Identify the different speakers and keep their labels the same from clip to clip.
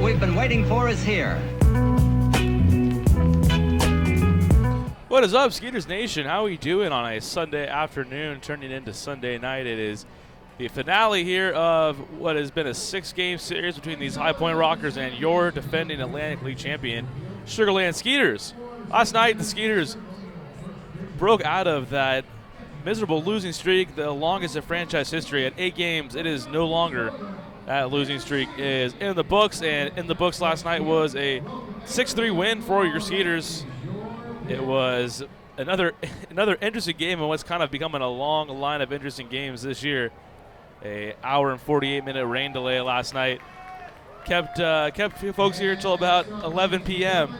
Speaker 1: we've been waiting for is here.
Speaker 2: What is up, Skeeters Nation? How are we doing on a Sunday afternoon turning into Sunday night? It is the finale here of what has been a 6-game series between these High Point Rockers and your defending Atlantic League champion, Sugar Land Skeeters. Last night, the Skeeters broke out of that miserable losing streak, the longest in franchise history. At 8 games, it is no longer. That losing streak is in the books, and in the books last night was a 6-3 win for your Skeeters. It was another interesting game in what's kind of becoming a long line of interesting games this year. A hour and 48-minute rain delay last night kept folks here until about 11 p.m.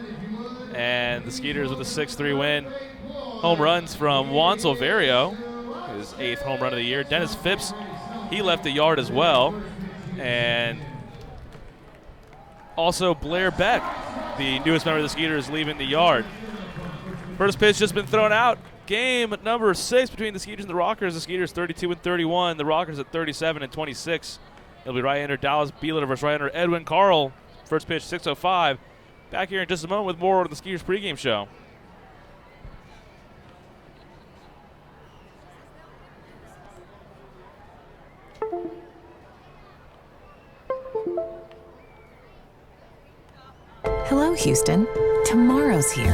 Speaker 2: And the Skeeters with a 6-3 win. Home runs from Juan Silverio, his 8th home run of the year. Dennis Phipps, he left the yard as well. And also Blair Beck, the newest member of the Skeeters, leaving the yard. First pitch just been thrown out. Game number 6 between the Skeeters and the Rockers. The Skeeters 32-31. The Rockers at 37-26. It'll be right-hander Dallas Beeler versus right-hander Edwin Carl. First pitch 6:05. Back here in just a moment with more of the Skeeters pregame show.
Speaker 3: Hello, Houston. Tomorrow's here.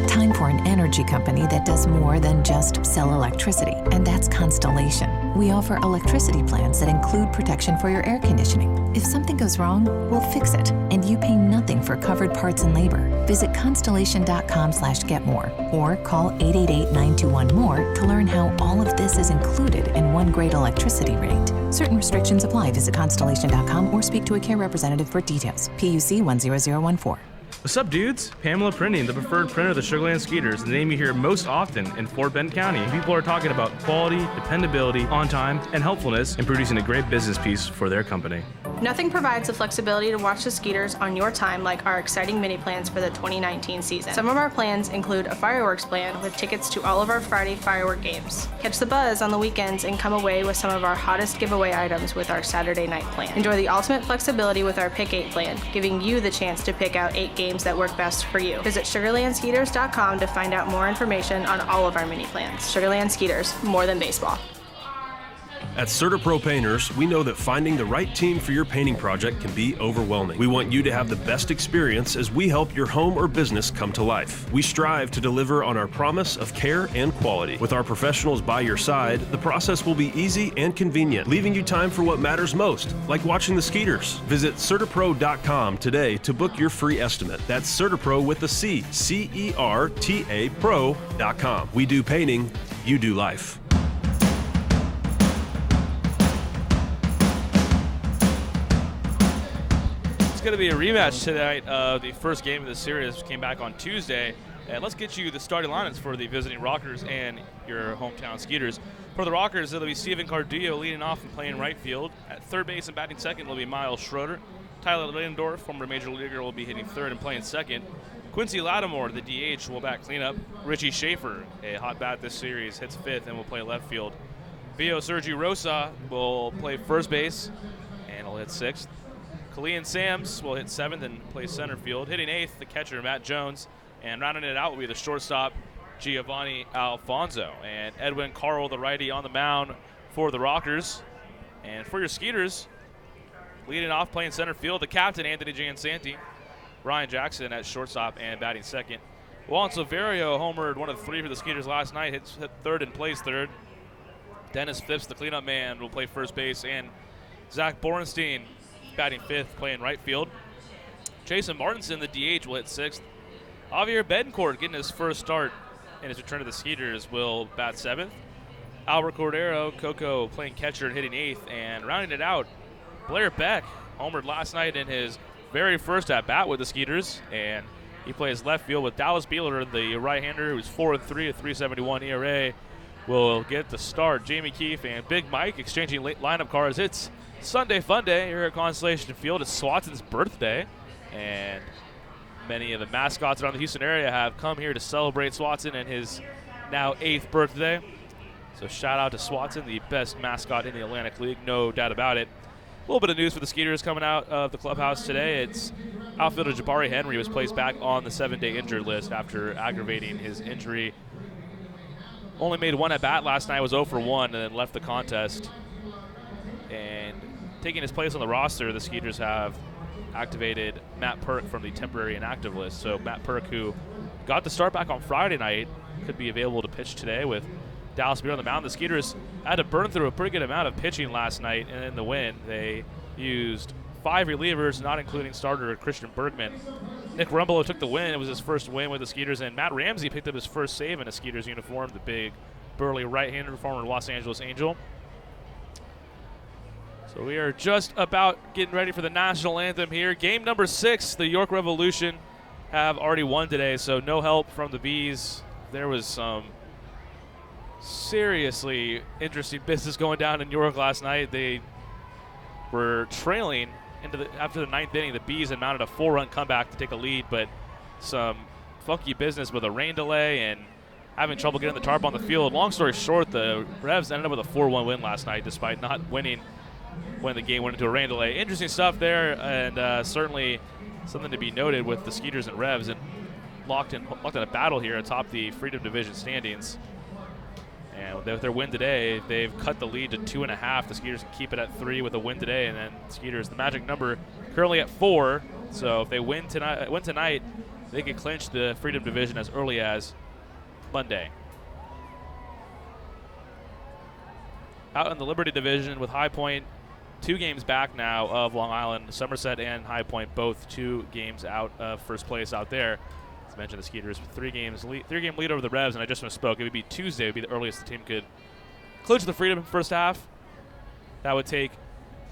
Speaker 3: Time for an energy company that does more than just sell electricity, and that's Constellation. We offer electricity plans that include protection for your air conditioning. If something goes wrong, we'll fix it, and you pay nothing for covered parts and labor. Visit constellation.com/getmore or call 888-921-MORE to learn how all of this is included in one great electricity rate. Certain restrictions apply. Visit constellation.com or speak to a care representative for details. PUC 10014.
Speaker 4: What's up, dudes? Pamela Printing, the preferred printer of the Sugar Land Skeeters, the name you hear most often in Fort Bend County. People are talking about quality, dependability, on time, and helpfulness in producing a great business piece for their company.
Speaker 5: Nothing provides the flexibility to watch the Skeeters on your time like our exciting mini plans for the 2019 season. Some of our plans include a fireworks plan with tickets to all of our Friday firework games. Catch the buzz on the weekends and come away with some of our hottest giveaway items with our Saturday night plan. Enjoy the ultimate flexibility with our Pick 8 plan, giving you the chance to pick out 8 games that work best for you. Visit SugarlandSkeeters.com to find out more information on all of our mini plans. Sugarland Skeeters, more than baseball.
Speaker 6: At CertaPro Painters, we know that finding the right team for your painting project can be overwhelming. We want you to have the best experience as we help your home or business come to life. We strive to deliver on our promise of care and quality. With our professionals by your side, the process will be easy and convenient, leaving you time for what matters most, like watching the Skeeters. Visit CertaPro.com today to book your free estimate. That's CertaPro with a C, CERTA Pro.com. We do painting, you do life.
Speaker 2: Going to be a rematch tonight of the first game of the series, which came back on Tuesday. And let's get you the starting lineups for the visiting Rockers and your hometown Skeeters. For the Rockers, it'll be Steven Cardillo leading off and playing right field. At third base and batting second will be Miles Schroeder. Tyler Lindendorf, former major leaguer, will be hitting third and playing second. Quincy Lattimore, the DH, will bat cleanup. Richie Schaefer, a hot bat this series, hits fifth and will play left field. Vio Sergi Rosa will play first base and will hit sixth. Kalian Sams will hit seventh and play center field. Hitting eighth, the catcher, Matt Jones. And rounding it out will be the shortstop, Giovanni Alfonso. And Edwin Carl, the righty, on the mound for the Rockers. And for your Skeeters, leading off playing center field, the captain, Anthony Giansanti. Ryan Jackson at shortstop and batting second. Juan Silverio homered one of the 3 for the Skeeters last night, hit third and plays third. Dennis Phipps, the cleanup man, will play first base. And Zach Borenstein, batting fifth, playing right field. Jason Martinson, the DH, will hit sixth. Javier Betancourt, getting his first start in his return to the Skeeters, will bat seventh. Albert Cordero, Coco, playing catcher and hitting eighth. And rounding it out, Blair Beck homered last night in his very first at-bat with the Skeeters. And he plays left field with Dallas Beeler, the right-hander, who's 4-3 at 3.71 ERA, will get the start. Jamie Keefe and Big Mike exchanging late lineup cards. It's Sunday Fun Day here at Constellation Field. It's Swatson's birthday, and many of the mascots around the Houston area have come here to celebrate Swatson and his now 8th birthday. So shout out to Swatson, the best mascot in the Atlantic League, no doubt about it. A little bit of news for the Skeeters coming out of the clubhouse today. It's outfielder Jabari Henry was placed back on the 7-day injured list after aggravating his injury. Only made one at bat last night, was 0 for 1, and then left the contest. And taking his place on the roster, the Skeeters have activated Matt Perk from the temporary inactive list. So Matt Perk, who got the start back on Friday night, could be available to pitch today with Dallas Beer on the mound. The Skeeters had to burn through a pretty good amount of pitching last night, and in the win, they used 5 relievers, not including starter Christian Bergman. Nick Rumbelow took the win. It was his first win with the Skeeters, and Matt Ramsey picked up his first save in a Skeeters uniform, the big, burly right-hander former Los Angeles Angel. So we are just about getting ready for the national anthem here. Game number 6, the York Revolution have already won today, so no help from the Bees. There was some seriously interesting business going down in York last night. They were trailing after the 9th inning. The Bees had mounted a 4-run comeback to take a lead, but some funky business with a rain delay and having trouble getting the tarp on the field. Long story short, the Revs ended up with a 4-1 win last night despite not winning when the game went into a rain delay. Interesting stuff there, and certainly something to be noted with the Skeeters and Revs, and locked in a battle here atop the Freedom Division standings. And with their win today, they've cut the lead to 2.5. The Skeeters can keep it at 3 with a win today, and then Skeeters, the magic number, currently at 4. So if they win tonight, they could clinch the Freedom Division as early as Monday. Out in the Liberty Division with High Point, 2 games back now of Long Island. Somerset and High Point both 2 games out of first place out there. As mentioned, the Skeeters with 3-game lead over the Revs, and I just misspoke. It would be Tuesday would be the earliest the team could clinch the Freedom first half. That would take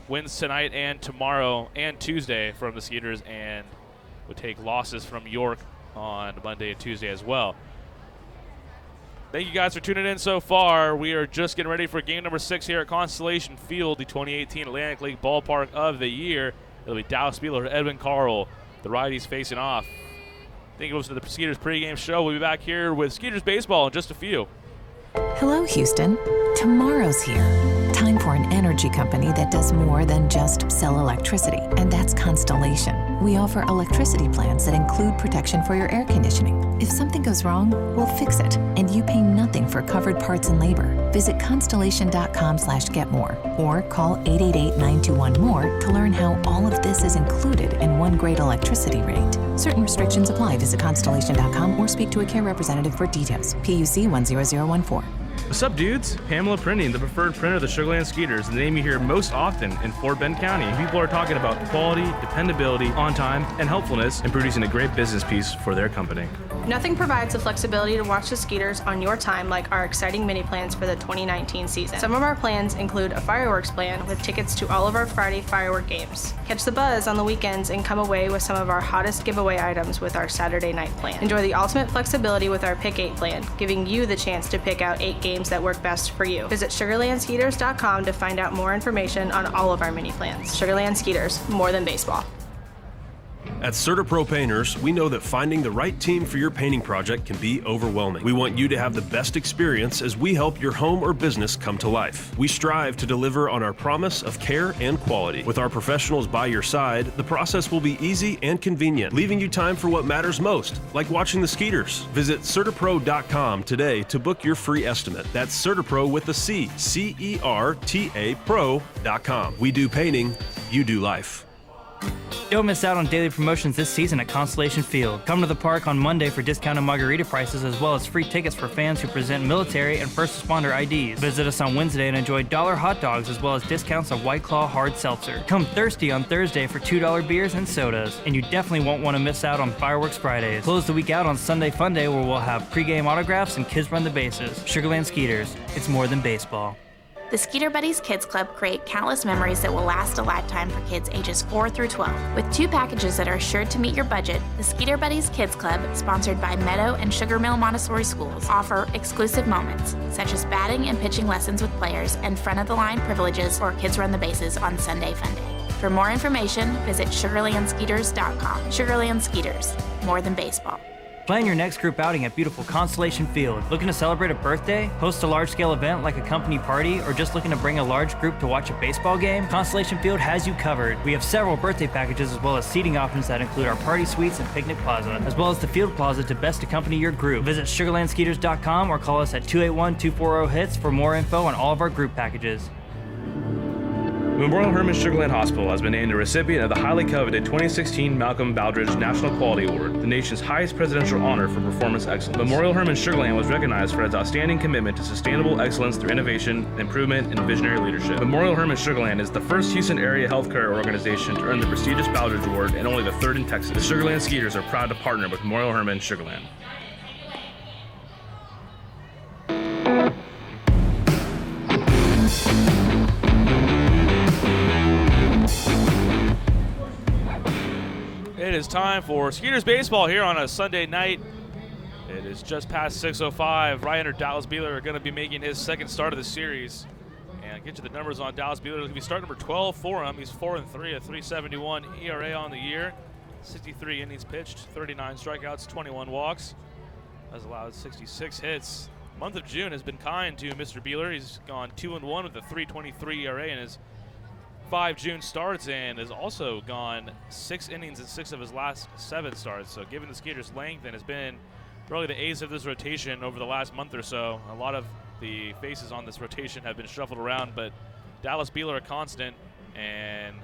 Speaker 2: wins tonight and tomorrow and Tuesday from the Skeeters, and would take losses from York on Monday and Tuesday as well. Thank you guys for tuning in so far. We are just getting ready for game number 6 here at Constellation Field, the 2018 Atlantic League Ballpark of the year. It'll be Dallas Beeler, Edwin Carl, the righties facing off. Thank you to the Skeeters pregame show. We'll be back here with Skeeters baseball in just a few.
Speaker 3: Hello, Houston. Tomorrow's here. Time for an energy company that does more than just sell electricity, and that's Constellation. We offer electricity plans that include protection for your air conditioning. If something goes wrong, we'll fix it, and you pay nothing for covered parts and labor. Visit constellation.com/getmore or call 888-921-MORE to learn how all of this is included in one great electricity rate. Certain restrictions apply. Visit constellation.com or speak to a care representative for details. PUC 10014.
Speaker 4: What's up, dudes? Pamela Printing, the preferred printer of the Sugarland Skeeters, the name you hear most often in Fort Bend County. People are talking about quality, dependability, on time, and helpfulness in producing a great business piece for their company.
Speaker 5: Nothing provides the flexibility to watch the Skeeters on your time like our exciting mini plans for the 2019 season. Some of our plans include a fireworks plan with tickets to all of our Friday firework games. Catch the buzz on the weekends and come away with some of our hottest giveaway items with our Saturday night plan. Enjoy the ultimate flexibility with our Pick 8 plan, giving you the chance to pick out 8 games that work best for you. Visit SugarlandSkeeters.com to find out more information on all of our mini plans. Sugarland Skeeters, more than baseball.
Speaker 6: At CertaPro Painters, we know that finding the right team for your painting project can be overwhelming. We want you to have the best experience as we help your home or business come to life. We strive to deliver on our promise of care and quality. With our professionals by your side, the process will be easy and convenient, leaving you time for what matters most, like watching the Skeeters. Visit CertaPro.com today to book your free estimate. That's CertaPro with a C, C-E-R-T-A Pro.com. We do painting, you do life.
Speaker 1: Don't miss out on daily promotions this season at Constellation Field. Come to the park on Monday for discounted margarita prices as well as free tickets for fans who present military and first responder IDs. Visit us on Wednesday and enjoy $1 hot dogs as well as discounts on White Claw hard seltzer. Come thirsty on Thursday for $2 beers and sodas. And you definitely won't want to miss out on Fireworks Fridays. Close the week out on Sunday Fun Day where we'll have pregame autographs and kids run the bases. Sugarland Skeeters, it's more than baseball.
Speaker 7: The Skeeter Buddies Kids Club create countless memories that will last a lifetime for kids ages 4 through 12. With 2 packages that are sure to meet your budget, the Skeeter Buddies Kids Club, sponsored by Meadow and Sugar Mill Montessori Schools, offer exclusive moments, such as batting and pitching lessons with players and front-of-the-line privileges for Kids Run the Bases on Sunday Fun Day. For more information, visit SugarlandSkeeters.com. Sugarland Skeeters, more than baseball.
Speaker 1: Plan your next group outing at beautiful Constellation Field. Looking to celebrate a birthday, host a large-scale event like a company party, or just looking to bring a large group to watch a baseball game? Constellation Field has you covered. We have several birthday packages as well as seating options that include our party suites and picnic plaza, as well as the field plaza to best accompany your group. Visit sugarlandskeeters.com or call us at 281-240-HITS for more info on all of our group packages.
Speaker 4: Memorial Hermann Sugarland Hospital has been named a recipient of the highly coveted 2016 Malcolm Baldrige National Quality Award, the nation's highest presidential honor for performance excellence. Memorial Hermann Sugarland was recognized for its outstanding commitment to sustainable excellence through innovation, improvement, and visionary leadership. Memorial Hermann Sugarland is the first Houston area healthcare organization to earn the prestigious Baldrige Award and only the third in Texas. The Sugarland Skeeters are proud to partner with Memorial Hermann Sugarland.
Speaker 2: It is time for Skeeters baseball here on a Sunday night. It is just past 6:05. Right under Dallas Beeler are going to be making his second start of the series. And I'll get you the numbers on Dallas Beeler. It's going to be start number 12 for him. He's 4-3, a 3.71 ERA on the year. 63 innings pitched, 39 strikeouts, 21 walks. Has allowed 66 hits. Month of June has been kind to Mr. Beeler. He's gone 2-1 with a 3.23 ERA in his 5 June starts, and has also gone 6 innings in 6 of his last 7 starts. So given the Skeeters' length and has been really the ace of this rotation over the last month or so, a lot of the faces on this rotation have been shuffled around, but Dallas Beeler a constant, and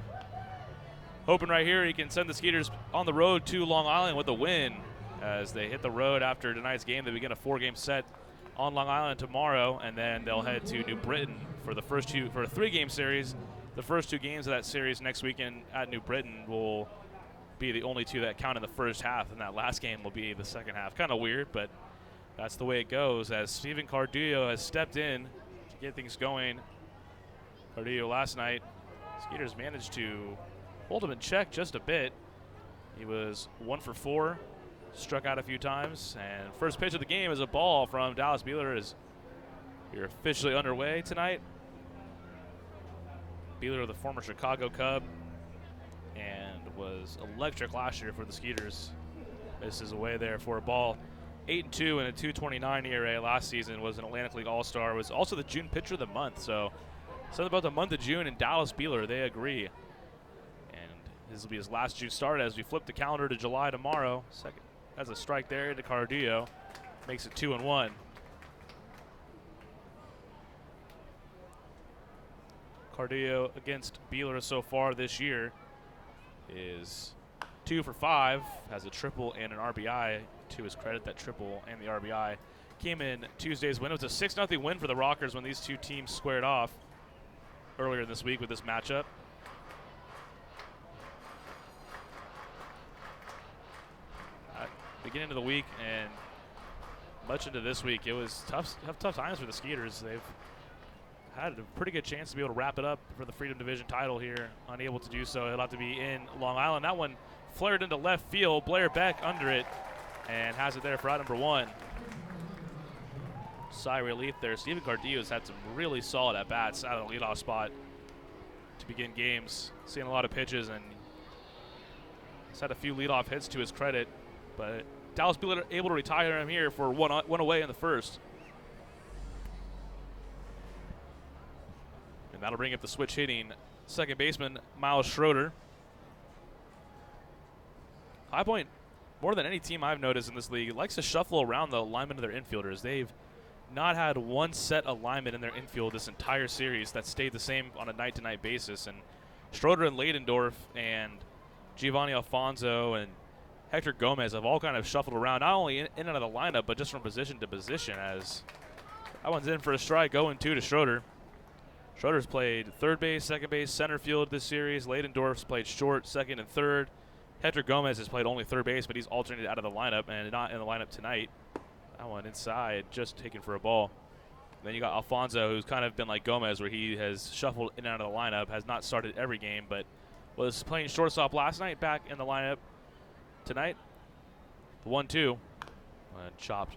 Speaker 2: hoping right here he can send the Skeeters on the road to Long Island with a win as they hit the road after tonight's game. They begin a 4-game set on Long Island tomorrow, and then they'll head to New Britain for the first 3-game series. The first 2 games of that series next weekend at New Britain will be the only 2 that count in the first half, and that last game will be the second half. Kind of weird, but that's the way it goes as Steven Cardillo has stepped in to get things going. Cardillo last night, Skeeters managed to hold him in check just a bit. He was 1 for 4, struck out a few times, and first pitch of the game is a ball from Dallas Beeler as you're officially underway tonight. Beeler, the former Chicago Cub, and was electric last year for the Skeeters. Misses away there for a ball. 8-2 and a 2.29 ERA last season. Was an Atlantic League All-Star. Was also the June Pitcher of the Month. So something about the month of June and Dallas Beeler, they agree. And this will be his last June start as we flip the calendar to July tomorrow. Second has a strike there into Cardillo. Makes it 2-1. Cardillo against Beeler so far this year is 2 for 5, has a triple and an RBI to his credit. That triple and the RBI came in Tuesday's win. It was a 6-0 win for the Rockers when these 2 teams squared off earlier this week with this matchup. At the beginning of the week and much into this week, it was tough times for the Skeeters. They've had a pretty good chance to be able to wrap it up for the Freedom Division title here. Unable to do so. He'll have to be in Long Island. That one flared into left field. Blair Beck under it and has it there for out number 1. Sigh of relief there. Steven Cardillo's had some really solid at-bats out of the leadoff spot to begin games. Seeing a lot of pitches, and he's had a few leadoff hits to his credit. But Dallas Beeler able to retire him here for one away in the first. And that'll bring up the switch hitting second baseman, Miles Schroeder. High Point, more than any team I've noticed in this league, likes to shuffle around the alignment of their infielders. They've not had one set alignment in their infield this entire series that stayed the same on a night-to-night basis. And Schroeder and Leidendorf and Giovanni Alfonso and Hector Gomez have all kind of shuffled around, not only in and out of the lineup, but just from position to position, as that one's in for a strike, 0-2 to Schroeder. Schroeder's played third base, second base, center field this series. Leidendorf's played short, second, and third. Hector Gomez has played only third base, but he's alternated out of the lineup and not in the lineup tonight. That one inside, just taken for a ball. Then you got Alfonso, who's kind of been like Gomez, where he has shuffled in and out of the lineup, has not started every game, but was playing shortstop last night, back in the lineup tonight. The 1-2, chopped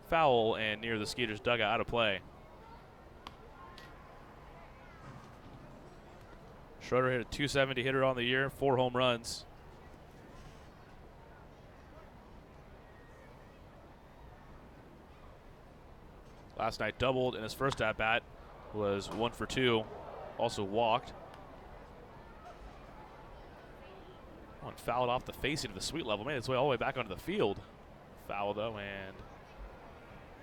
Speaker 2: foul and near the Skeeters dugout, out of play. Schroeder hit a 270 hitter on the year, 4 home runs. Last night doubled in his first at-bat, was 1 for 2, also walked. One fouled off the face into the sweet level, made its way all the way back onto the field. Foul though, and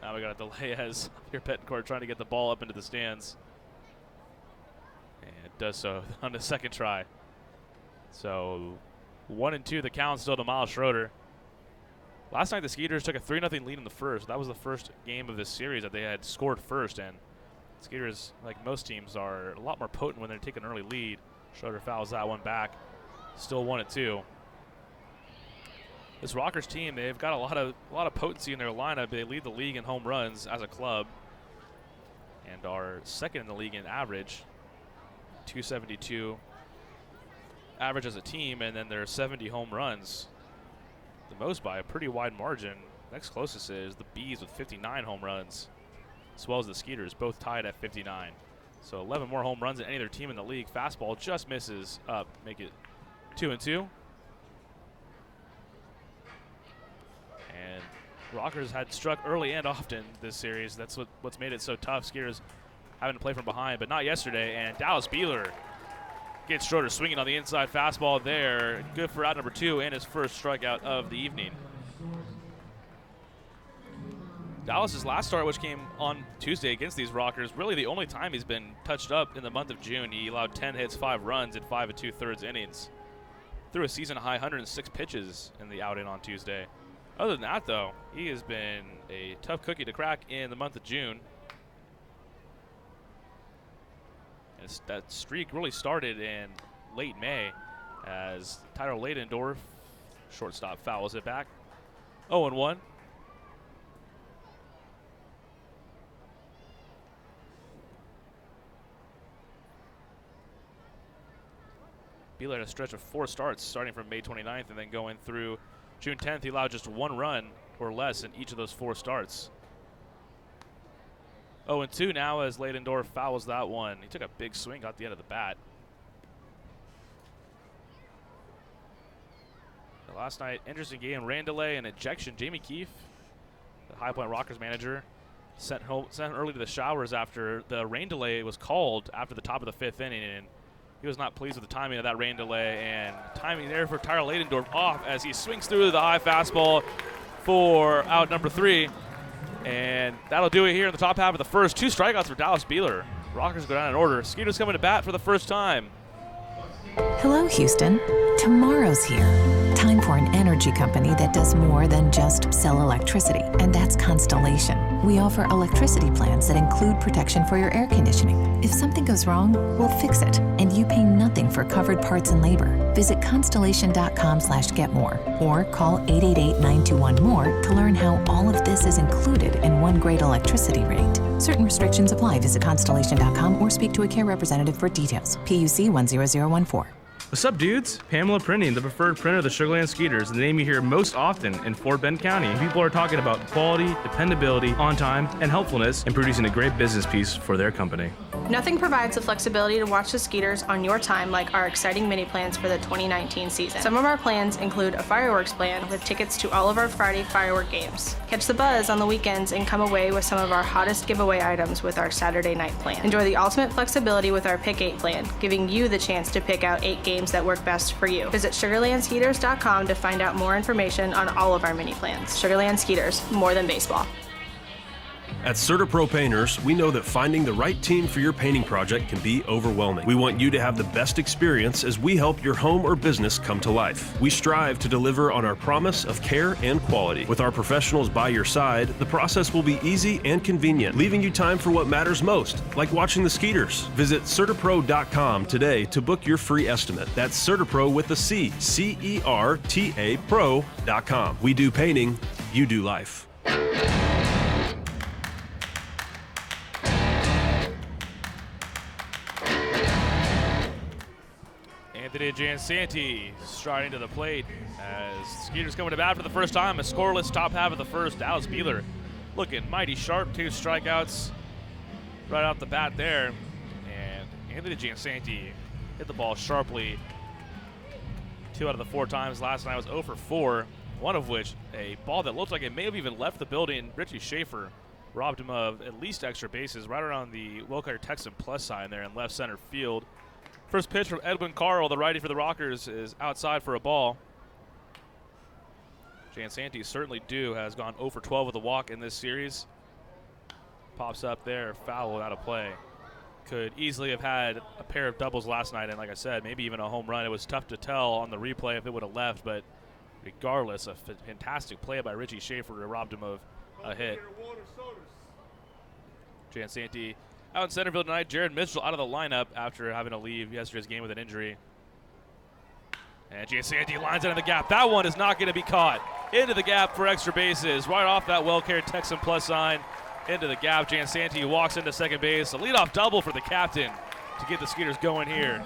Speaker 2: now we got a delay as Javier Betancourt trying to get the ball up into the stands. And it does so on the second try. So 1-2 the count still to Miles Schroeder. Last night the Skeeters took a 3-0 lead in the first. That was the first game of this series that they had scored first, and Skeeters, like most teams, are a lot more potent when they take an early lead. Schroeder fouls that one back. Still 1-2. This Rockers team, they've got a lot of potency in their lineup. They lead the league in home runs as a club and are second in the league in average. 272 average as a team, and then their 70 home runs, the most by a pretty wide margin. Next closest is the Bees with 59 home runs, as well as the Skeeters, both tied at 59. So 11 more home runs than any other team in the league. Fastball just misses up, make it 2-2. And Rockers had struck early and often this series. That's what's made it so tough. Skeeters having to play from behind, but not yesterday. And Dallas Beeler gets Schroeder swinging on the inside fastball there. Good for out number 2 and his first strikeout of the evening. Dallas's last start, which came on Tuesday against these Rockers, really the only time he's been touched up in the month of June. He allowed 10 hits, 5 runs in 5 2/3 innings. Threw a season-high 106 pitches in the outing on Tuesday. Other than that, though, he has been a tough cookie to crack in the month of June. That streak really started in late May as Tyler Ladendorf, shortstop, fouls it back. 0-1. Beeler had a stretch of 4 starts starting from May 29th and then going through June 10th. He allowed just 1 run or less in each of those 4 starts. 0-2 now as Ladendorf fouls that one. He took a big swing, got the end of the bat. Last night, interesting game, rain delay and ejection. Jamie Keefe, the High Point Rockers manager, sent early to the showers after the rain delay was called after the top of the 5th inning, and he was not pleased with the timing of that rain delay, and timing there for Tyler Ladendorf off as he swings through the high fastball for out number 3. And that'll do it here in the top half of the first. 2 strikeouts for Dallas Beeler. Rockers go down in order. Skeeters coming to bat for the first time.
Speaker 3: Hello, Houston. Tomorrow's here. Time for an energy company that does more than just sell electricity, and that's Constellation. We offer electricity plans that include protection for your air conditioning. If something goes wrong, we'll fix it, and you pay nothing for covered parts and labor. Visit constellation.com/getmore or call 888-921-MORE to learn how all of this is included in one great electricity rate. Certain restrictions apply. Visit constellation.com or speak to a care representative for details. PUC 10014.
Speaker 4: What's up, dudes? Pamela Printing, the preferred printer of the Sugarland Skeeters, the name you hear most often in Fort Bend County. People are talking about quality, dependability, on time, and helpfulness in producing a great business piece for their company.
Speaker 5: Nothing provides the flexibility to watch the Skeeters on your time like our exciting mini plans for the 2019 season. Some of our plans include a fireworks plan with tickets to all of our Friday firework games. Catch the buzz on the weekends and come away with some of our hottest giveaway items with our Saturday night plan. Enjoy the ultimate flexibility with our Pick 8 plan, giving you the chance to pick out 8 games that work best for you. Visit SugarlandSkeeters.com to find out more information on all of our mini plans. Sugarland Skeeters, more than baseball.
Speaker 6: At CertaPro Painters, we know that finding the right team for your painting project can be overwhelming. We want you to have the best experience as we help your home or business come to life. We strive to deliver on our promise of care and quality. With our professionals by your side, the process will be easy and convenient, leaving you time for what matters most, like watching the Skeeters. Visit CertaPro.com today to book your free estimate. That's CertaPro with a C, C-E-R-T-A Pro.com. We do painting, you do life.
Speaker 2: Anthony Giansanti striding to the plate as Skeeters coming to bat for the first time. A scoreless top half of the first. Dallas Beeler looking mighty sharp. 2 strikeouts right off the bat there. And Anthony Giansanti hit the ball sharply 2 out of the 4 times. Last night was 0 for 4, one of which a ball that looked like it may have even left the building. Richie Schaefer robbed him of at least extra bases right around the Wilkire Texan plus sign there in left center field. First pitch from Edwin Carl, the righty for the Rockers, is outside for a ball. Jansanti certainly due, has gone 0 for 12 with a walk in this series. Pops up there, foul out of play. Could easily have had a pair of doubles last night, and like I said, maybe even a home run. It was tough to tell on the replay if it would have left, but regardless, a fantastic play by Richie Schaefer robbed him of a hit. Jansanti out in center field tonight. Jared Mitchell out of the lineup after having to leave yesterday's game with an injury. And Jansanti lines it in the gap. That one is not going to be caught. Into the gap for extra bases. Right off that well-cared Texan plus sign. Into the gap. Jansanti walks into second base. A leadoff double for the captain to get the Skeeters going here.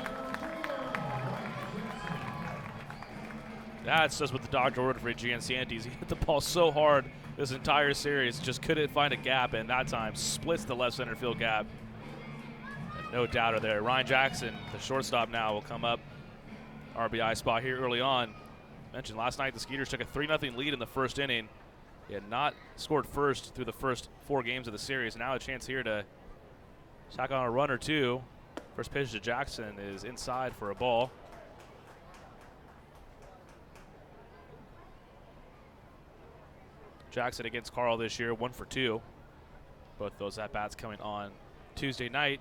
Speaker 2: That's just what the doctor ordered for Jansanti. He hit the ball so hard this entire series, just couldn't find a gap, and that time splits the left center field gap. And no doubter there. Ryan Jackson, the shortstop now, will come up. RBI spot here early on. Mentioned last night the Skeeters took a 3-0 lead in the first inning. He had not scored first through the first 4 games of the series. Now a chance here to tack on a run or two. First pitch to Jackson is inside for a ball. Jackson against Carl this year, 1 for 2. Both those at-bats coming on Tuesday night.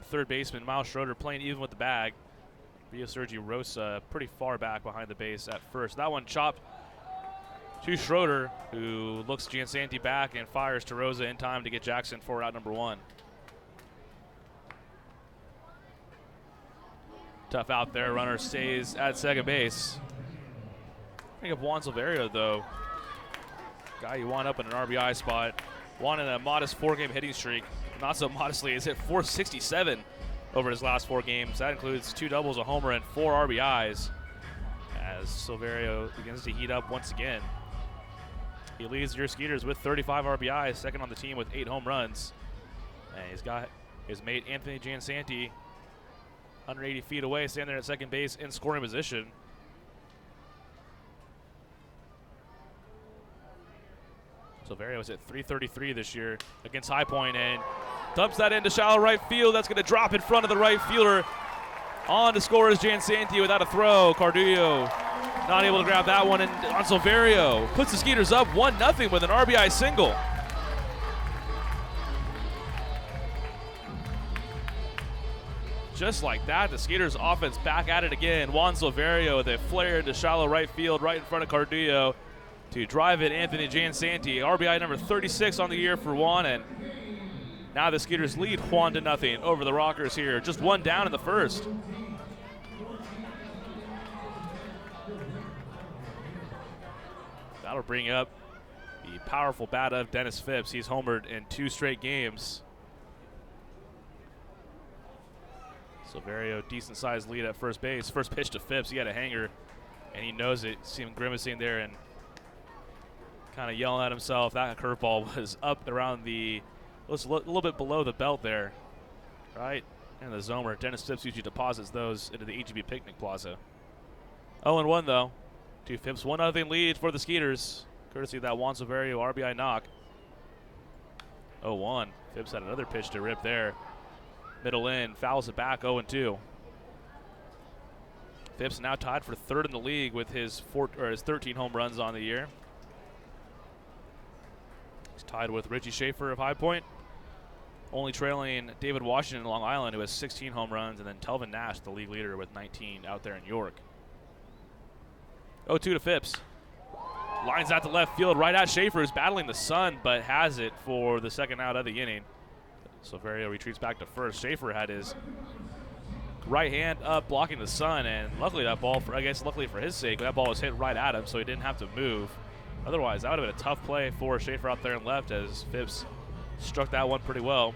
Speaker 2: Third baseman Miles Schroeder playing even with the bag. Via Sergio Rosa pretty far back behind the base at first. That one chopped to Schroeder, who looks Jansanti back and fires to Rosa in time to get Jackson for out number 1. Tough out there. Runner stays at second base. I think of Juan Silverio, though. Guy you want up in an RBI spot. Juan in a modest 4-game hitting streak. Not so modestly, is hit .467 over his last 4 games. That includes 2 doubles, a homer, and 4 RBIs. As Silverio begins to heat up once again. He leads your Skeeters with 35 RBIs, second on the team with 8 home runs. And he's got his mate Anthony Jansanti 180 feet away, standing there at second base in scoring position. Silverio is at .333 this year against High Point and dumps that into shallow right field. That's going to drop in front of the right fielder. On to score is Jansanti without a throw. Cardullo not able to grab that one, and on Silverio puts the Skeeters up 1-0 with an RBI single. Just like that, the Skeeters offense back at it again. Juan Silverio with a flare into shallow right field right in front of Cardullo to drive it Anthony Jansanti. RBI number 36 on the year for Juan, and now the Skeeters lead 1-0 over the Rockers here. Just 1 down in the first. That'll bring up the powerful bat of Dennis Phipps. He's homered in 2 straight games. Silverio, decent-sized lead at first base. First pitch to Phipps, he had a hanger, and he knows it. See him grimacing there and kind of yelling at himself. That curveball was up around the, was a little bit below the belt there, right? And the zone where Dennis Phipps usually deposits those into the HEB Picnic Plaza. 0-1 though, to Phipps. 1-0 lead for the Skeeters, courtesy of that Juan Silverio RBI knock. 0-1. Phipps had another pitch to rip there. Middle in, fouls it back, 0-2. Phipps now tied for 3rd in the league with his 13 home runs on the year. He's tied with Richie Schaefer of High Point, only trailing David Washington in Long Island, who has 16 home runs, and then Telvin Nash, the league leader, with 19 out there in York. 0-2 to Phipps. Lines out to left field, right at Schaefer, who's battling the sun, but has it for the second out of the inning. Silverio retreats back to first. Schaefer had his right hand up blocking the sun, and luckily that ball, luckily for his sake, that ball was hit right at him, so he didn't have to move. Otherwise, that would have been a tough play for Schaefer out there and left, as Phipps struck that one pretty well.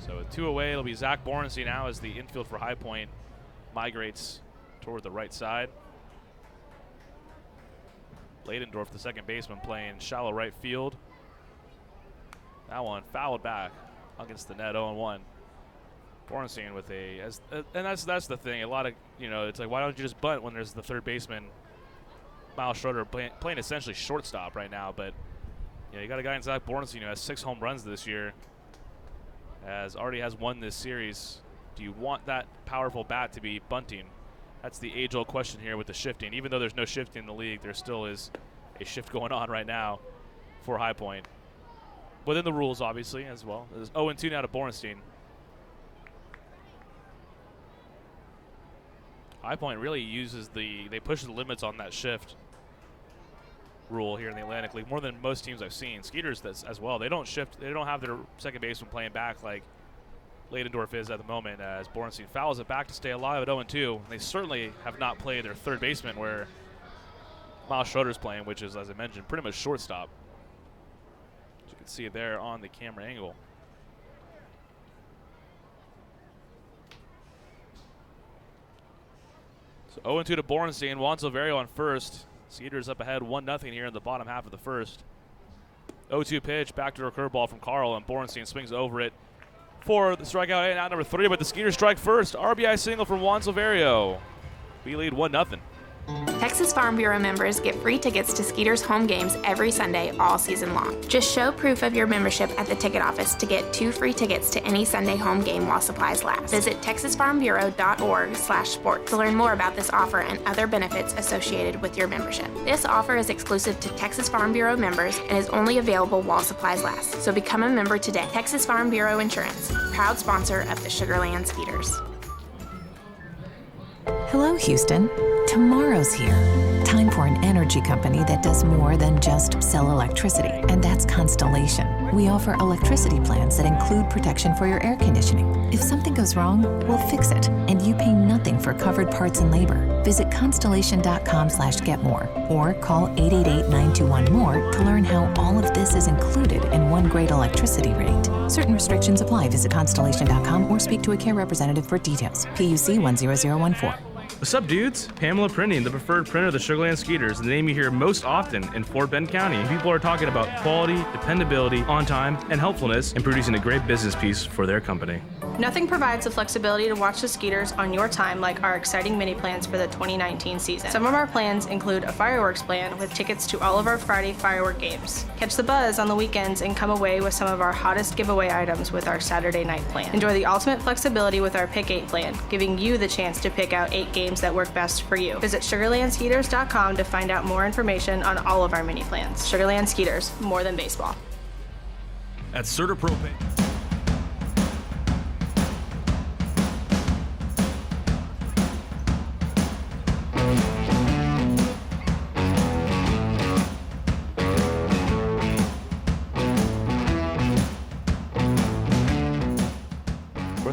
Speaker 2: So with 2 away, it'll be Zach Borensey now as the infield for High Point migrates toward the right side. Ladendorf, the second baseman, playing shallow right field. That one fouled back against the net, 0-1. Bornstein with and that's the thing. A lot of, it's like, why don't you just bunt when there's the third baseman Miles Schroeder playing essentially shortstop right now, but yeah, you got a guy in Zach Bornstein who has 6 home runs this year, already has one this series. Do you want that powerful bat to be bunting? That's the age-old question here with the shifting. Even though there's no shifting in the league, there still is a shift going on right now for High Point. Within the rules, obviously, as well. There's 0-2 now to Bornstein. High Point really uses they push the limits on that shift rule here in the Atlantic League more than most teams I've seen. Skeeters as well. They don't shift. They don't have their second baseman playing back like Leidendorf is at the moment, as Bornstein fouls it back to stay alive at 0-2. They certainly have not played their third baseman where Miles Schroeder's playing, which is, as I mentioned, pretty much shortstop. As you can see there on the camera angle. So 0-2 to Bornstein. Juan Silverio on first. Skeeters up ahead 1-0 here in the bottom half of the first. 0-2 pitch, backdoor curveball from Carl, and Bornstein swings over it for the strikeout and out number 3, but the Skeeters strike first. RBI single from Juan Silverio. We lead 1-0.
Speaker 7: Texas Farm Bureau members get free tickets to Skeeters home games every Sunday all season long. Just show proof of your membership at the ticket office to get 2 free tickets to any Sunday home game while supplies last. Visit texasfarmbureau.org/sports to learn more about this offer and other benefits associated with your membership. This offer is exclusive to Texas Farm Bureau members and is only available while supplies last. So become a member today. Texas Farm Bureau Insurance, proud sponsor of the Sugarland Skeeters.
Speaker 3: Hello, Houston. Tomorrow's here. Time for an energy company that does more than just sell electricity, and that's Constellation. We offer electricity plans that include protection for your air conditioning. If something goes wrong, we'll fix it, and you pay nothing for covered parts and labor. Visit constellation.com/getmore or call 888-921-MORE to learn how all of this is included in one great electricity rate. Certain restrictions apply. Visit constellation.com or speak to a care representative for details. PUC 10014.
Speaker 4: What's up, dudes? Pamela Printing, the preferred printer of the Sugarland Skeeters, the name you hear most often in Fort Bend County. People are talking about quality, dependability, on time, and helpfulness in producing a great business piece for their company.
Speaker 5: Nothing provides the flexibility to watch the Skeeters on your time like our exciting mini plans for the 2019 season. Some of our plans include a fireworks plan with tickets to all of our Friday firework games. Catch the buzz on the weekends and come away with some of our hottest giveaway items with our Saturday night plan. Enjoy the ultimate flexibility with our Pick 8 plan, giving you the chance to pick out 8 games that work best for you. Visit SugarlandSkeeters.com to find out more information on all of our mini plans. Sugarland Skeeters, more than baseball.
Speaker 6: At Serta Propane.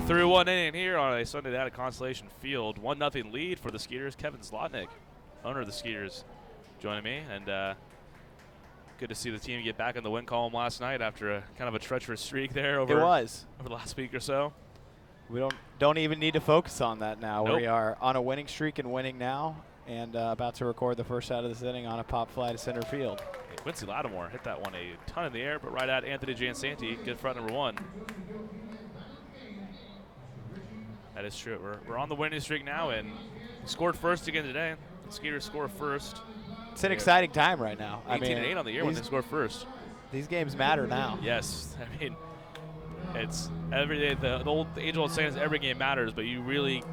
Speaker 2: Through 1 inning here on a Sunday night at Constellation Field. 1-0 lead for the Skeeters. Kevin Zlotnick, owner of the Skeeters, joining me. And good to see the team get back in the win column last night after a kind of a treacherous streak there over the last week or so.
Speaker 8: We don't even need to focus on that now.
Speaker 2: Nope.
Speaker 8: We are on a winning streak and winning now, and about to record the first out of this inning on a pop fly to center field.
Speaker 2: Quincy Lattimore hit that one a ton in the air, but right at Anthony Jansanti, good front number 1. That is true. We're on the winning streak now, and we scored first again today. The Skeeters score first.
Speaker 8: It's an exciting time right now.
Speaker 2: 18-8 on the year when they score first.
Speaker 8: These games matter now.
Speaker 2: Yes, I mean, it's every day. The age-old saying is every game matters, but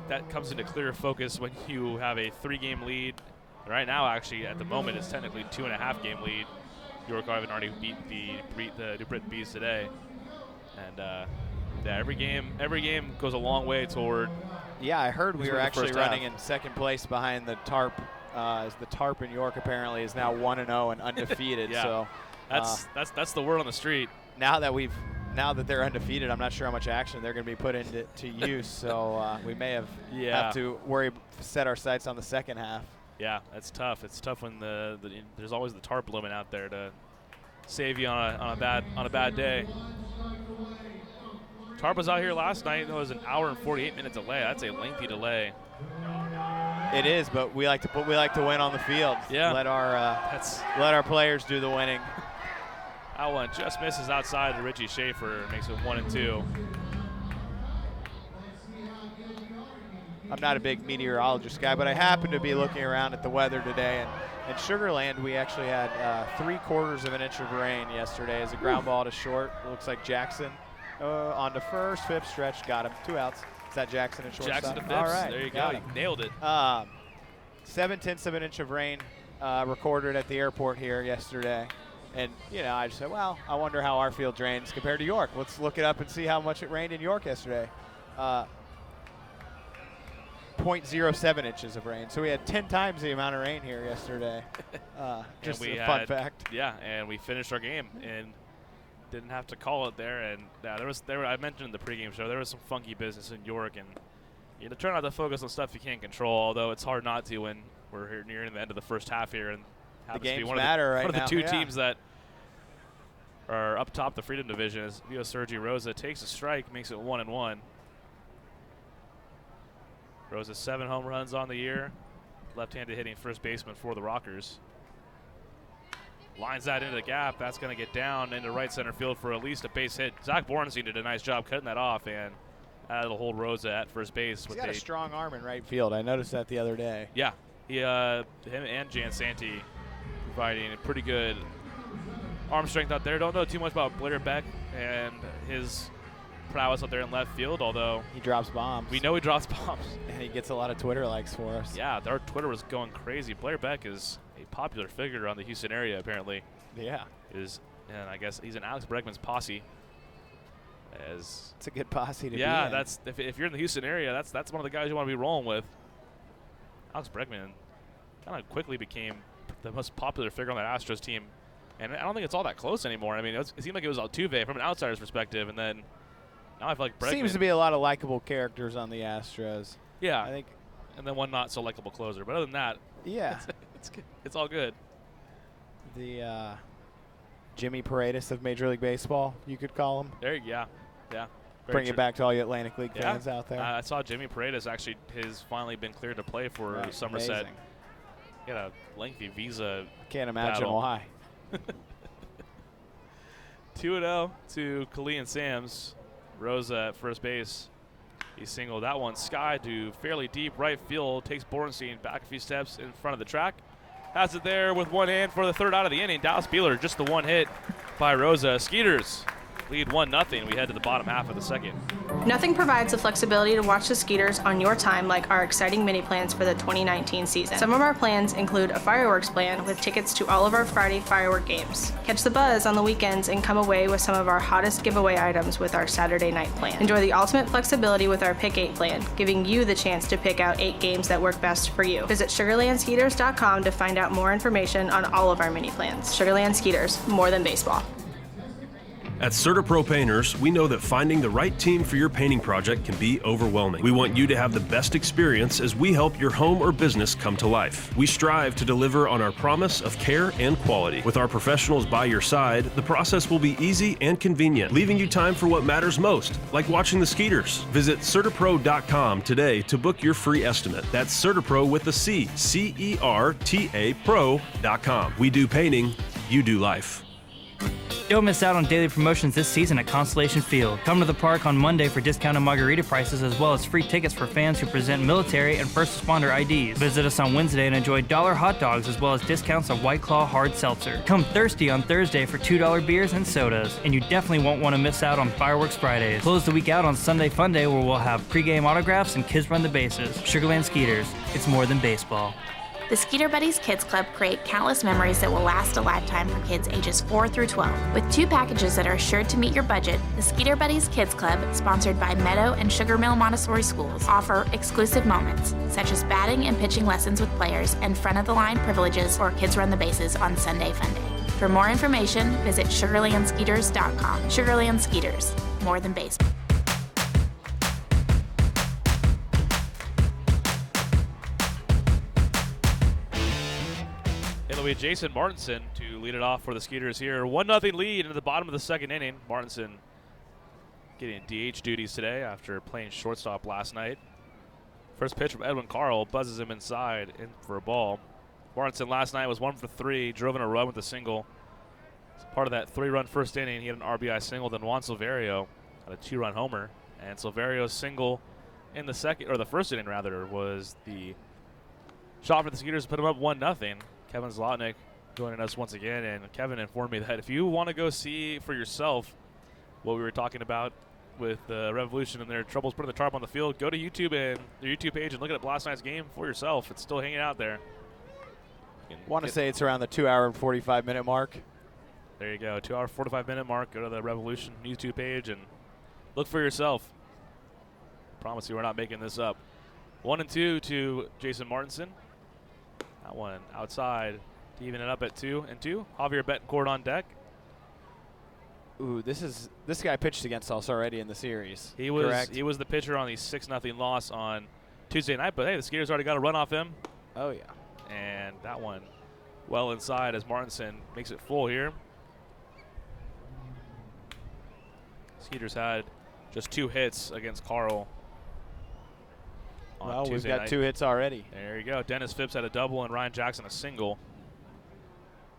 Speaker 2: that comes into clear focus when you have a 3-game lead. Right now, actually, at the moment, it's technically 2.5-game lead. York Harvard already beat the New Britain Bees today, and. Yeah, every game goes a long way toward.
Speaker 8: Yeah, I heard we were actually running in second place behind the Tarp. As the Tarp in York apparently is now 1-0 and undefeated.
Speaker 2: Yeah.
Speaker 8: So
Speaker 2: that's the word on the street.
Speaker 8: Now that they're undefeated, I'm not sure how much action they're going to be put into use. So we may have to set our sights on the second half.
Speaker 2: Yeah, that's tough. It's tough when there's always the Tarp looming out there to save you on a bad day. Tarp was out here last night. It was an hour and 48-minute delay. That's a lengthy delay.
Speaker 8: It is, but we like to win on the field.
Speaker 2: Yeah.
Speaker 8: Let our players do the winning.
Speaker 2: That one just misses outside to Richie Schaefer. Makes it 1-2.
Speaker 8: I'm not a big meteorologist guy, but I happened to be looking around at the weather today, and In Sugarland, we actually had 3/4 of an inch of rain yesterday as a ground ball to short. It looks like Jackson on to first, fifth stretch, got him. 2 outs. Is that Jackson and shortstop?
Speaker 2: Jackson to Phipps.
Speaker 8: All right,
Speaker 2: There you go. You nailed it.
Speaker 8: 7/10 of an inch of rain recorded at the airport here yesterday. And, you know, I just said, well, I wonder how our field drains compared to York. Let's look it up and see how much it rained in York yesterday. 0.07 inches of rain. So we had 10 times the amount of rain here yesterday. Just a fun fact.
Speaker 2: Yeah, and we finished our game and didn't have to call it there. And I mentioned in the pregame show, there was some funky business in York. And you try not to focus on stuff you can't control, although it's hard not to when we're here near the end of the first half here. And
Speaker 8: the games
Speaker 2: to be one
Speaker 8: matter right now.
Speaker 2: One of the two teams that are up top the Freedom Division is Vio Sergi Rosa takes a strike, makes it 1-1. Rosa 7 home runs on the year. Left-handed hitting first baseman for the Rockers. Lines that into the gap. That's going to get down into right center field for at least a base hit. Zach Borenstein did a nice job cutting that off, and that'll hold Rosa at first base.
Speaker 8: He's got a strong arm in right field. I noticed that the other day.
Speaker 2: Yeah. Him and Jan Santi providing a pretty good arm strength out there. Don't know too much about Blair Beck and his prowess out there in left field, although
Speaker 8: he drops bombs.
Speaker 2: We know he drops bombs.
Speaker 8: And he gets a lot of Twitter likes for us.
Speaker 2: Yeah, our Twitter was going crazy. Blair Beck is a popular figure around the Houston area, apparently.
Speaker 8: Yeah.
Speaker 2: And I guess he's in Alex Bregman's posse. It's
Speaker 8: a good posse to be in.
Speaker 2: Yeah, that's if you're in the Houston area, that's one of the guys you want to be rolling with. Alex Bregman kind of quickly became the most popular figure on that Astros team. And I don't think it's all that close anymore. I mean, it seemed like it was Altuve from an outsider's perspective, and then now I feel like Bregman
Speaker 8: seems to be a lot of likable characters on the Astros.
Speaker 2: Yeah,
Speaker 8: I think,
Speaker 2: and then one not so likable closer. But other than that,
Speaker 8: yeah,
Speaker 2: it's all good.
Speaker 8: The Jimmy Paredes of Major League Baseball, you could call him.
Speaker 2: Yeah.
Speaker 8: Bring it back to all you Atlantic League fans out there.
Speaker 2: I saw Jimmy Paredes actually has finally been cleared to play for Somerset.
Speaker 8: Amazing.
Speaker 2: He had a lengthy visa.
Speaker 8: Can't imagine
Speaker 2: battle.
Speaker 8: why.
Speaker 2: 2-0 to Kali and Sams. Rosa at first base. He singled that one sky to fairly deep right field. Takes Borenstein back a few steps in front of the track. Has it there with one hand for the third out of the inning. Dallas Beeler, just the one hit by Rosa. Skeeters lead 1-0. We head to the bottom half of the second.
Speaker 5: Nothing provides the flexibility to watch the Skeeters on your time like our exciting mini plans for the 2019 season. Some of our plans include a fireworks plan with tickets to all of our Friday firework games. Catch the buzz on the weekends and come away with some of our hottest giveaway items with our Saturday night plan. Enjoy the ultimate flexibility with our Pick 8 plan, giving you the chance to pick out 8 games that work best for you. Visit SugarlandSkeeters.com to find out more information on all of our mini plans. Sugarland Skeeters, more than baseball.
Speaker 6: At CertaPro Painters, we know that finding the right team for your painting project can be overwhelming. We want you to have the best experience as we help your home or business come to life. We strive to deliver on our promise of care and quality. With our professionals by your side, the process will be easy and convenient, leaving you time for what matters most, like watching the Skeeters. Visit CertaPro.com today to book your free estimate. That's CertaPro with a C, C-E-R-T-A Pro.com. We do painting, you do life.
Speaker 1: Don't miss out on daily promotions this season at Constellation Field. Come to the park on Monday for discounted margarita prices as well as free tickets for fans who present military and first responder IDs. Visit us on Wednesday and enjoy $1 hot dogs as well as discounts of White Claw hard seltzer. Come thirsty on Thursday for $2 beers and sodas. And you definitely won't want to miss out on Fireworks Fridays. Close the week out on Sunday Fun Day where we'll have pregame autographs and kids run the bases. Sugarland Skeeters, it's more than baseball.
Speaker 7: The Skeeter Buddies Kids Club create countless memories that will last a lifetime for kids ages 4 through 12. With 2 packages that are assured to meet your budget, the Skeeter Buddies Kids Club, sponsored by Meadow and Sugar Mill Montessori Schools, offer exclusive moments, such as batting and pitching lessons with players and front-of-the-line privileges or kids run the bases on Sunday Fun Day. For more information, visit SugarlandSkeeters.com. Sugarland Skeeters, more than baseball.
Speaker 2: It'll be Jason Martinson to lead it off for the Skeeters here. 1-0 lead into the bottom of the second inning. Martinson getting DH duties today after playing shortstop last night. First pitch from Edwin Carl buzzes him inside in for a ball. Martinson last night was 1 for 3, drove in a run with a single. As part of that 3-run first inning, he had an RBI single. Then Juan Silverio had a 2-run homer, and Silverio's single in the first inning rather, was the shot for the Skeeters to put him up 1-0. Kevin Zlotnick joining us once again. And Kevin informed me that if you want to go see for yourself what we were talking about with the Revolution and their troubles putting the tarp on the field, go to YouTube and their YouTube page and look at last night's game for yourself. It's still hanging out there.
Speaker 8: Want to say it's around the 2 hour and 45-minute mark.
Speaker 2: There you go, 2 hour, 45-minute mark. Go to the Revolution YouTube page and look for yourself. Promise you we're not making this up. 1-2 to Jason Martinson. That one outside to even it up at 2-2. Javier Betancourt on deck.
Speaker 8: Ooh, this guy pitched against us already in the series.
Speaker 2: He was
Speaker 8: correct?
Speaker 2: He was the pitcher on the 6-0 loss on Tuesday night, but hey, the Skeeters already got a run off him.
Speaker 8: Oh, yeah.
Speaker 2: And that one well inside as Martinson makes it full here. Skeeters had just 2 hits against Carl on
Speaker 8: Well,
Speaker 2: Tuesday
Speaker 8: we've got
Speaker 2: night.
Speaker 8: 2 hits already.
Speaker 2: There you go. Dennis Phipps had a double and Ryan Jackson a single.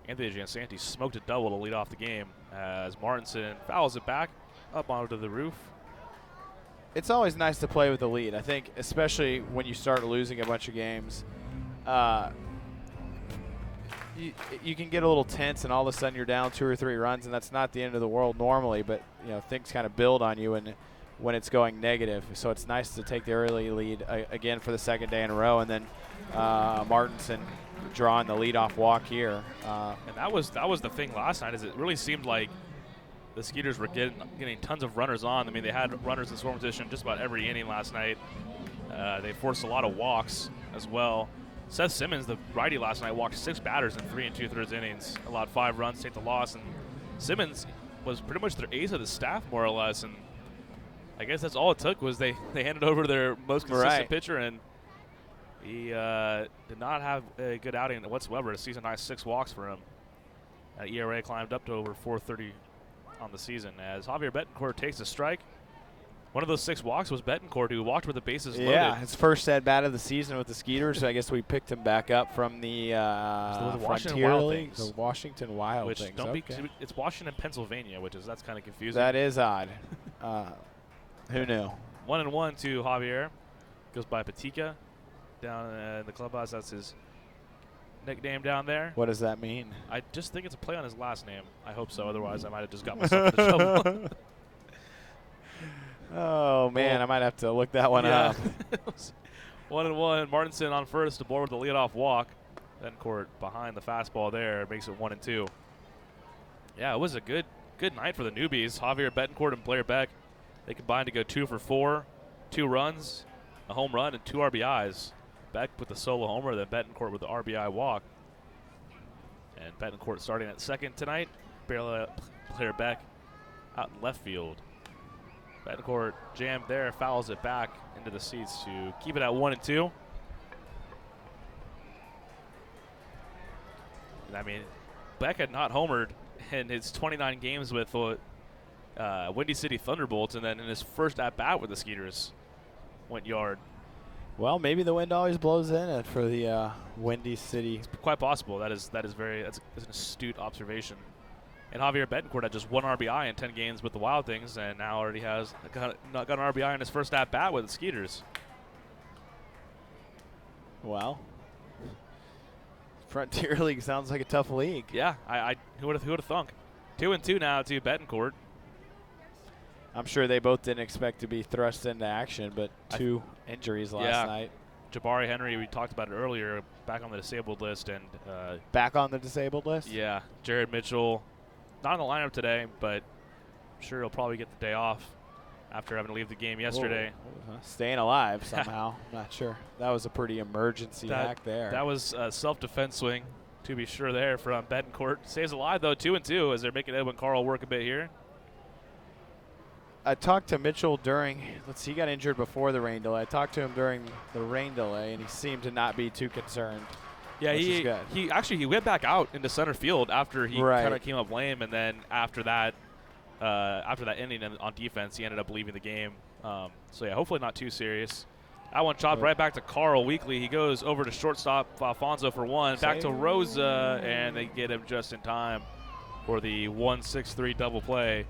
Speaker 2: Anthony Giansanti smoked a double to lead off the game as Martinson fouls it back up onto the roof.
Speaker 8: It's always nice to play with the lead. I think especially when you start losing a bunch of games, you can get a little tense and all of a sudden you're down 2 or 3 runs, and that's not the end of the world normally, but things kind of build on you when it's going negative. So it's nice to take the early lead again for the second day in a row, and then Martinson drawing the leadoff walk here.
Speaker 2: And that was the thing last night, is it really seemed like the Skeeters were getting tons of runners on. I mean, they had runners in scoring position just about every inning last night. They forced a lot of walks as well. Seth Simmons, the righty last night, walked 6 batters in 3 2/3 innings, allowed 5 runs, take the loss. And Simmons was pretty much their ace of the staff, more or less. And I guess that's all it took was they handed over their most consistent pitcher, and he did not have a good outing whatsoever. A season-high 6 walks for him. ERA climbed up to over 430 on the season as Javier Betancourt takes a strike. One of those 6 walks was Betancourt, who walked with the bases loaded.
Speaker 8: Yeah, his first at-bat of the season with the Skeeters. So I guess we picked him back up from the Frontier League. The Washington Wild
Speaker 2: Which
Speaker 8: Things.
Speaker 2: it's Washington, Pennsylvania, that's kind of confusing.
Speaker 8: That is odd. Who knew?
Speaker 2: 1-1 to Javier. Goes by Patika down in the clubhouse. That's his nickname down there.
Speaker 8: What does that mean?
Speaker 2: I just think it's a play on his last name. I hope so. Otherwise, I might have just got myself into trouble.
Speaker 8: Oh, man, I might have to look that one up.
Speaker 2: 1-1. Martinson on first, aboard with the leadoff walk. Betancourt behind the fastball there, makes it 1-2. Yeah, it was a good night for the newbies. Javier Betancourt and Blair Beck, they combined to go 2 for 4, 2 runs, a home run, and 2 RBIs. Beck with the solo homer, then Betancourt with the RBI walk. And Betancourt starting at second tonight. Blair Beck out in left field. Betancourt jammed there, fouls it back into the seats to keep it at 1-2. And I mean, Beck had not homered in his 29 games with Windy City Thunderbolts, and then in his first at-bat with the Skeeters, went yard.
Speaker 8: Well, maybe the wind always blows in it for the Windy City.
Speaker 2: It's quite possible. That's an astute observation. And Javier Betancourt had just 1 RBI in 10 games with the Wild Things, and now already has got an RBI in his first at-bat with the Skeeters.
Speaker 8: Well, Frontier League sounds like a tough league.
Speaker 2: Yeah, who would have thunk? 2-2 now to Betancourt.
Speaker 8: I'm sure they both didn't expect to be thrust into action, but 2 injuries last night.
Speaker 2: Jabari Henry, we talked about it earlier, back on the disabled list. And
Speaker 8: back on the disabled list?
Speaker 2: Yeah. Jared Mitchell, not in the lineup today, but I'm sure he'll probably get the day off after having to leave the game yesterday.
Speaker 8: Staying alive somehow. I'm not sure. That was a pretty emergency act there.
Speaker 2: That was a self-defense swing, to be sure, there from Betancourt. Stays alive, though, 2-2 as they're making Edwin Carl work a bit here.
Speaker 8: I talked to Mitchell during, he got injured before the rain delay. I talked to him during the rain delay, and he seemed to not be too concerned.
Speaker 2: Yeah, he went back out into center field after he kind of came up lame, and then after that inning on defense, he ended up leaving the game. So yeah, hopefully not too serious. That one chopped right back to Carl Weekly. He goes over to shortstop Alfonso for 1, back to Rosa, and they get him just in time for the 1-6-3 double play.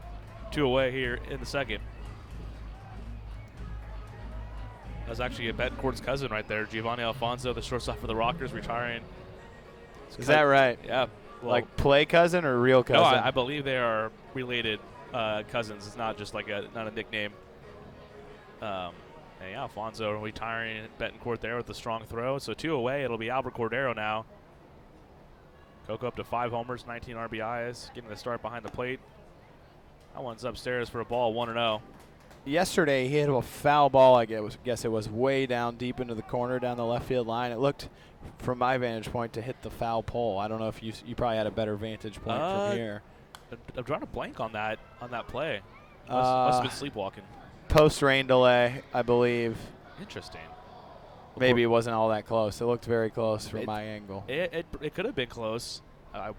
Speaker 2: 2 away here in the second. That's actually Betancourt's cousin right there, Giovanni Alfonso, the shortstop for the Rockers, retiring
Speaker 8: Is that right?
Speaker 2: Yeah. Well,
Speaker 8: Like play cousin or real cousin?
Speaker 2: no, I believe they are related cousins. It's not just like not a nickname. And yeah, Alfonso retiring Betancourt there with a strong throw. So 2 away. It'll be Albert Cordero now. Coco up to 5 homers, 19 RBIs, getting the start behind the plate. That one's upstairs for a ball, 1-0.
Speaker 8: Yesterday he hit a foul ball. I guess it was way down deep into the corner down the left field line. It looked, from my vantage point, to hit the foul pole. I don't know if you probably had a better vantage point from here.
Speaker 2: I'm drawing a blank on that play. Must have been sleepwalking.
Speaker 8: Post rain delay, I believe.
Speaker 2: Interesting.
Speaker 8: Maybe it wasn't all that close. It looked very close from my angle.
Speaker 2: It could have been close. I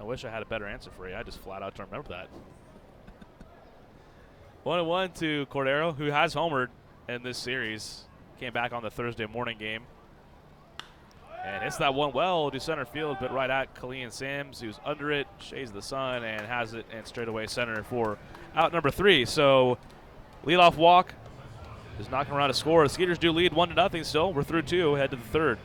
Speaker 2: wish I had a better answer for you. I just flat out don't remember that. 1-1 to Cordero, who has homered in this series. Came back on the Thursday morning game. And hits that one well to center field, but right at Colleen Sims, who's under it, shades the sun, and has it in straightaway center for out number 3. So leadoff walk is not going to run a score. The Skeeters do lead 1-0 still. We're through 2, head to the 3rd.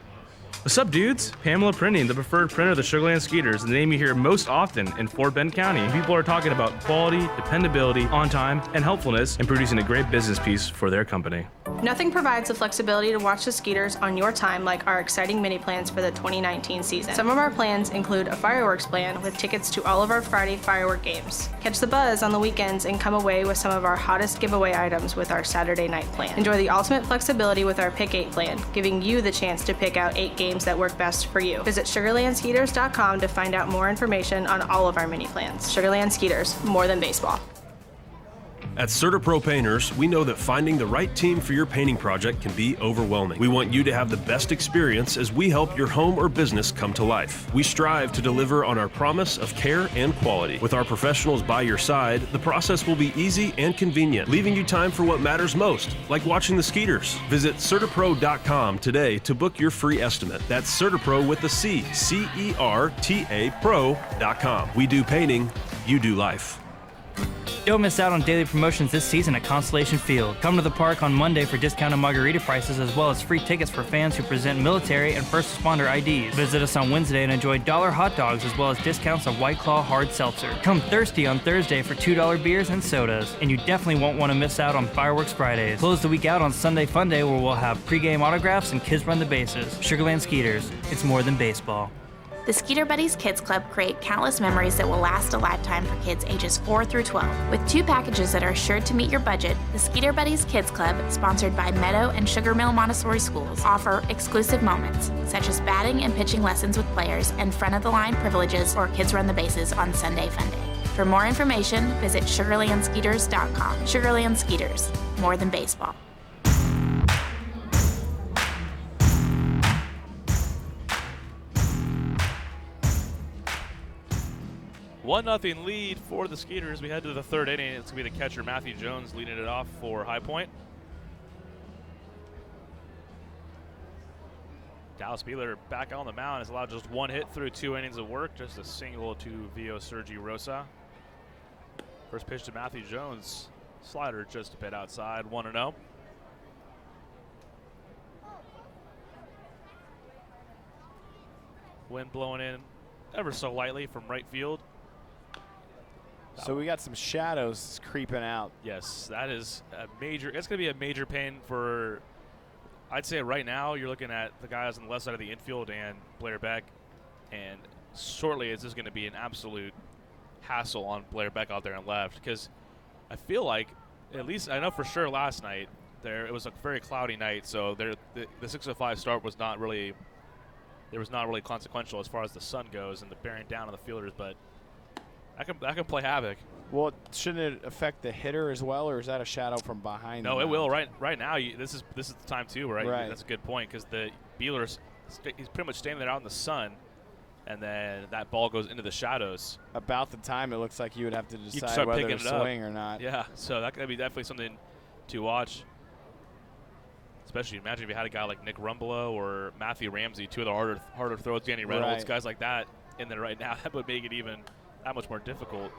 Speaker 4: What's up, dudes? Pamela Printing, the preferred printer of the Sugarland Skeeters, the name you hear most often in Fort Bend County. People are talking about quality, dependability, on time, and helpfulness in producing a great business piece for their company.
Speaker 5: Nothing provides the flexibility to watch the Skeeters on your time like our exciting mini plans for the 2019 season. Some of our plans include a fireworks plan with tickets to all of our Friday firework games. Catch the buzz on the weekends and come away with some of our hottest giveaway items with our Saturday night plan. Enjoy the ultimate flexibility with our Pick 8 plan, giving you the chance to pick out 8 games that work best for you. Visit SugarlandSkeeters.com to find out more information on all of our mini plans. Sugarland Skeeters, more than baseball.
Speaker 6: At CertaPro Painters, we know that finding the right team for your painting project can be overwhelming. We want you to have the best experience as we help your home or business come to life. We strive to deliver on our promise of care and quality. With our professionals by your side, the process will be easy and convenient, leaving you time for what matters most, like watching the Skeeters. Visit CertaPro.com today to book your free estimate. That's CertaPro with a C, C-E-R-T-A Pro.com. We do painting, you do life.
Speaker 1: Don't miss out on daily promotions this season at Constellation Field. Come to the park on Monday for discounted margarita prices as well as free tickets for fans who present military and first responder IDs. Visit us on Wednesday and enjoy $1 hot dogs as well as discounts on White Claw hard seltzer. Come thirsty on Thursday for $2 beers and sodas. And you definitely won't want to miss out on Fireworks Fridays. Close the week out on Sunday Fun Day where we'll have pregame autographs and kids run the bases. Sugarland Skeeters, it's more than baseball.
Speaker 7: The Skeeter Buddies Kids Club create countless memories that will last a lifetime for kids ages 4 through 12. With 2 packages that are sure to meet your budget, the Skeeter Buddies Kids Club, sponsored by Meadow and Sugar Mill Montessori Schools, offer exclusive moments, such as batting and pitching lessons with players and front-of-the-line privileges or kids run the bases on Sunday Fun Day. For more information, visit SugarlandSkeeters.com. Sugarland Skeeters, more than baseball.
Speaker 2: 1-0 lead for the Skeeters. We head to the 3rd inning. It's going to be the catcher, Matthew Jones, leading it off for High Point. Dallas Beeler back on the mound has allowed just 1 hit through 2 innings of work, just a single to Vio Sergi Rosa. First pitch to Matthew Jones. Slider just a bit outside, 1-0. Wind blowing in ever so lightly from right field.
Speaker 8: So we got some shadows creeping out.
Speaker 2: Yes, that is a major. It's going to be a major pain for. I'd say right now you're looking at the guys on the left side of the infield and Blair Beck, and shortly it's just going to be an absolute hassle on Blair Beck out there on left, because I feel like, at least I know for sure last night it was a very cloudy night, so the 6:05 start was not really. It was not really consequential as far as the sun goes and the bearing down on the fielders, but that can play havoc.
Speaker 8: Well, shouldn't it affect the hitter as well, or is that a shadow from behind?
Speaker 2: No, it will. Right now, this is the time too, right?
Speaker 8: Right.
Speaker 2: That's a good point, because the Beeler's he's pretty much standing there out in the sun, and then that ball goes into the shadows.
Speaker 8: About the time it looks like you would have to decide
Speaker 2: start
Speaker 8: whether
Speaker 2: picking
Speaker 8: to
Speaker 2: it up.
Speaker 8: swing or not.
Speaker 2: Yeah, so that could be definitely something to watch. Especially imagine if you had a guy like Nick Rumbelow or Matthew Ramsey, 2 of the harder throws, Danny Reynolds, guys like that in there right now. That would make it even that much more difficult.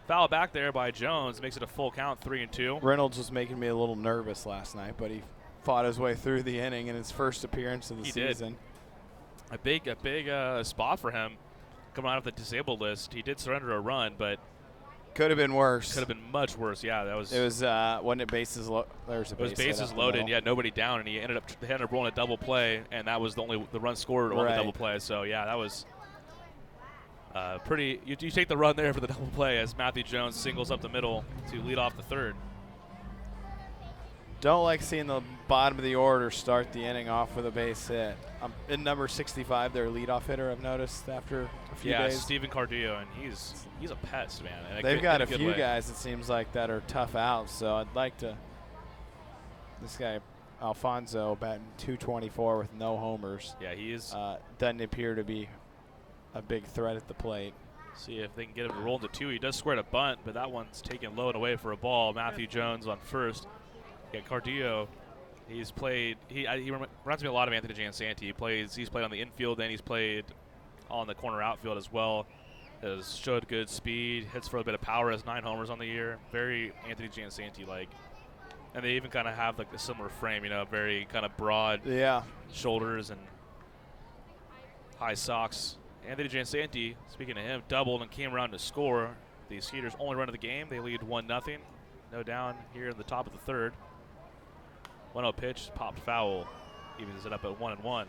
Speaker 2: Foul back there by Jones makes it a full count, 3-2.
Speaker 8: Reynolds was making me a little nervous last night, but he fought his way through the inning in his first appearance of the season.
Speaker 2: A big spot for him coming out of the disabled list. He did surrender a run, but
Speaker 8: could have been worse.
Speaker 2: Could have been much worse. Yeah, that was.
Speaker 8: It was wasn't it bases There's a base.
Speaker 2: It was bases loaded. He had nobody down, and he ended up rolling a double play, and that was the run scored on the double play. So yeah, that was pretty. You take the run there for the double play as Matthew Jones singles up the middle to lead off the third.
Speaker 8: Don't like seeing the bottom of the order start the inning off with a base hit. In number 65, their leadoff hitter, I've noticed after a few days.
Speaker 2: Yeah, Stephen Cardillo, and he's a pest, man. And
Speaker 8: they've got a few guys, it seems like, that are tough outs. So I'd like to. This guy, Alfonso, batting .224 with no homers.
Speaker 2: Yeah, he is.
Speaker 8: Doesn't appear to be a big threat at the plate.
Speaker 2: See if they can get him to roll into 2. He does square a bunt, but that one's taken low and away for a ball. Matthew Jones on first. Yeah, Cardillo, he's played. He reminds me a lot of Anthony Giansanti. He's played on the infield and he's played on the corner outfield as well. Has showed good speed, hits for a bit of power. Has 9 homers on the year. Very Anthony Giansanti like. And they even kind of have like a similar frame, very kind of broad shoulders and high socks. Anthony Giansanti, speaking of him, doubled and came around to score. The Skeeters' only run of the game. They lead 1-0. No down here in the top of the third. 1-0 pitch, popped foul, evens it up at 1-1.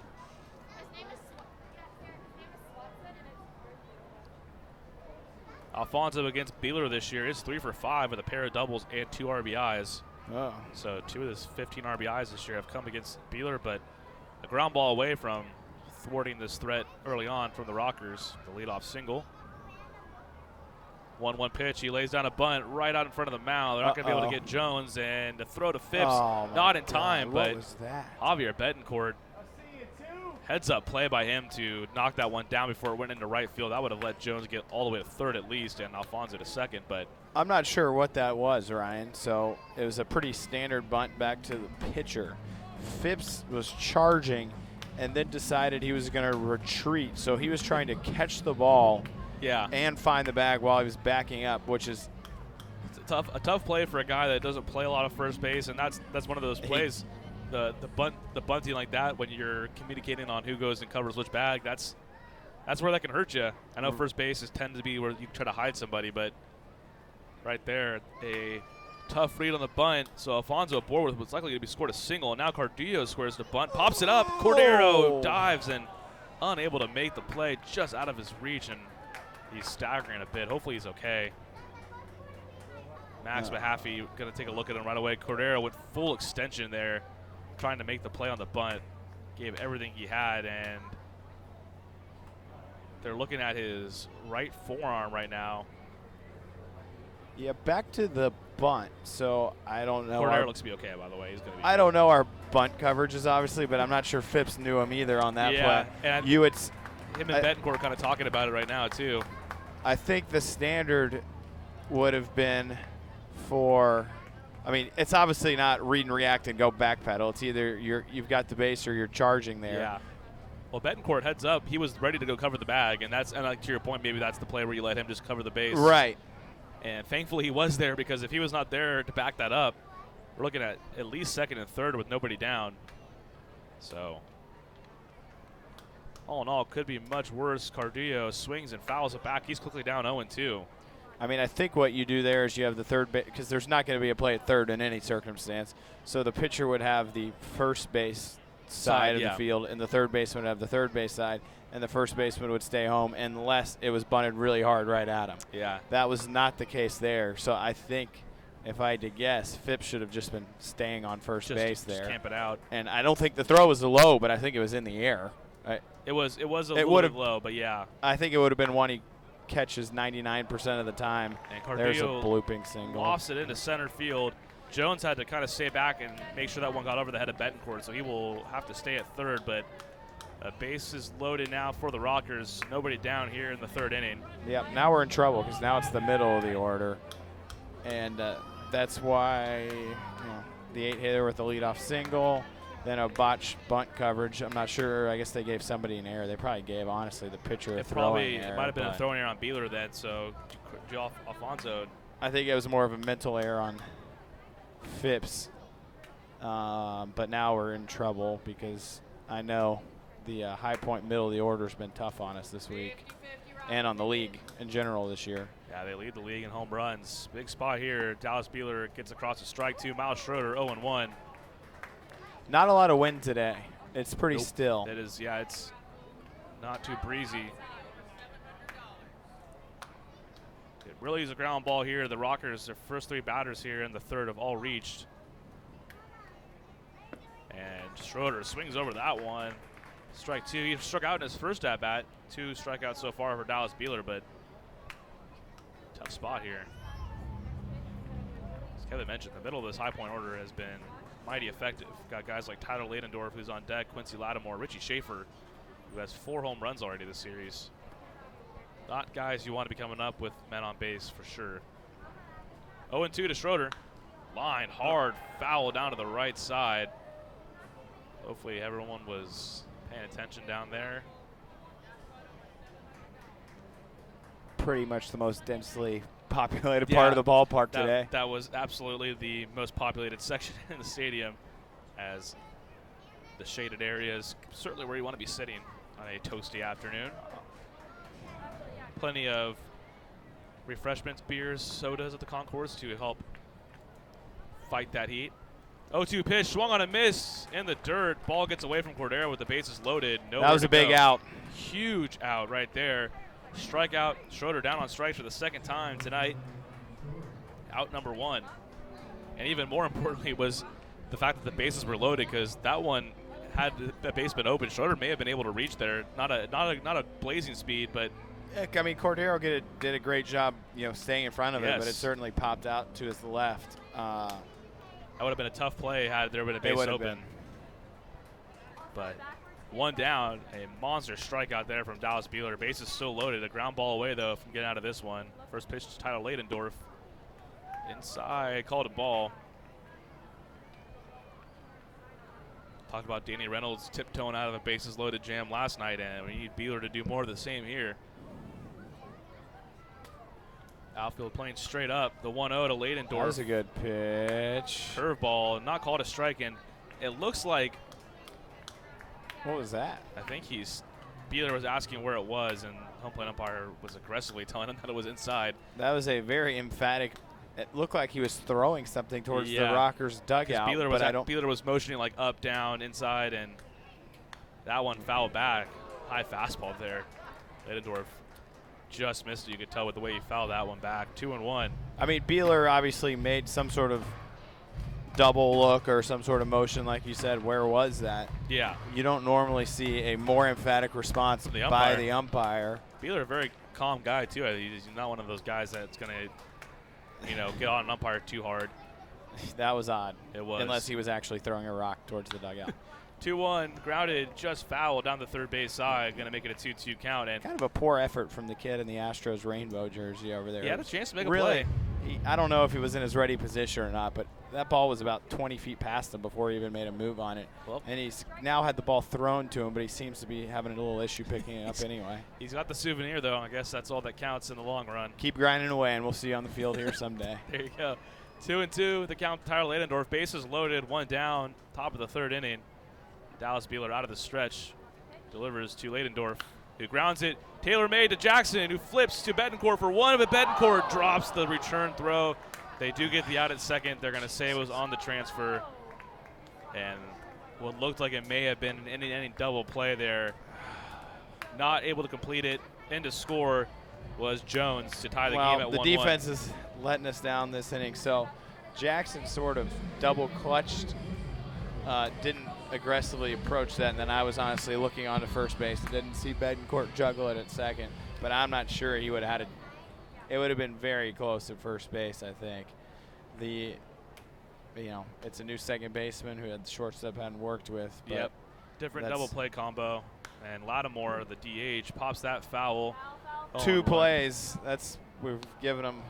Speaker 2: Alfonso against Beeler this year is 3 for 5 with a pair of doubles and 2 RBIs.
Speaker 8: Oh.
Speaker 2: So 2 of his 15 RBIs this year have come against Beeler, but a ground ball away from thwarting this threat early on from the Rockers. The leadoff single. 1-1 pitch. He lays down a bunt right out in front of the mound. They're not going to be able to get Jones, and the throw to Phipps, not in time, but Javier Betancourt, heads-up play by him to knock that one down before it went into right field. That would have let Jones get all the way to third at least, and Alfonso to second. But
Speaker 8: I'm not sure what that was, Ryan. So it was a pretty standard bunt back to the pitcher. Phipps was charging and then decided he was going to retreat. So he was trying to catch the ball.
Speaker 2: Yeah,
Speaker 8: and find the bag while he was backing up, which is
Speaker 2: a tough play for a guy that doesn't play a lot of first base, and that's one of those plays, the bunting like that when you're communicating on who goes and covers which bag. That's where that can hurt you. I know first base tend to be where you try to hide somebody, but right there, a tough read on the bunt. So Alfonso aboard with what's likely to be scored a single, and now Cardillo squares the bunt, pops it up. Cordero dives and unable to make the play, just out of his reach, and he's staggering a bit. Hopefully he's okay. Max Mahaffey going to take a look at him right away. Cordero went full extension there, trying to make the play on the bunt. Gave everything he had, and they're looking at his right forearm right now.
Speaker 8: Yeah, back to the bunt. So I don't know.
Speaker 2: Cordero looks to be okay, by the way. He's going to be.
Speaker 8: I don't know our bunt coverages, obviously, but I'm not sure Phipps knew him either on that play.
Speaker 2: And
Speaker 8: him
Speaker 2: and Betancourt are kind of talking about it right now, too.
Speaker 8: I think the standard would have been for, it's obviously not read and react and go backpedal. It's either you've got the base or you're charging there.
Speaker 2: Yeah. Well, Betancourt heads up. He was ready to go cover the bag, and like to your point, maybe that's the play where you let him just cover the base.
Speaker 8: Right.
Speaker 2: And thankfully he was there, because if he was not there to back that up, we're looking at least second and third with nobody down. So all in all, could be much worse. Cardillo swings and fouls it back. He's quickly down 0-2.
Speaker 8: I think what you do there is you have the third base, because there's not going to be a play at third in any circumstance. So the pitcher would have the first base side of the field, and the third baseman would have the third base side, and the first baseman would stay home unless it was bunted really hard right at him.
Speaker 2: Yeah.
Speaker 8: That was not the case there. So I think, if I had to guess, Phipps should have just been staying on first base there.
Speaker 2: Just camp it out.
Speaker 8: And I don't think the throw was low, but I think it was in the air.
Speaker 2: It was a little bit low, but yeah.
Speaker 8: I think it would have been one he catches 99% of the time.
Speaker 2: And Cardillo
Speaker 8: there's a blooping single.
Speaker 2: Lofts it into center field. Jones had to kind of stay back and make sure that one got over the head of Betancourt, so he will have to stay at third. But base is loaded now for the Rockers. Nobody down here in the third inning.
Speaker 8: Yep, now we're in trouble because now it's the middle of the order. And that's why the 8-hitter with the leadoff single, then a botched bunt coverage. I'm not sure. I guess they gave somebody an error. They probably gave, honestly, the pitcher a throwing error.
Speaker 2: It might have been a throwing error on Beeler then, so Alfonso.
Speaker 8: I think it was more of a mental error on Phipps. But now we're in trouble because I know the high point middle of the order has been tough on us this week and on the league in general this year.
Speaker 2: Yeah, they lead the league in home runs. Big spot here. Dallas Beeler gets across the strike two. Miles Schroeder 0-1.
Speaker 8: Not a lot of wind today. It's pretty still.
Speaker 2: It is, yeah, it's not too breezy. It really is a ground ball here. The Rockers, their first 3 batters here in the third have all reached. And Schroeder swings over that one. Strike 2. He struck out in his first at-bat. 2 strikeouts so far for Dallas Beeler, but tough spot here. As Kevin mentioned, the middle of this high point order has been mighty effective. Got guys like Tyler Ladendorf, who's on deck, Quincy Lattimore, Richie Schaefer, who has 4 home runs already this series. Not guys you want to be coming up with men on base for sure. 0-2 to Schroeder. Line hard, foul down to the right side. Hopefully everyone was paying attention down there.
Speaker 8: Pretty much the most densely populated part of the ballpark today.
Speaker 2: That was absolutely the most populated section in the stadium, as the shaded areas certainly where you want to be sitting on a toasty afternoon. Plenty of refreshments, beers, sodas at the concourse to help fight that heat. 0-2 pitch, swung on a miss in the dirt. Ball gets away from Cordero with the bases loaded.
Speaker 8: That was a big out.
Speaker 2: Huge out right there. Strikeout. Schroeder down on strikes for the second time tonight. Out number 1. And even more importantly was the fact that the bases were loaded, because that one, had the base been open, Schroeder may have been able to reach there. Not a blazing speed, but
Speaker 8: I mean, Cordero did a great job, staying in front of it, but it
Speaker 2: Yes.
Speaker 8: certainly popped out to his left.
Speaker 2: that would have been a tough play had there been a base open. But one down, a monster strikeout there from Dallas Beeler. Bases still loaded. A ground ball away, though, from getting out of this one. First pitch to Tyler Ladendorf. Inside, called a ball. Talked about Danny Reynolds tiptoeing out of a bases loaded jam last night, and we need Beeler to do more of the same here. Outfield playing straight up. The 1-0 to Ladendorf.
Speaker 8: That was a good pitch.
Speaker 2: Curveball, not called a strike, and it looks like,
Speaker 8: What was that?
Speaker 2: I think Beeler was asking where it was, and home plate umpire was aggressively telling him that it was inside.
Speaker 8: That was a very emphatic. It looked like he was throwing something towards the
Speaker 2: Yeah.
Speaker 8: Rockers' dugout.
Speaker 2: Beeler was motioning like up, down, inside, and that one fouled back. High fastball there. Ladendorf just missed it. You could tell with the way he fouled that one back. 2-1.
Speaker 8: I mean, Beeler obviously made some sort of double look or some sort of motion, like you said. Where was that?
Speaker 2: Yeah.
Speaker 8: You don't normally see a more emphatic response
Speaker 2: From the
Speaker 8: by
Speaker 2: umpire.
Speaker 8: the umpire.
Speaker 2: Beeler, a very calm guy, too. He's not one of those guys that's going to, get on an umpire too hard.
Speaker 8: That was odd.
Speaker 2: It was.
Speaker 8: Unless he was actually throwing a rock towards the dugout.
Speaker 2: 2-1, grounded, just foul down the third base side. Going to make it a 2-2 count. And
Speaker 8: Kind of a poor effort from the kid in the Astros rainbow jersey over there.
Speaker 2: he had a chance to make a
Speaker 8: Really,
Speaker 2: play.
Speaker 8: I don't know if he was in his ready position or not, but that ball was about 20 feet past him before he even made a move on it.
Speaker 2: Well,
Speaker 8: And he's now had the ball thrown to him, but he seems to be having a little issue picking it up anyway.
Speaker 2: he's got the souvenir, though. I guess that's all that counts in the long run.
Speaker 8: Keep grinding away, and we'll see you on the field here someday.
Speaker 2: There you go. 2-2, the count to Tyler Ladendorf. Bases loaded, one down, top of the third inning. Dallas Beeler out of the stretch. Delivers to Ladendorf, who grounds it. Taylor-made to Jackson, who flips to Betancourt for one, but Betancourt drops the return throw. They do get the out at second. They're going to say it was on the transfer. And what looked like it may have been an inning double play there. Not able to complete it. And to score was Jones to tie the game at 1-1.
Speaker 8: The defense is letting us down this inning. So Jackson sort of double clutched, didn't aggressively approach that, and then I was honestly looking on to first base and didn't see Betancourt juggle it at second. But I'm not sure he would have had it. It would have been very close at first base, I think. It's a new second baseman who had the shortstop hadn't worked with. But
Speaker 2: Yep. Different double play combo. And Lattimore, the DH, pops that foul.
Speaker 8: 2
Speaker 2: 0-1.
Speaker 8: plays. We've given him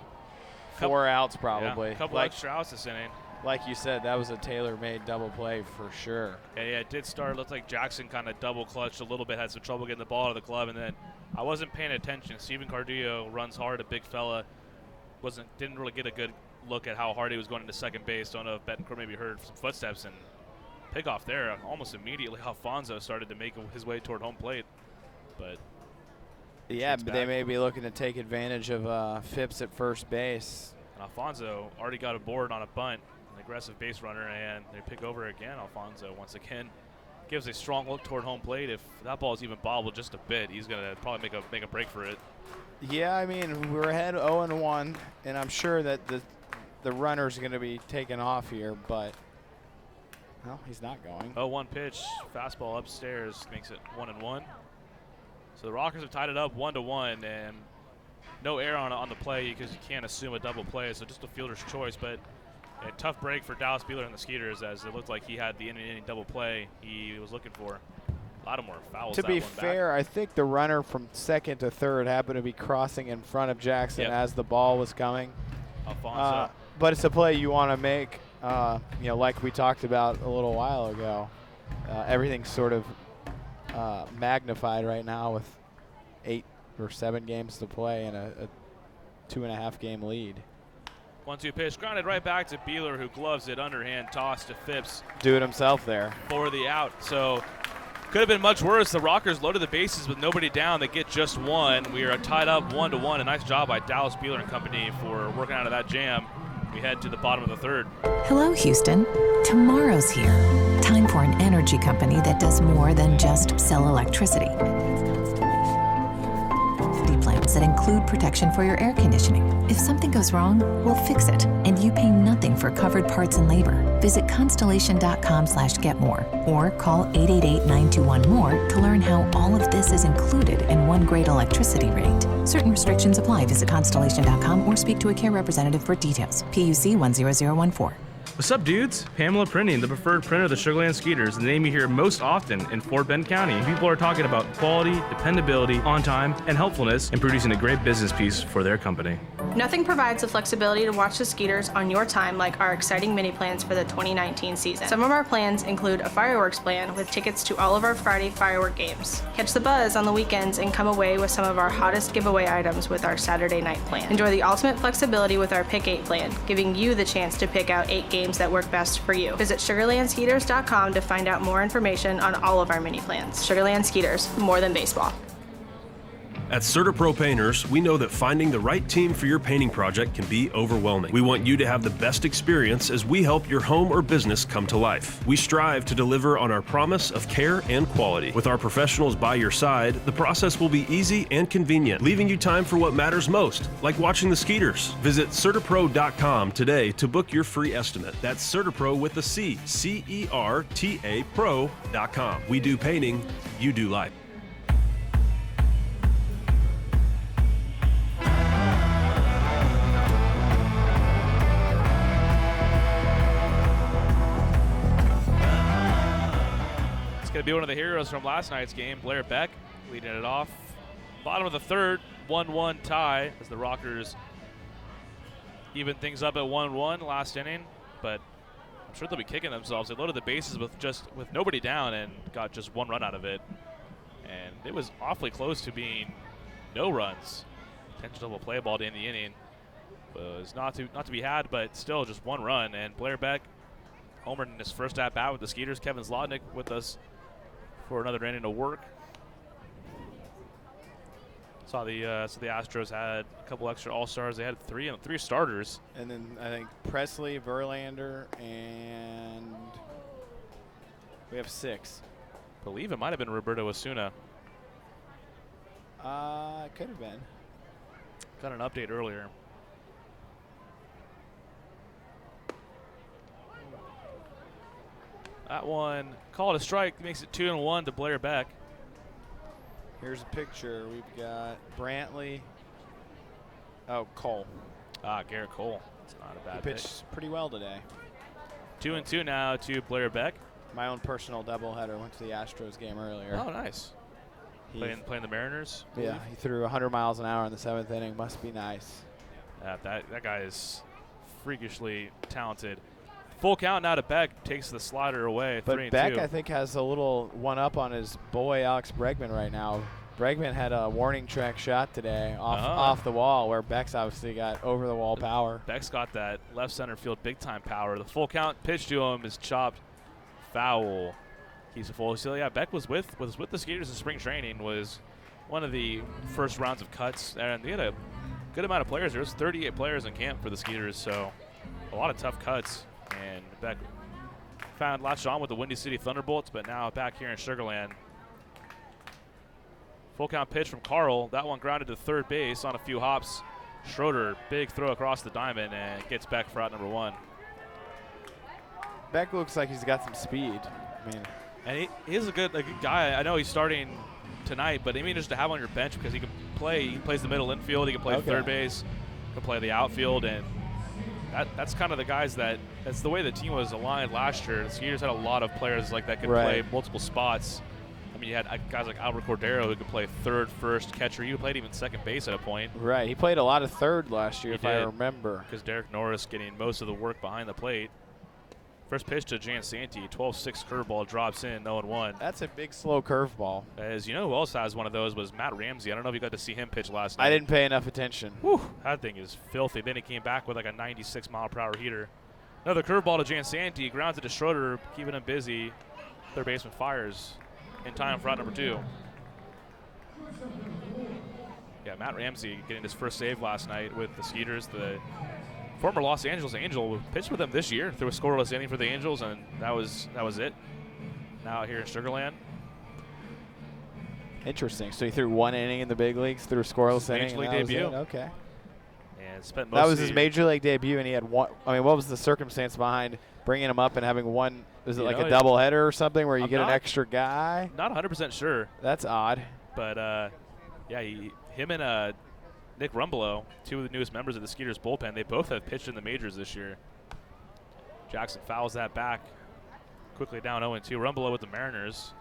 Speaker 8: 4 outs probably.
Speaker 2: Yeah, a couple extra outs this inning.
Speaker 8: Like you said, that was a tailor-made double play for sure.
Speaker 2: Yeah, it did start. Looked like Jackson kind of double clutched a little bit, had some trouble getting the ball out of the glove, and then I wasn't paying attention. Steven Cardillo runs hard, a big fella. Didn't really get a good look at how hard he was going into second base. Don't know if Betancourt maybe heard some footsteps and pickoff there. Almost immediately, Alfonso started to make his way toward home plate. But
Speaker 8: yeah, but they may be looking to take advantage of Phipps at first base.
Speaker 2: And Alfonso already got a board on a bunt, an aggressive base runner, and they pick over again. Alfonso once again gives a strong look toward home plate. If that ball is even bobbled just a bit, he's going to probably make a break for it.
Speaker 8: Yeah, I mean, we're ahead 0-1, and I'm sure that the runner's going to be taken off here, but, well, he's not going.
Speaker 2: 0-1 pitch, fastball upstairs, makes it 1-1. So the Rockers have tied it up 1-1, and no error on the play because you can't assume a double play, so just a fielder's choice. But a tough break for Dallas Beeler and the Skeeters, as it looked like he had the inning double play he was looking for. A lot of more fouls.
Speaker 8: To be fair, I think the runner from second to third happened to be crossing in front of Jackson as the ball was coming.
Speaker 2: Alfonso.
Speaker 8: But it's a play you want to make, like we talked about a little while ago. Everything's sort of magnified right now with 8 or 7 games to play and a 2.5 game lead.
Speaker 2: 1-2 pitch, grounded right back to Beeler, who gloves it, underhand toss to Phipps.
Speaker 8: Do it himself there.
Speaker 2: For the out. So could have been much worse. The Rockers loaded the bases with nobody down. They get just one. We are tied up 1-1. A nice job by Dallas Beeler and company for working out of that jam. We head to the bottom of the third.
Speaker 3: Hello, Houston. Tomorrow's here. Time for an energy company that does more than just sell electricity. Plans that include protection for your air conditioning. If something goes wrong, we'll fix it, and you pay nothing for covered parts and labor. Visit constellation.com/getmore or call 888-921-MORE to learn how all of this is included in one great electricity rate. Certain restrictions apply. Visit constellation.com or speak to a care representative for details. PUC 10014.
Speaker 4: What's up, dudes? Pamela Printing, the preferred printer of the Sugarland Skeeters, the name you hear most often in Fort Bend County. People are talking about quality, dependability, on time, and helpfulness in producing a great business piece for their company.
Speaker 5: Nothing provides the flexibility to watch the Skeeters on your time like our exciting mini plans for the 2019 season. Some of our plans include a fireworks plan with tickets to all of our Friday firework games. Catch the buzz on the weekends and come away with some of our hottest giveaway items with our Saturday night plan. Enjoy the ultimate flexibility with our Pick 8 plan, giving you the chance to pick out 8 games that work best for you. Visit SugarlandSkeeters.com to find out more information on all of our mini plans. Sugarland Skeeters, more than baseball.
Speaker 6: At CertaPro Painters, we know that finding the right team for your painting project can be overwhelming. We want you to have the best experience as we help your home or business come to life. We strive to deliver on our promise of care and quality. With our professionals by your side, the process will be easy and convenient, leaving you time for what matters most, like watching the Skeeters. Visit CertaPro.com today to book your free estimate. That's CertaPro with a C, C-E-R-T-A Pro.com. We do painting, you do life.
Speaker 2: Going to be one of the heroes from last night's game, Blair Beck, leading it off. Bottom of the third, 1-1 tie as the Rockers even things up at 1-1 last inning, but I'm sure they'll be kicking themselves. They loaded the bases with nobody down and got just one run out of it, and it was awfully close to being no runs. Potential double play ball to end the inning was not to be had, but still just one run. And Blair Beck homered in his first at bat with the Skeeters. Kevin Zlotnick with us for another inning of work. Saw the Astros had a couple extra All-Stars. They had three starters.
Speaker 8: And then I think Presley, Verlander, and we have 6.
Speaker 2: I believe it might have been Roberto Osuna.
Speaker 8: It could have been.
Speaker 2: Got an update earlier. That one called a strike, makes it 2-1 to Blair Beck.
Speaker 8: Here's a picture. We've got Brantley. Oh, Cole.
Speaker 2: Garrett Cole. It's not a bad
Speaker 8: pitch. He pitched pretty well today.
Speaker 2: 2-2 now to Blair Beck.
Speaker 8: My own personal doubleheader. Went to the Astros game earlier.
Speaker 2: Oh, nice. Playing the Mariners?
Speaker 8: Yeah, he threw 100 miles an hour in the 7th inning. Must be nice.
Speaker 2: That guy is freakishly talented. Full count now to Beck. Takes the slider away.
Speaker 8: But
Speaker 2: 3-2.
Speaker 8: Beck, I think, has a little one-up on his boy, Alex Bregman, right now. Bregman had a warning track shot today off the wall, where Beck's obviously got over-the-wall power.
Speaker 2: Beck's got that left center field big-time power. The full count pitch to him is chopped foul. Keeps it full. So yeah, Beck was with the Skeeters in spring training. Was one of the first rounds of cuts, and they had a good amount of players. There was 38 players in camp for the Skeeters, so a lot of tough cuts. And Beck latched on with the Windy City Thunderbolts, but now back here in Sugar Land. Full count pitch from Carl. That one grounded to third base on a few hops. Schroeder, big throw across the diamond, and gets Beck for out number 1.
Speaker 8: Beck looks like he's got some speed.
Speaker 2: And he's a good guy. I know he's starting tonight, but I mean just to have on your bench because he can play. He plays the middle infield. He can play third base. He can play the outfield, and that's kind of the guys that's the way the team was aligned last year. The Skeeters had a lot of players like that could play multiple spots. I mean, you had guys like Albert Cordero who could play third, first, catcher. He played even second base at a point.
Speaker 8: Right. He played a lot of third last year, if I remember.
Speaker 2: Because Derek Norris getting most of the work behind the plate. First pitch to Jan Santee, 12-6 curveball, drops in, 0-1.
Speaker 8: That's a big, slow curveball.
Speaker 2: As you know, who else has one of those was Matt Ramsey. I don't know if you got to see him pitch last night.
Speaker 8: I didn't pay enough attention.
Speaker 2: Whew, that thing is filthy. Then he came back with like a 96-mile-per-hour heater. Another curveball to Jan Santee, grounds it to Schroeder, keeping him busy. Third baseman fires in time for out number 2. Yeah, Matt Ramsey getting his first save last night with the Skeeters. The former Los Angeles Angel pitched with them this year through a scoreless inning for the Angels, and that was it. Now here in Sugar Land.
Speaker 8: Interesting. So he threw 1 inning in the big leagues through a scoreless inning.
Speaker 2: Major league debut.
Speaker 8: Okay.
Speaker 2: And spent most
Speaker 8: that was his major league debut, and he had one. I mean, what was the circumstance behind bringing him up and having one? Was it like a doubleheader or something where you get an extra guy?
Speaker 2: Not 100% sure.
Speaker 8: That's odd.
Speaker 2: But yeah, him and Nick Rumbelow, 2 of the newest members of the Skeeters bullpen, they both have pitched in the majors this year. Jackson fouls that back. Quickly down 0-2. Rumbelow with the Mariners.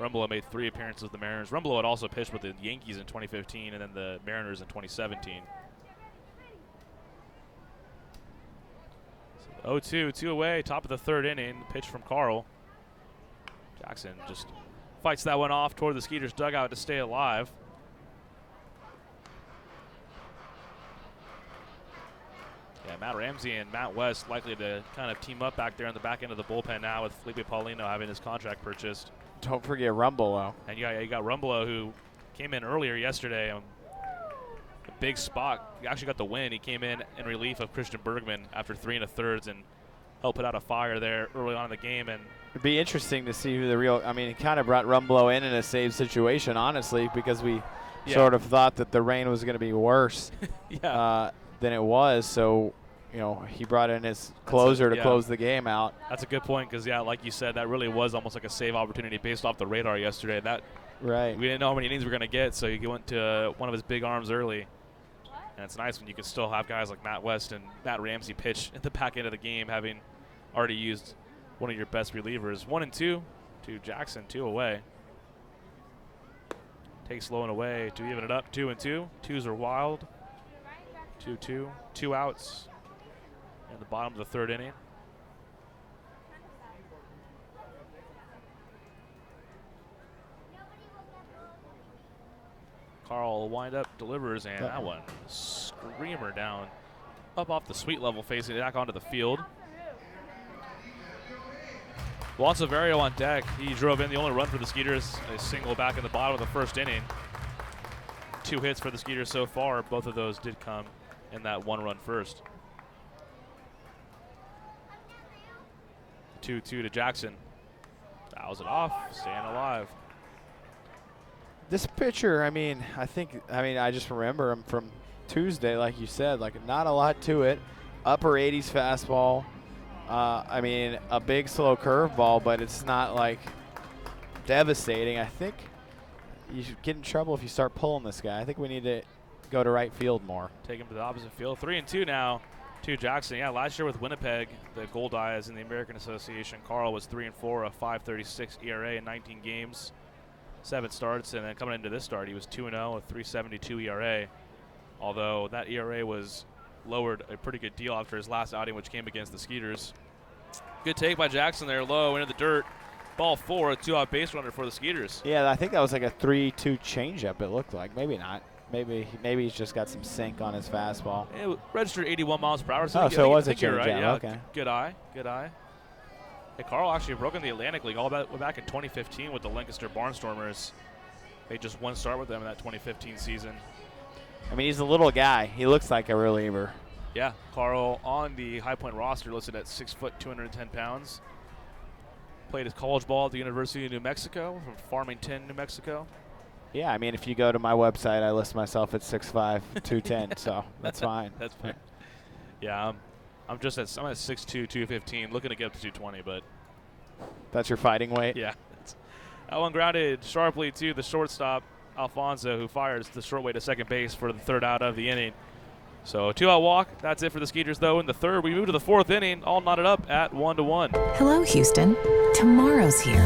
Speaker 2: Rumbelow made 3 appearances with the Mariners. Rumbelow had also pitched with the Yankees in 2015 and then the Mariners in 2017. So 0-2, 2 away, top of the 3rd inning. Pitch from Carl. Jackson just fights that one off toward the Skeeters dugout to stay alive. Yeah, Matt Ramsey and Matt West likely to kind of team up back there in the back end of the bullpen now with Felipe Paulino having his contract purchased.
Speaker 8: Don't forget Rumbelow.
Speaker 2: And you got Rumbelow who came in earlier yesterday. A big spot. He actually got the win. He came in relief of Christian Bergman after 3 1/3 and helped put out a fire there early on in the game. And
Speaker 8: it'd be interesting to see who the real. I mean, he kind of brought Rumbelow in a save situation, honestly, because we sort of thought that the rain was going to be worse than it was. So, you know, he brought in his closer to close the game out.
Speaker 2: That's a good point because, yeah, like you said, that really was almost like a save opportunity based off the radar yesterday. We didn't know how many innings we were going to get, so he went to one of his big arms early. And it's nice when you can still have guys like Matt West and Matt Ramsey pitch at the back end of the game, having already used one of your best relievers. 1-2 to Jackson, 2 away. Takes low and away to even it up, 2-2. 2s are wild. 2-2, 2 outs in the bottom of the 3rd inning. Carl wind up, delivers, and that one screamer down up off the suite level, facing it back onto the field. Juan Severio on deck. He drove in the only run for the Skeeters, a single back in the bottom of the 1st inning. 2 hits for the Skeeters so far. Both of those did come in that 1-run first. 2-2 to Jackson. Fouls it off, staying alive.
Speaker 8: This pitcher, I just remember him from Tuesday, like you said, like not a lot to it. Upper 80s fastball. A big slow curveball, but it's not like devastating. I think you should get in trouble if you start pulling this guy. I think we need to go to right field more.
Speaker 2: Take him to the opposite field. 3-2 now to Jackson. Yeah, last year with Winnipeg, the Gold Eyes in the American Association, Carl was 3-4, a 5.36 ERA in 19 games. 7 starts, and then coming into this start, he was 2-0, a 3.72 ERA. Although that ERA was lowered a pretty good deal after his last outing, which came against the Skeeters. Good take by Jackson there, low into the dirt. Ball 4, a 2-out base runner for the Skeeters.
Speaker 8: Yeah, I think that was like a 3-2 changeup. It looked like, maybe not. Maybe he's just got some sink on his fastball.
Speaker 2: It registered 81 miles per hour.
Speaker 8: So it was a
Speaker 2: you're right.
Speaker 8: changeup.
Speaker 2: Yeah,
Speaker 8: Okay.
Speaker 2: Good eye. Hey, Carl actually broke in the Atlantic League all back in 2015 with the Lancaster Barnstormers. They just one start with them in that 2015 season.
Speaker 8: I mean, he's a little guy. He looks like a reliever.
Speaker 2: Yeah, Carl on the High Point roster listed at 6 foot, 210 pounds. Played his college ball at the University of New Mexico from Farmington, New Mexico.
Speaker 8: Yeah, I mean, if you go to my website, I list myself at 6'5", 210, so that's fine.
Speaker 2: That's fine. Yeah, I'm at 6'2", 215, looking to get up to 220, but
Speaker 8: That's your fighting weight?
Speaker 2: yeah. That one grounded sharply to the shortstop, Alfonso, who fires the short way to second base for the third out of the inning. So 2-out walk. That's it for the Skeeters, though. In the third, we move to the fourth inning, all knotted up at 1-1.
Speaker 3: Hello, Houston. Tomorrow's here.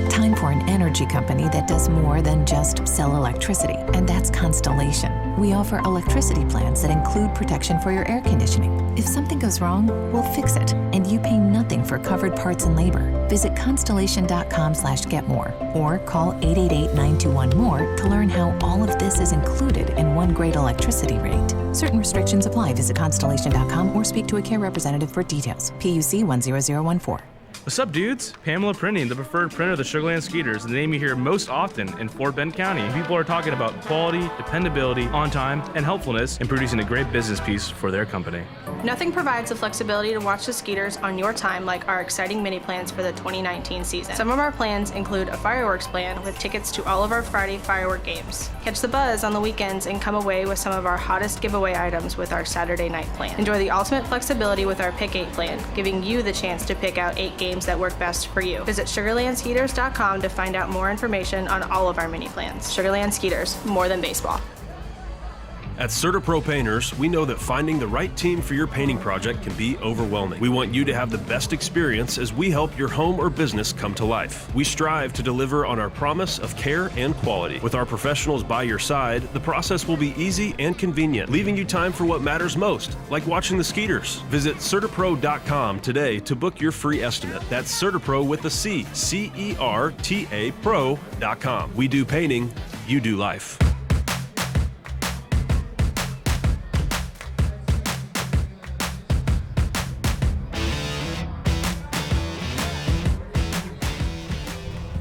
Speaker 3: Time for an energy company that does more than just sell electricity, and that's Constellation. We offer electricity plans that include protection for your air conditioning. If something goes wrong, we'll fix it, and you pay nothing for covered parts and labor. Visit constellation.com/getmore or call 888-921-MORE to learn how all of this is included in one great electricity rate. Certain restrictions apply. Visit constellation.com or speak to a care representative for details. PUC 10014.
Speaker 4: What's up, dudes? Pamela Printing, the preferred printer of the Sugarland Skeeters, the name you hear most often in Fort Bend County. People are talking about quality, dependability, on time, and helpfulness in producing a great business piece for their company.
Speaker 5: Nothing provides the flexibility to watch the Skeeters on your time like our exciting mini plans for the 2019 season. Some of our plans include a fireworks plan with tickets to all of our Friday firework games. Catch the buzz on the weekends and come away with some of our hottest giveaway items with our Saturday night plan. Enjoy the ultimate flexibility with our Pick 8 plan, giving you the chance to pick out 8 games that work best for you. Visit SugarlandSkeeters.com to find out more information on all of our mini plans. Sugarland Skeeters, more than baseball.
Speaker 6: At CertaPro Painters, we know that finding the right team for your painting project can be overwhelming. We want you to have the best experience as we help your home or business come to life. We strive to deliver on our promise of care and quality. With our professionals by your side, the process will be easy and convenient, leaving you time for what matters most, like watching the Skeeters. Visit CertaPro.com today to book your free estimate. That's CertaPro with a C, C-E-R-T-A Pro.com. We do painting, you do life.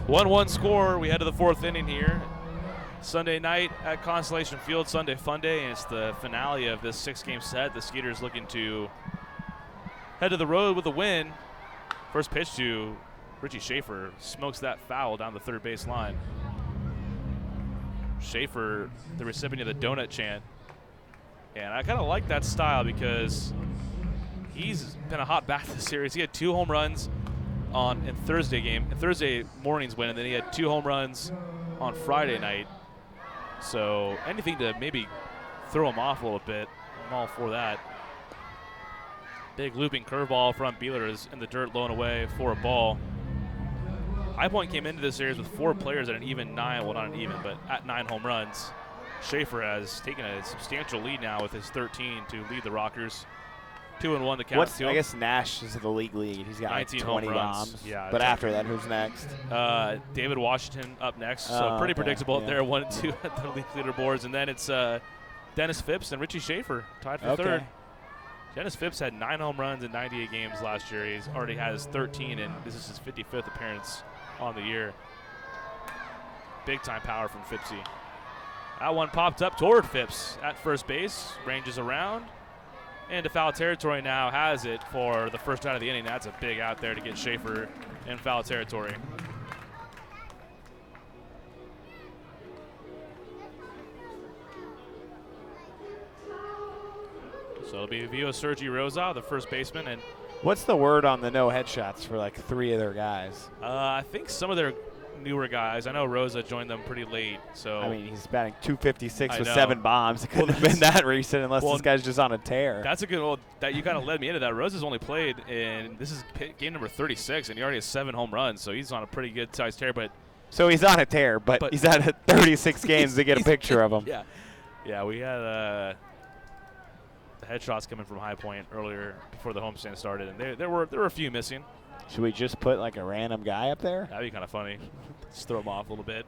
Speaker 2: One score. We head to the fourth inning here. Sunday night at Constellation Field, Sunday Fun Day, and it's the finale of this 6-game set. The Skeeters looking to head to the road with a win. First pitch to Richie Schaefer, smokes that foul down the third base line. Schaefer, the recipient of the donut chant. And I kind of like that style because he's been a hot bat this series. He had 2 home runs in Thursday morning's win, and then he had 2 home runs on Friday night. So anything to maybe throw him off a little bit, I'm all for that. Big looping curveball from Beeler is in the dirt, low and away for a ball. High Point came into this series with 4 players at an even 9, well, not an even, but at 9 home runs. Schaefer has taken a substantial lead now with his 13 to lead the Rockers. 2-1 to count.
Speaker 8: I guess Nash is the league lead. He's got
Speaker 2: 19
Speaker 8: 20
Speaker 2: home runs.
Speaker 8: bombs.
Speaker 2: Yeah,
Speaker 8: but after that, who's next?
Speaker 2: David Washington up next. So pretty predictable there, 1 and 2 at the league leaderboards. And then it's Dennis Phipps and Richie Schaefer tied for third. Dennis Phipps had 9 home runs in 98 games last year. He's already has 13, and this is his 55th appearance on the year. Big time power from Phippsy. That one popped up toward Phipps at first base, ranges around. And to foul territory now has it for the first out of the inning. That's a big out there to get Schaefer in foul territory. So it'll be Vio Sergi Rosa, the first baseman. And
Speaker 8: what's the word on the no headshots for like 3 of their guys?
Speaker 2: I think some of their newer guys. I know Rosa joined them pretty late. So
Speaker 8: I mean, he's batting .256 with 7 bombs. It couldn't have been that recent unless this guy's just on a tear.
Speaker 2: That's a good one. That you kind of led me into that. Rosa's only played in, this is game number 36, and he already has 7 home runs, so he's on a pretty good sized tear. But
Speaker 8: so he's on a tear, but he's at 36 games to get a picture of him.
Speaker 2: Yeah, we had the headshots coming from High Point earlier before the homestand started, and there were a few missing.
Speaker 8: Should we just put like a random guy up there?
Speaker 2: That'd be kind of funny. Just throw him off a little bit.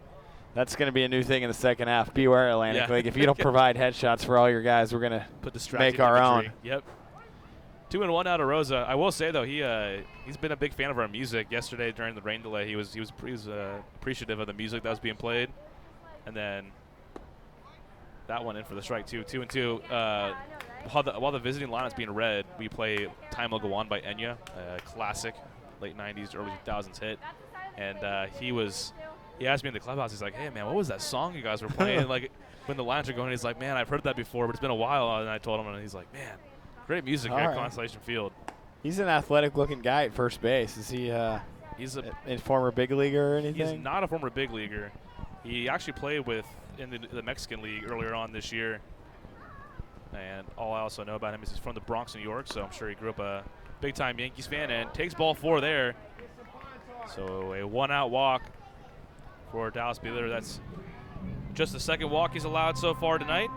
Speaker 8: That's going to be a new thing in the second half. Beware, Atlantic
Speaker 2: Yeah.
Speaker 8: League. If you don't provide headshots for all your guys, we're going to make our own.
Speaker 2: Yep. 2-1 out of Rosa. I will say though, he's been a big fan of our music. Yesterday during the rain delay, he was appreciative of the music that was being played, and then that one in for the strike too. 2-2. While the visiting line is being read, we play "Time Will Go On" by Enya, a classic, late '90s, early 2000s hit, and he asked me in the clubhouse. He's like, "Hey man, what was that song you guys were playing?" Like when the lines are going, he's like, "Man, I've heard that before, but it's been a while." And I told him, and he's like, "Man, great music here at Constellation Field."
Speaker 8: He's an athletic-looking guy at first base. Is he? He's a former big leaguer or anything?
Speaker 2: He's not a former big leaguer. He actually played in the Mexican League earlier on this year. And all I also know about him is he's from the Bronx, New York, so I'm sure he grew up a big-time Yankees fan and takes ball 4 there. So a 1-out walk for Dallas Beeler. That's just the second walk he's allowed so far tonight.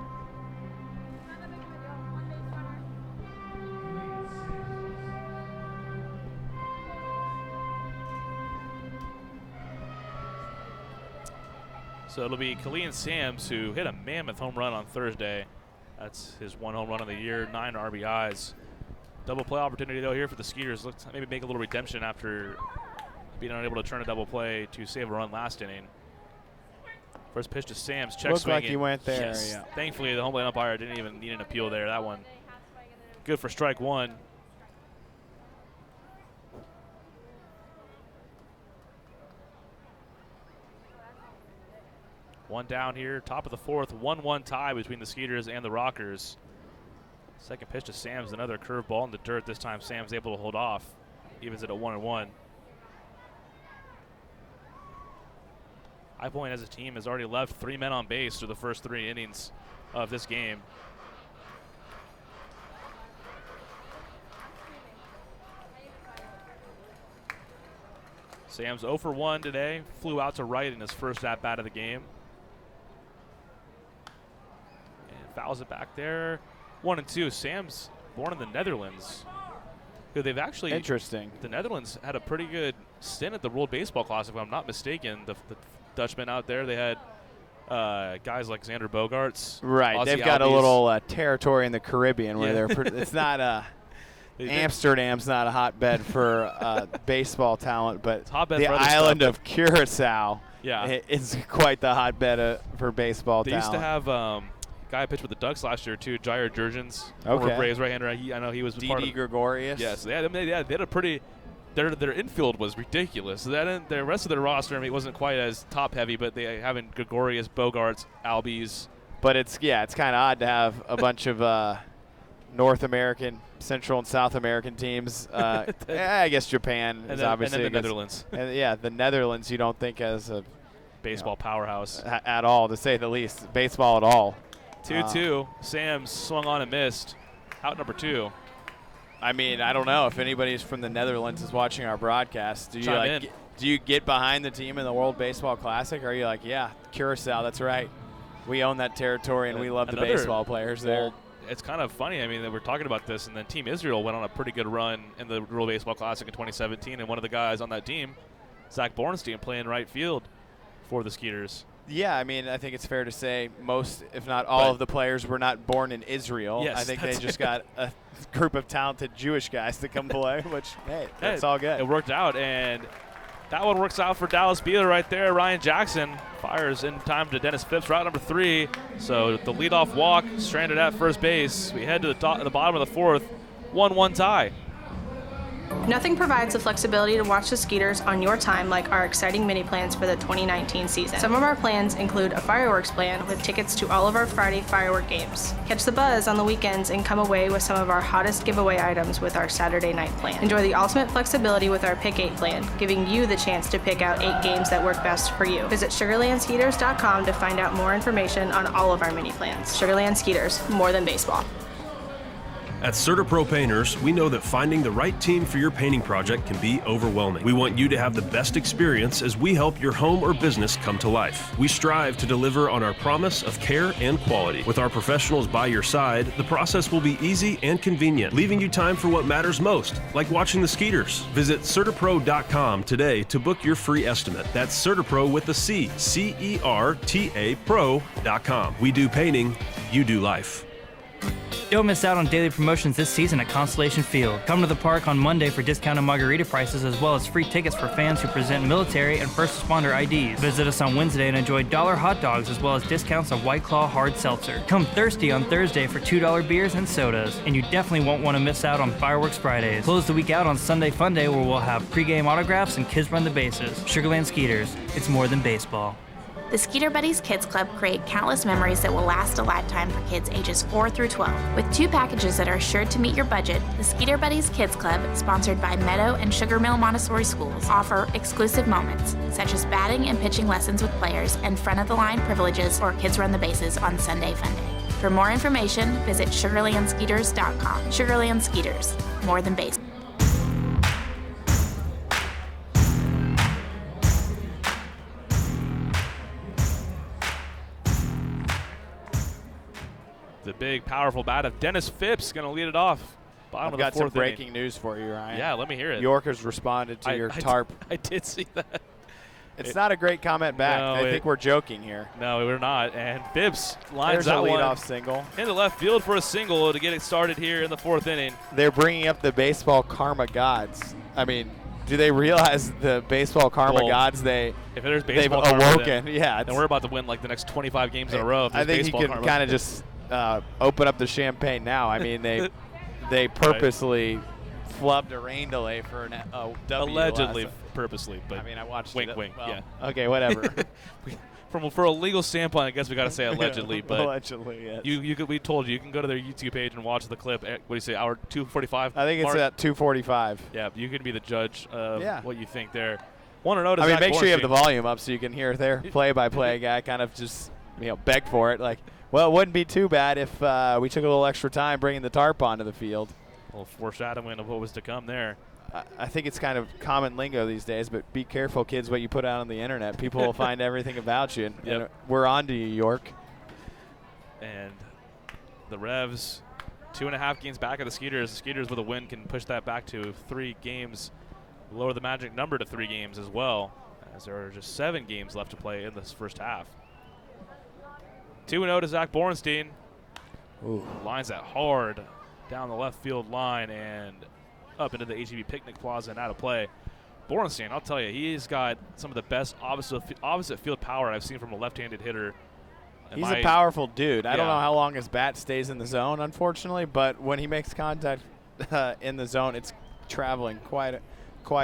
Speaker 2: So it'll be Kalian Sams, who hit a mammoth home run on Thursday. That's his 1 home run of the year, 9 RBIs. Double play opportunity, though, here for the Skeeters. Looks maybe make a little redemption after being unable to turn a double play to save a run last inning. First pitch to Sams, check
Speaker 8: Looked
Speaker 2: swing.
Speaker 8: like he went there,
Speaker 2: yes.
Speaker 8: yeah.
Speaker 2: Thankfully, the home plate umpire didn't even need an appeal there. That one good for strike 1. One down here, top of the 4th, 1-1 tie between the Skeeters and the Rockers. Second pitch to Sams, another curveball in the dirt. This time Sams able to hold off, evens it at 1-1. High Point as a team has already left 3 men on base through the first 3 innings of this game. Sams 0 for 1 today, flew out to right in his first at-bat of the game. Fouls it back there. 1-2. Sams, born in the Netherlands, who they've actually.
Speaker 8: Interesting.
Speaker 2: The Netherlands had a pretty good stint at the World Baseball Classic, if I'm not mistaken. The Dutchmen out there, they had guys like Xander Bogaerts.
Speaker 8: Right.
Speaker 2: Ozzie
Speaker 8: They've got
Speaker 2: Albies.
Speaker 8: a little territory in the Caribbean where
Speaker 2: Yeah.
Speaker 8: it's not Amsterdam's not a hotbed for baseball talent, but
Speaker 2: hotbed
Speaker 8: the
Speaker 2: for other
Speaker 8: island
Speaker 2: stuff.
Speaker 8: of Curacao
Speaker 2: Yeah.
Speaker 8: is quite the hotbed for baseball
Speaker 2: They
Speaker 8: talent.
Speaker 2: used to have guy pitched with the Ducks last year too, Jair Jurgens,
Speaker 8: Okay.
Speaker 2: former Braves right-hander. I know he was part
Speaker 8: D.D.
Speaker 2: of.
Speaker 8: Gregorius.
Speaker 2: Yes, they had a pretty. Their infield was ridiculous. The rest of their roster, I mean, it wasn't quite as top heavy, but they having Gregorius, Bogarts, Albies.
Speaker 8: But it's kind of odd to have a bunch of North American, Central and South American teams. I guess Japan is obviously
Speaker 2: and then the Netherlands.
Speaker 8: And the Netherlands you don't think as a
Speaker 2: Baseball powerhouse.
Speaker 8: at all, to say the least. Baseball at all.
Speaker 2: 2-2. Sams swung on and missed. Out number 2.
Speaker 8: I mean, I don't know if anybody's from the Netherlands is watching our broadcast. Do you
Speaker 2: Chime in.
Speaker 8: do you get behind the team in the World Baseball Classic? Or are you like, yeah, Curacao, that's right. We own that territory and we love the baseball players there.
Speaker 2: Well, it's kind of funny. I mean, that we're talking about this, and then Team Israel went on a pretty good run in the World Baseball Classic in 2017, and one of the guys on that team, Zach Bornstein, playing right field for the Skeeters.
Speaker 8: Yeah, I mean, I think it's fair to say most, if not all, of the players were not born in Israel.
Speaker 2: Yes,
Speaker 8: I think they just got a group of talented Jewish guys to come play, which, hey, that's all good.
Speaker 2: It worked out, and that one works out for Dallas Beeler right there. Ryan Jackson fires in time to Dennis Phipps, route number 3. So the leadoff walk, stranded at first base. We head to the bottom of the 4th, 1-1 tie.
Speaker 5: Nothing provides the flexibility to watch the Skeeters on your time like our exciting mini plans for the 2019 season. Some of our plans include a fireworks plan with tickets to all of our Friday firework games. Catch the buzz on the weekends and come away with some of our hottest giveaway items with our Saturday night plan. Enjoy the ultimate flexibility with our Pick 8 plan, giving you the chance to pick out 8 games that work best for you. Visit SugarlandSkeeters.com to find out more information on all of our mini plans. Sugarland Skeeters, more than baseball.
Speaker 6: At CertaPro Painters, we know that finding the right team for your painting project can be overwhelming. We want you to have the best experience as we help your home or business come to life. We strive to deliver on our promise of care and quality. With our professionals by your side, the process will be easy and convenient, leaving you time for what matters most, like watching the Skeeters. Visit CertaPro.com today to book your free estimate. That's CertaPro with a C, C-E-R-T-A Pro.com. We do painting, you do life.
Speaker 1: Don't miss out on daily promotions this season at Constellation Field. Come to the park on Monday for discounted margarita prices as well as free tickets for fans who present military and first responder IDs. Visit us on Wednesday and enjoy $1 hot dogs as well as discounts on White Claw hard seltzer. Come thirsty on Thursday for $2 beers and sodas. And you definitely won't want to miss out on Fireworks Fridays. Close the week out on Sunday Fun Day where we'll have pregame autographs and kids run the bases. Sugarland Skeeters, it's more than baseball.
Speaker 7: The Skeeter Buddies Kids Club create countless memories that will last a lifetime for kids ages 4 through 12. With 2 packages that are sure to meet your budget, the Skeeter Buddies Kids Club, sponsored by Meadow and Sugar Mill Montessori Schools, offer exclusive moments, such as batting and pitching lessons with players and front-of-the-line privileges or Kids Run the Bases on Sunday Fun Day. For more information, visit SugarlandSkeeters.com. Sugarland Skeeters, more than baseball.
Speaker 2: The big, powerful bat of Dennis Phipps going to lead it off. Bottom
Speaker 8: I've
Speaker 2: of
Speaker 8: got
Speaker 2: the
Speaker 8: some
Speaker 2: fourth
Speaker 8: breaking
Speaker 2: inning.
Speaker 8: news for you, Ryan.
Speaker 2: Yeah, let me hear it.
Speaker 8: Yorkers responded to your tarp.
Speaker 2: I did see that.
Speaker 8: It's not a great comment back.
Speaker 2: No,
Speaker 8: I think we're joking here.
Speaker 2: No, we're not. And Phipps lines
Speaker 8: There's a
Speaker 2: that one
Speaker 8: leadoff single
Speaker 2: into left field for a single to get it started here in the fourth inning.
Speaker 8: They're bringing up the baseball karma gods. I mean, do they realize the baseball karma gods
Speaker 2: if there's
Speaker 8: they've
Speaker 2: baseball karma,
Speaker 8: awoken?
Speaker 2: then we're about to win like the next 25 games in a row.
Speaker 8: I think you can kind of just open up the champagne now. I mean, they purposely flubbed a rain delay for a W.
Speaker 2: Allegedly, purposely. But
Speaker 8: I mean, I watched
Speaker 2: wink,
Speaker 8: it.
Speaker 2: wink.
Speaker 8: Well,
Speaker 2: yeah.
Speaker 8: Okay, whatever.
Speaker 2: For a legal standpoint, I guess we got to say allegedly. But
Speaker 8: allegedly, yes.
Speaker 2: we told you can go to their YouTube page and watch the clip. What do you say? Hour 2:45.
Speaker 8: I think it's at 2:45.
Speaker 2: Yeah, you can be the judge of
Speaker 8: Yeah.
Speaker 2: what you think there. Want to know?
Speaker 8: I mean, make sure you have the volume up so you can hear their play-by-play guy kind of just beg for it. Like, well, it wouldn't be too bad if we took a little extra time bringing the tarp onto the field.
Speaker 2: A little foreshadowing of what was to come there.
Speaker 8: I think it's kind of common lingo these days, but be careful, kids, what you put out on the internet. People will find everything about you. And we're on to you, York.
Speaker 2: And the Revs, 2.5 games back of the Skeeters. The Skeeters with a win can push that back to 3 games, lower the magic number to 3 games as well, as there are just 7 games left to play in this first half. 2-0 to Zach Borenstein.
Speaker 8: Ooh.
Speaker 2: Lines that hard down the left field line and up into the HEB Picnic Plaza and out of play. Borenstein, I'll tell you, he's got some of the best opposite field power I've seen from a left-handed hitter.
Speaker 8: He's a powerful dude. I don't know how long his bat stays in the zone, unfortunately, but when he makes contact in the zone, it's traveling quite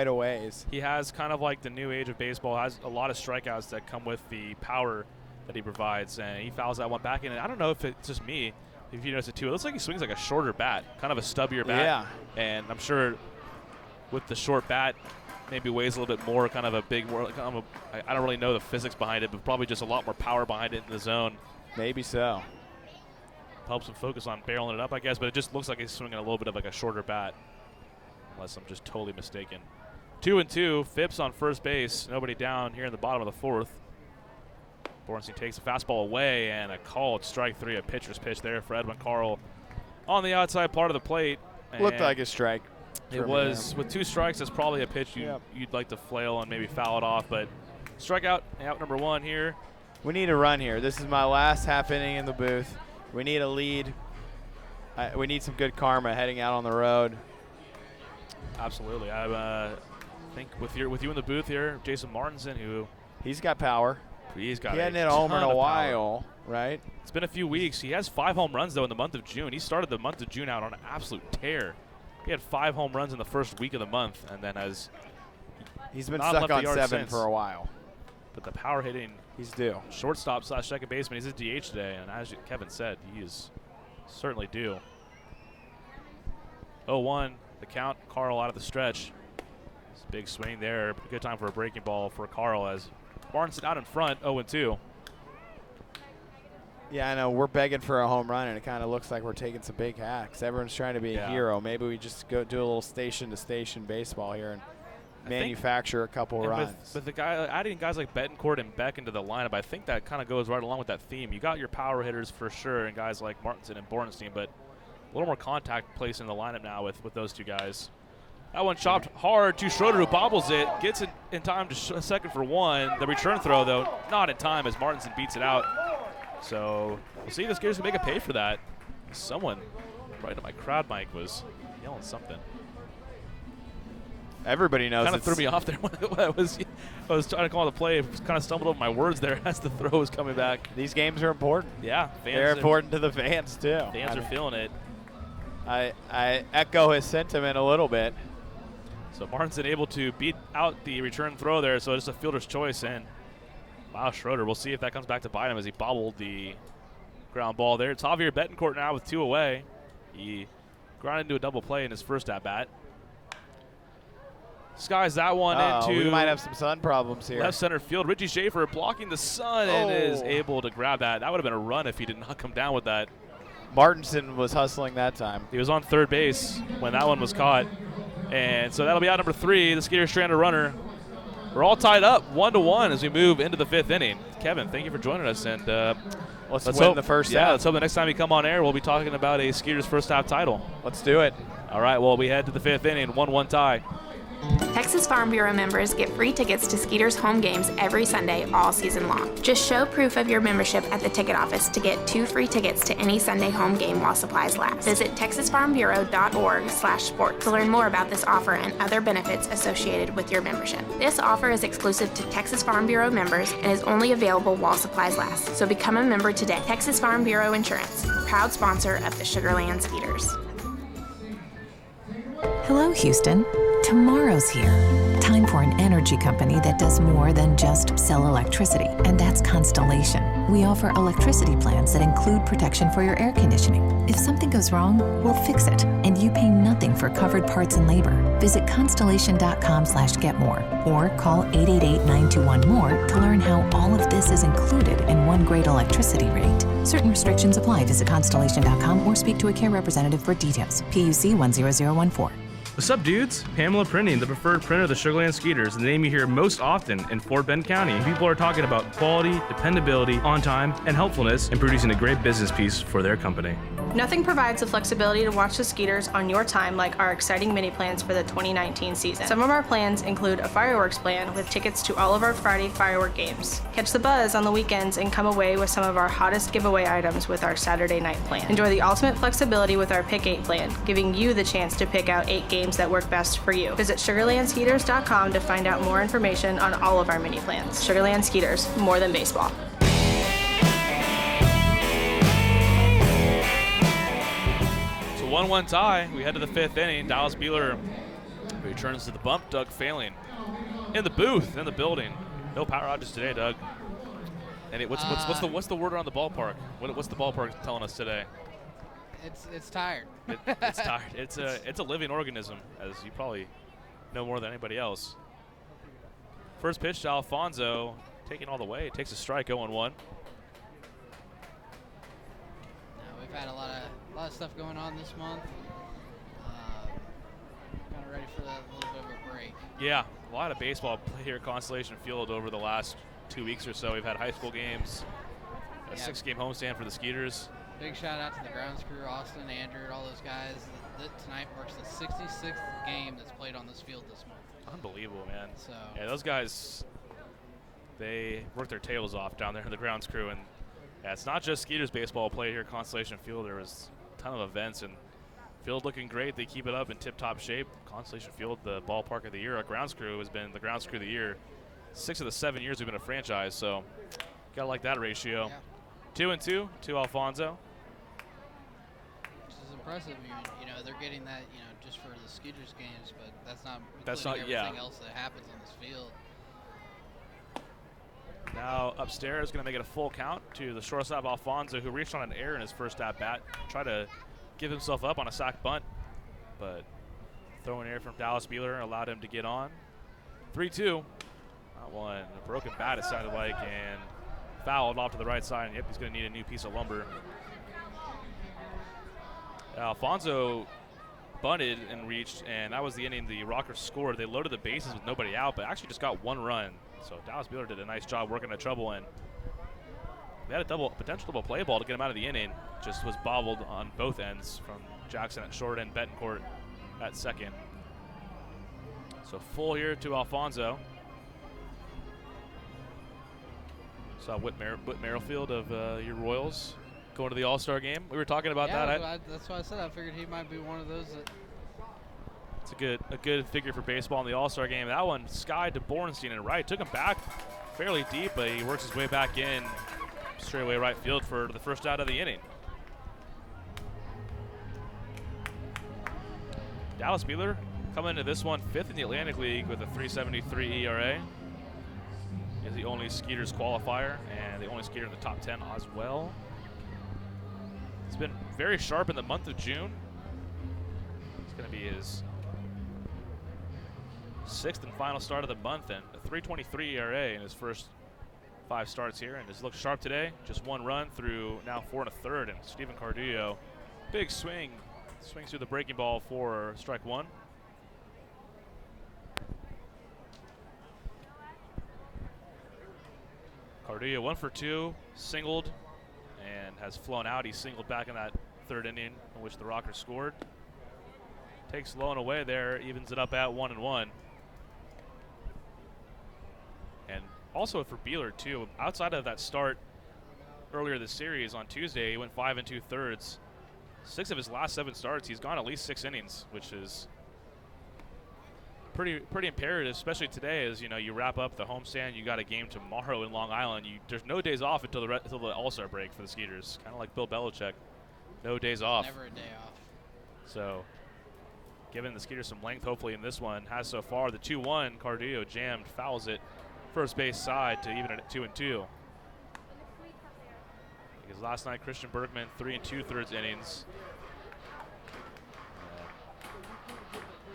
Speaker 8: a ways.
Speaker 2: He has kind of like the new age of baseball, has a lot of strikeouts that come with the power that he provides, and he fouls that one back in. And I don't know if it's just me, if you notice it too. It looks like he swings like a shorter bat, kind of a stubbier bat.
Speaker 8: Yeah.
Speaker 2: And I'm sure with the short bat, maybe weighs a little bit more, kind of a big, I don't really know the physics behind it, but probably just a lot more power behind it in the zone.
Speaker 8: Maybe so.
Speaker 2: Helps him focus on barreling it up, I guess, but it just looks like he's swinging a little bit of like a shorter bat, unless I'm just totally mistaken. 2-2, Phipps on first base, nobody down here in the bottom of the fourth. Borenstein takes a fastball away and a called strike 3, a pitcher's pitch there for Edwin Carl on the outside part of the plate.
Speaker 8: Looked like a strike.
Speaker 2: It was, with 2 strikes, that's probably a pitch you'd like to flail and maybe foul it off, but strikeout, out number 1 here.
Speaker 8: We need a run here. This is my last half inning in the booth. We need a lead. We need some good karma heading out on the road.
Speaker 2: Absolutely. I think with you in the booth here, Jason Martinson, who
Speaker 8: he's got power.
Speaker 2: He
Speaker 8: hadn't hit a homer in a while, right?
Speaker 2: It's been a few weeks. He has 5 home runs though in the month of June. He started the month of June out on an absolute tear. He had 5 home runs in the first week of the month, and then
Speaker 8: he's been stuck on 7 for a while.
Speaker 2: But the power hitting,
Speaker 8: he's due.
Speaker 2: Shortstop / second baseman. He's a DH today, and as Kevin said, he is certainly due. 0-1, the count. Carl out of the stretch. It's a big swing there. Good time for a breaking ball for Carl as Barnes out in front. 0-2.
Speaker 8: Yeah, I know. We're begging for a home run, and it kind of looks like we're taking some big hacks. Everyone's trying to be a hero. Maybe we just go do a little station-to-station baseball here and manufacture a couple runs.
Speaker 2: But the guy adding guys like Betancourt and Beck into the lineup, I think that kind of goes right along with that theme. You got your power hitters for sure, and guys like Martinson and Bornstein, but a little more contact placed in the lineup now with those two guys. That one chopped hard to Schroeder, who bobbles it, gets it in time to second for one. The return throw, though, not in time as Martinson beats it out. So we'll see if the Skeeters can make a pay for that. Someone right at my crowd mic was yelling something.
Speaker 8: Everybody knows.
Speaker 2: Kind of threw me off there when I was trying to call the play. Kind of stumbled over my words there as the throw was coming back.
Speaker 8: These games are important.
Speaker 2: Yeah,
Speaker 8: they're important to the fans too.
Speaker 2: Fans are feeling it.
Speaker 8: I echo his sentiment a little bit.
Speaker 2: So Martinson able to beat out the return throw there. So just a fielder's choice, and wow, Schroeder. We'll see if that comes back to bite him as he bobbled the ground ball there. It's Javier Betancourt now with 2 away. He grounded into a double play in his first at bat. Skies that one into.
Speaker 8: We might have some sun problems here.
Speaker 2: Left center field. Richie Schaefer blocking the sun and is able to grab that. That would have been a run if he did not come down with that.
Speaker 8: Martinson was hustling that time.
Speaker 2: He was on third base when that one was caught. And so that'll be out number 3. The Skeeters stranded runner. We're all tied up 1-1 as we move into the 5th inning. Kevin, thank you for joining us. And
Speaker 8: let's win the first half.
Speaker 2: Yeah, let's hope the next time you come on air, we'll be talking about a Skeeters first half title.
Speaker 8: Let's do it.
Speaker 2: All right, well, we head to the 5th inning, 1-1 tie.
Speaker 7: Texas Farm Bureau members get free tickets to Skeeters home games every Sunday all season long. Just show proof of your membership at the ticket office to get 2 free tickets to any Sunday home game while supplies last. Visit texasfarmbureau.org/sports to learn more about this offer and other benefits associated with your membership. This offer is exclusive to Texas Farm Bureau members and is only available while supplies last. So become a member today. Texas Farm Bureau Insurance, proud sponsor of the Sugarland Skeeters.
Speaker 3: Hello, Houston. Tomorrow's here. Time for an energy company that does more than just sell electricity, and that's Constellation. We offer electricity plans that include protection for your air conditioning. If something goes wrong, we'll fix it, and you pay nothing for covered parts and labor. Visit constellation.com/getmore or call 888-921-MORE to learn how all of this is included in one great electricity rate. Certain restrictions apply. Visit constellation.com or speak to a care representative for details. PUC 10014.
Speaker 4: What's up, dudes? Pamela Printing, the preferred printer of the Sugarland Skeeters, the name you hear most often in Fort Bend County. People are talking about quality, dependability, on time, and helpfulness in producing a great business piece for their company.
Speaker 5: Nothing provides the flexibility to watch the Skeeters on your time like our exciting mini plans for the 2019 season. Some of our plans include a fireworks plan with tickets to all of our Friday firework games. Catch the buzz on the weekends and come away with some of our hottest giveaway items with our Saturday night plan. Enjoy the ultimate flexibility with our Pick 8 plan, giving you the chance to pick out 8 games that work best for you. Visit SugarlandSkeeters.com to find out more information on all of our mini plans. Sugarland Skeeters, more than baseball.
Speaker 2: So 1-1 tie. We head to the 5th inning. Dallas Beeler returns to the bump. Doug Failing in the booth, in the building. No power outages today, Doug. And what's the word around the ballpark? What's the ballpark telling us today?
Speaker 9: It's tired.
Speaker 2: It's tired. It's a living organism, as you probably know more than anybody else. First pitch to Alfonso, taking all the way. Takes a strike, 0-1.
Speaker 9: We've had a lot of stuff going on this month. Kind of ready for that little bit of a break.
Speaker 2: Yeah, a lot of baseball played here at Constellation Field over the last 2 weeks or so. We've had high school games, a 6-game homestand for the Skeeters.
Speaker 9: Big shout out to the grounds crew, Austin, Andrew, all those guys. Tonight marks the 66th game that's played on this field this month.
Speaker 2: Unbelievable, man.
Speaker 9: So
Speaker 2: yeah, those guys, they work their tails off down there in the grounds crew. And yeah, it's not just Skeeters baseball played here at Constellation Field. There was a ton of events, and field looking great. They keep it up in tip-top shape. Constellation Field, the ballpark of the year. Our grounds crew has been the grounds crew of the year 6 of the 7 years we've been a franchise. So gotta like that ratio. Yeah. 2-2 to Alfonso.
Speaker 9: Impressive. You know, they're getting that, just for the Skeeters games, but that's not everything else that happens on this field.
Speaker 2: Now upstairs, going to make it a full count to the shortstop Alfonso, who reached on an error in his first at-bat. Tried to give himself up on a sac bunt, but throwing air from Dallas Beeler allowed him to get on. 3-2. That one, a broken bat, it sounded like, and fouled off to the right side, and yep, he's going to need a new piece of lumber. Alfonso bunted and reached, and that was the inning the Rockers scored. They loaded the bases with nobody out, but actually just got 1 run. So Dallas Beeler did a nice job working the trouble, and they had a potential double play ball to get him out of the inning. Just was bobbled on both ends from Jackson at short and Betancourt at second. So full here to Alfonso. Saw Whit Merrifield of your Royals going to the All-Star game. We were talking about that.
Speaker 9: That's why I said I figured he might be one of those that.
Speaker 2: It's a good figure for baseball in the All-Star game. That one skied to Borenstein and right. Took him back fairly deep, but he works his way back in straightaway right field for the first out of the inning. Dallas Beeler coming into this one 5th in the Atlantic League with a 3.73 ERA. Is the only Skeeters qualifier and the only Skeeter in the top 10 as well. It's been very sharp in the month of June. It's going to be his 6th and final start of the month, and a 3.23 ERA in his first 5 starts here, and has looked sharp today. Just 1 run through now 4 1/3, and Stephen Cardillo, big swing, swings through the breaking ball for strike 1. Cardillo 1 for 2, singled, and has flown out. He singled back in that 3rd inning in which the Rockers scored. Takes low and away there, evens it up at 1-1. And also for Beeler too, outside of that start earlier this series on Tuesday, he went 5 2/3. 6 of his last 7 starts, he's gone at least 6 innings, which is pretty imperative, especially today. As you know, you wrap up the homestand, you got a game tomorrow in Long Island. There's no days off until the All-Star break for the Skeeters, kind of like Bill Belichick, no days off.
Speaker 9: Never a day off.
Speaker 2: So, giving the Skeeters some length, hopefully in this one, has so far. The 2-1, Cardillo jammed, fouls it first base side to even it at 2-2. Because last night Christian Bergman 3 2/3 innings.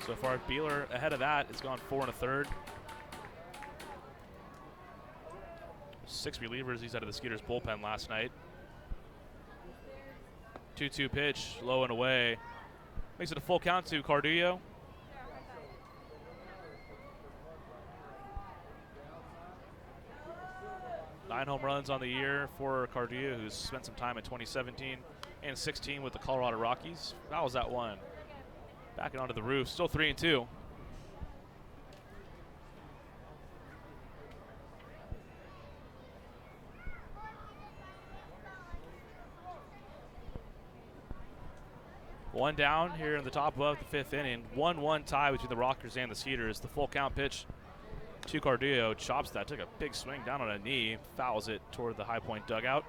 Speaker 2: So far, Beeler ahead of that has gone 4 1/3. 6 relievers he's out of the Skeeters bullpen last night. 2-2 pitch, low and away. Makes it a full count to Cardillo. Nine home runs on the year for Cardillo, who's spent some time in 2017 and 16 with the Colorado Rockies. Fouls that one. Backing onto the roof, still 3-2. One down here in the top of the 5th inning. 1-1 tie between the Rockers and the Skeeters. The full count pitch to Cardillo, chops that, took a big swing down on a knee, fouls it toward the High Point dugout.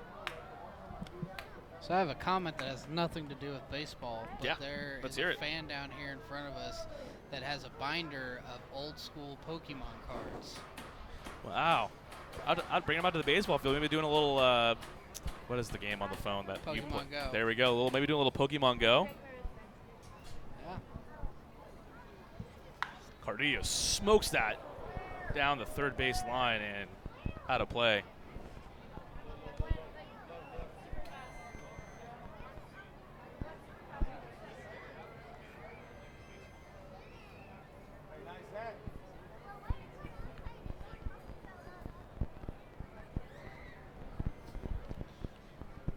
Speaker 9: So I have a comment that has nothing to do with baseball, but
Speaker 2: Yeah,
Speaker 9: there
Speaker 2: let's
Speaker 9: is
Speaker 2: hear
Speaker 9: a
Speaker 2: it.
Speaker 9: fan down here in front of us that has a binder of old school Pokemon cards.
Speaker 2: Wow. I'd bring him out to the baseball field. Maybe doing a little, what is the game on the phone that you
Speaker 9: Pokemon Go.
Speaker 2: There we go. Maybe doing a little Pokemon Go.
Speaker 9: Yeah.
Speaker 2: Cardillo smokes that down the 3rd base line and out of play.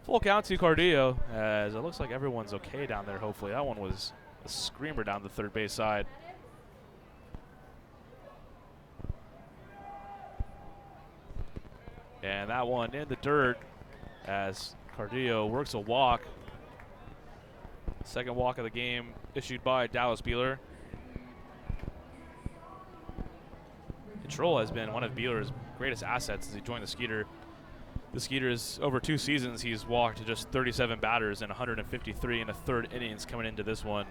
Speaker 2: Full count to Cardillo, as it looks like everyone's okay down there, hopefully. That one was a screamer down the 3rd base side. And that one in the dirt as Cardillo works a walk. Second walk of the game issued by Dallas Beeler. Control has been one of Beeler's greatest assets as he joined the Skeeters. Over 2 seasons, he's walked just 37 batters and 153 in the 3rd innings coming into this one.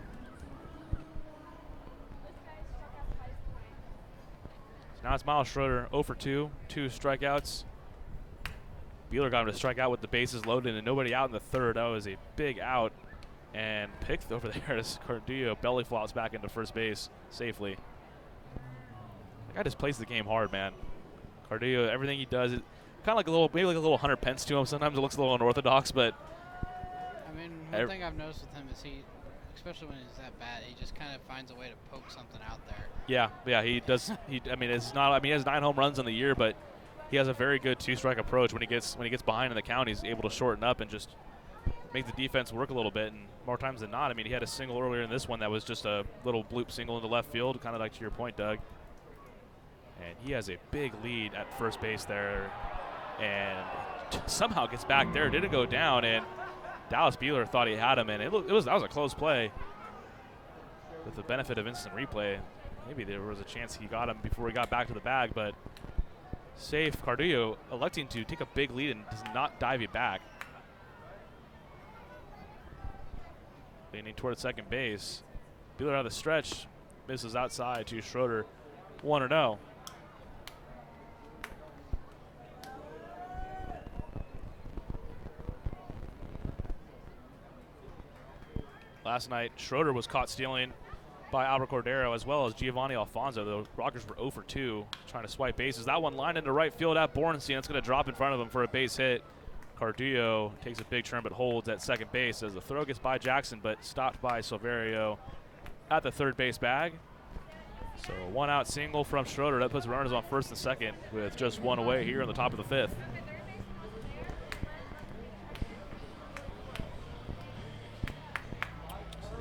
Speaker 2: So now it's Miles Schroeder, 0 for 2, 2 strikeouts. Beeler got him to strike out with the bases loaded and nobody out in the 3rd. That was a big out and picked over there as Cardillo belly flops back into first base safely. That guy just plays the game hard, man. Cardillo, everything he does, kind of like maybe like a little Hunter Pence to him. Sometimes it looks a little unorthodox, but
Speaker 9: I mean, one thing I've noticed with him is especially when he's that bad, he just kind of finds a way to poke something out there.
Speaker 2: Yeah, he does. I mean, it's not. I mean, he has 9 home runs in the year, but he has a very good 2-strike approach. When he gets behind in the count, he's able to shorten up and just make the defense work a little bit. And more times than not, I mean, he had a single earlier in this one that was just a little bloop single into left field, kind of like to your point, Doug. And he has a big lead at first base there, and somehow gets back there. Didn't go down, and Dallas Buehler thought he had him, and that was a close play. With the benefit of instant replay, maybe there was a chance he got him before he got back to the bag, but safe. Cardillo electing to take a big lead and does not dive it back. Leaning towards second base. Buehler out of the stretch, misses outside to Schroeder. 1-0. Last night, Schroeder was caught stealing by Albert Cordero as well as Giovanni Alfonso. The Rockers were 0 for 2 trying to swipe bases. That one lined into right field at Bornstein. It's going to drop in front of him for a base hit. Cardillo takes a big turn but holds at second base as the throw gets by Jackson but stopped by Silverio at the third base bag. So a 1-out single from Schroeder. That puts runners on first and second with just 1 away here in the top of the 5th.